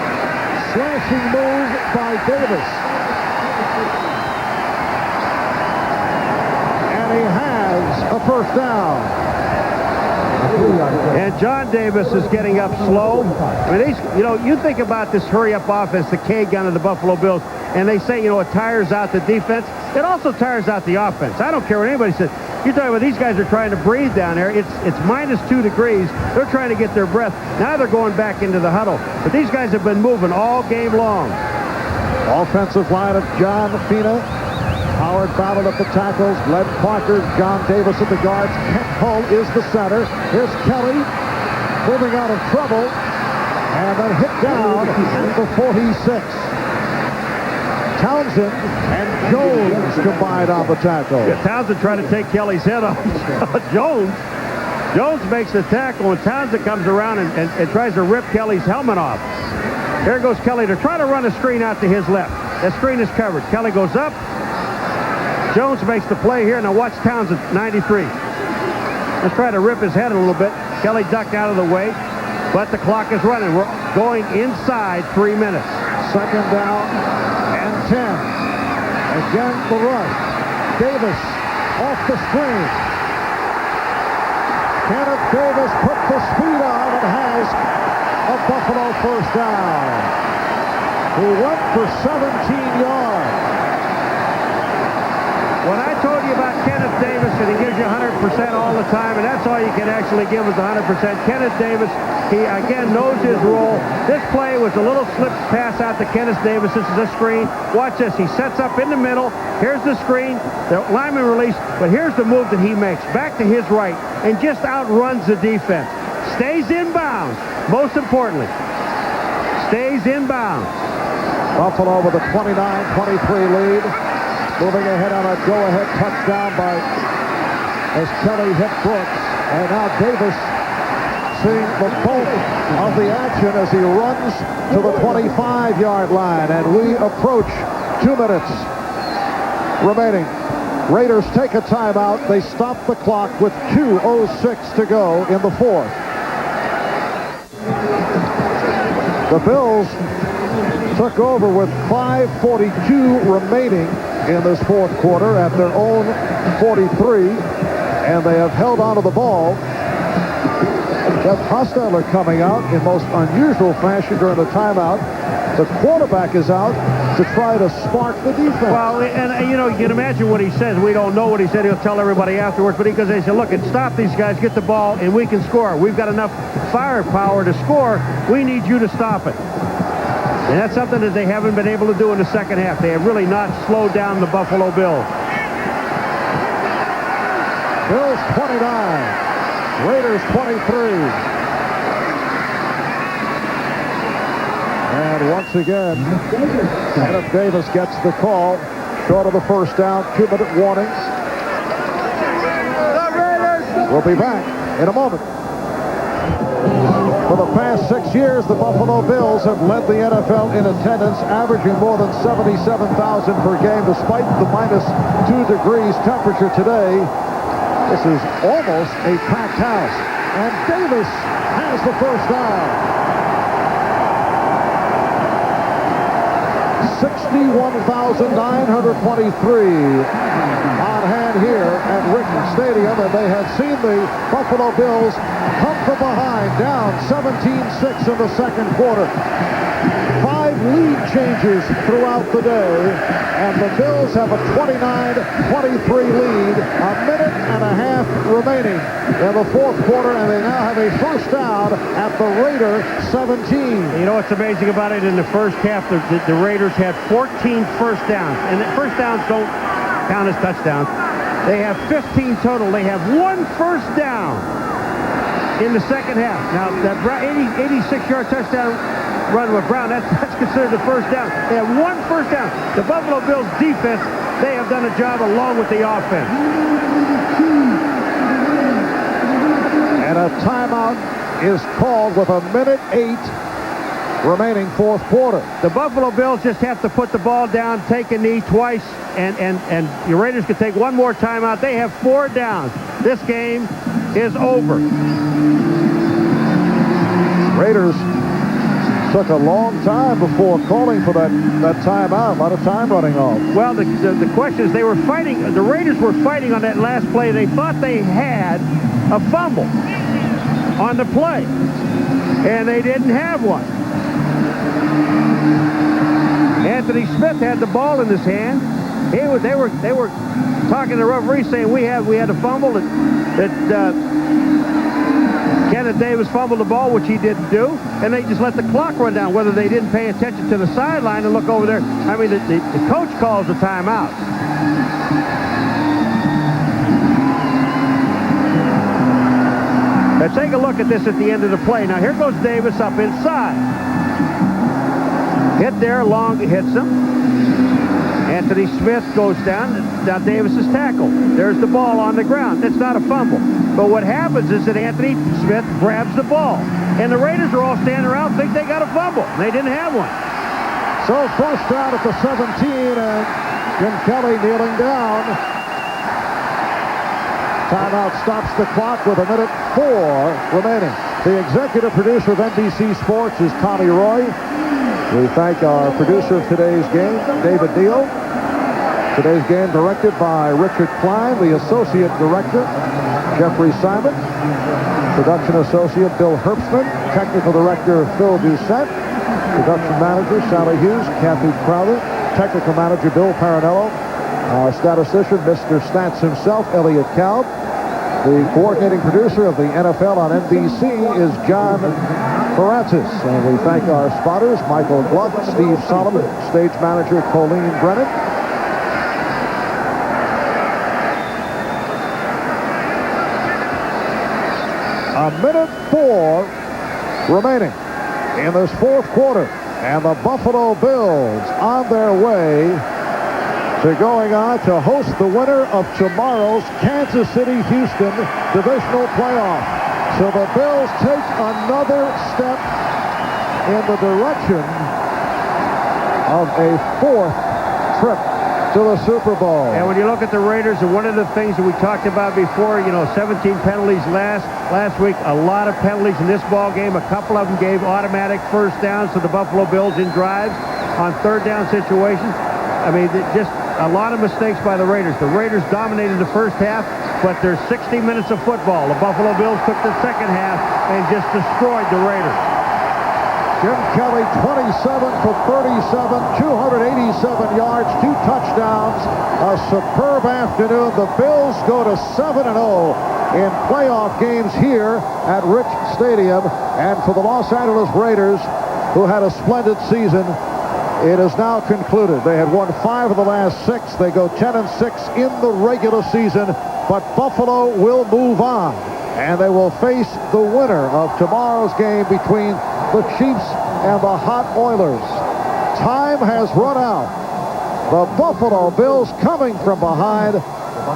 S1: Slashing move by Davis. He has a 1st down.
S9: And John Davis is getting up slow. I mean, you think about this hurry-up offense, the K gun of the Buffalo Bills, and they say, you know, it tires out the defense. It also tires out the offense. I don't care what anybody says. You're talking about these guys are trying to breathe down there. It's -2 degrees. They're trying to get their breath. Now they're going back into the huddle. But these guys have been moving all game long.
S1: Offensive line of John Fina. Howard battled at the tackles. Len Parker, John Davis at the guards. Kent Hull is the center. Here's Kelly moving out of trouble. And then hit down at the 46. Townsend and Jones combined on the tackle.
S9: Yeah, Townsend trying to take Kelly's head off. Jones makes the tackle, and Townsend comes around and tries to rip Kelly's helmet off. There goes Kelly to try to run a screen out to his left. That screen is covered. Kelly goes up. Jones makes the play here. Now watch Townsend, 93. Let's try to rip his head a little bit. Kelly ducked out of the way, but the clock is running. We're going inside 3 minutes.
S1: 2nd down and 10. Again, the rush. Davis off the screen. Kenneth Davis put the speed on and has a Buffalo 1st down. He went for 17 yards.
S9: When I told you about Kenneth Davis, and he gives you 100% all the time, and that's all you can actually give is 100%. Kenneth Davis, he again knows his role. This play was a little slip pass out to Kenneth Davis. This is a screen. Watch this. He sets up in the middle. Here's the screen. The lineman release. But here's the move that he makes. Back to his right and just outruns the defense. Stays in bounds. Most importantly, stays in bounds.
S1: Buffalo with a 29-23 lead. Moving ahead on a go-ahead touchdown as Kelly hit Brooks. And now Davis seeing the bulk of the action as he runs to the 25-yard line. And we approach 2 minutes remaining. Raiders take a timeout. They stop the clock with 2:06 to go in the 4th. The Bills took over with 5:42 remaining in this fourth quarter at their own 43, and they have held onto the ball. Jeff Hostetler coming out in most unusual fashion during the timeout. The quarterback is out to try to spark the defense.
S9: Well, and you know, you can imagine what he says. We don't know what he said. He'll tell everybody afterwards. But because they said, look, stop these guys, get the ball, and we can score. We've got enough firepower to score. We need you to stop it. And that's something that they haven't been able to do in the second half. They have really not slowed down the Buffalo Bills.
S1: Bills 29, Raiders 23. And once again, Adam Davis gets the call. Short of the first down, 2-minute warning. We'll be back in a moment. For the past 6 years, the Buffalo Bills have led the NFL in attendance, averaging more than 77,000 per game, despite the minus 2 degrees temperature today. This is almost a packed house. And Davis has the first down. 61,923 on hand here at Rickman Stadium, and they have seen the Buffalo Bills come from behind, down 17-6 in the second quarter. 5 lead changes throughout the day, and the Bills have a 29-23 lead, a minute and a half remaining in the fourth quarter, and they now have a first down at the Raider 17.
S9: You know what's amazing about it? In the first half, the Raiders had 14 first downs, and the first downs don't count as touchdowns. They have 15 total. They have 1 first down in the second half. Now, that 86-yard touchdown run with Brown, that's considered the first down. They have 1 first down. The Buffalo Bills defense, they have done a job along with the offense.
S1: And a timeout is called with a minute 8 remaining fourth quarter.
S9: The Buffalo Bills just have to put the ball down, take a knee twice, and the Raiders can take 1 more timeout. They have 4 downs. This game is over.
S1: Raiders took a long time before calling for that timeout. A lot of time running off.
S9: Well, the question is, they were fighting. The Raiders were fighting on that last play. They thought they had a fumble on the play, and they didn't have one. Anthony Smith had the ball in his hand. They were talking to the referee, saying we had a fumble that Kenneth Davis fumbled the ball, which he didn't do, and they just let the clock run down, whether they didn't pay attention to the sideline and look over there. I mean, the coach calls the timeout. Now take a look at this at the end of the play. Now here goes Davis up inside. Hit there, long hits him. Anthony Smith goes down. Now Davis's tackle. There's the ball on the ground. It's not a fumble. But what happens is that Anthony Smith grabs the ball. And the Raiders are all standing around and think they got a fumble. They didn't have one.
S1: So first down at the 17, and Jim Kelly kneeling down. Timeout stops the clock with a minute 4 remaining. The executive producer of NBC Sports is Tommy Roy. We thank our producer of today's game, David Neal. Today's game directed by Richard Klein, the associate director, Jeffrey Simon, production associate Bill Herbstman, technical director Phil Doucette, production manager Sally Hughes, Kathy Crowther, technical manager Bill Paranello, our statistician Mr. Stats himself, Elliot Kalb. The coordinating producer of the NFL on NBC is John Paratis, and we thank our spotters, Michael Gluck, Steve Solomon, stage manager Colleen Brennan. A minute 4 remaining in this fourth quarter, and the Buffalo Bills on their way to going on to host the winner of tomorrow's Kansas City-Houston divisional playoff. So the Bills take another step in the direction of a 4th trip to the Super Bowl.
S9: And when you look at the Raiders, and one of the things that we talked about before, 17 penalties last week, a lot of penalties in this ball game. A couple of them gave automatic first downs to the Buffalo Bills in drives on third down situations. I mean, just a lot of mistakes by the Raiders. The Raiders dominated the first half, but there's 60 minutes of football. The Buffalo Bills took the second half and just destroyed the Raiders.
S1: Jim Kelly, 27 for 37, 287 yards, 2 touchdowns. A superb afternoon. The Bills go to 7-0 in playoff games here at Rich Stadium. And for the Los Angeles Raiders, who had a splendid season, it is now concluded. They had won 5 of the last 6. They go 10-6 in the regular season, but Buffalo will move on, and they will face the winner of tomorrow's game between the Chiefs and the Hot Oilers. Time has run out. The Buffalo Bills coming from behind,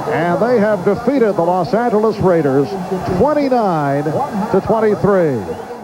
S1: and they have defeated the Los Angeles Raiders 29-23.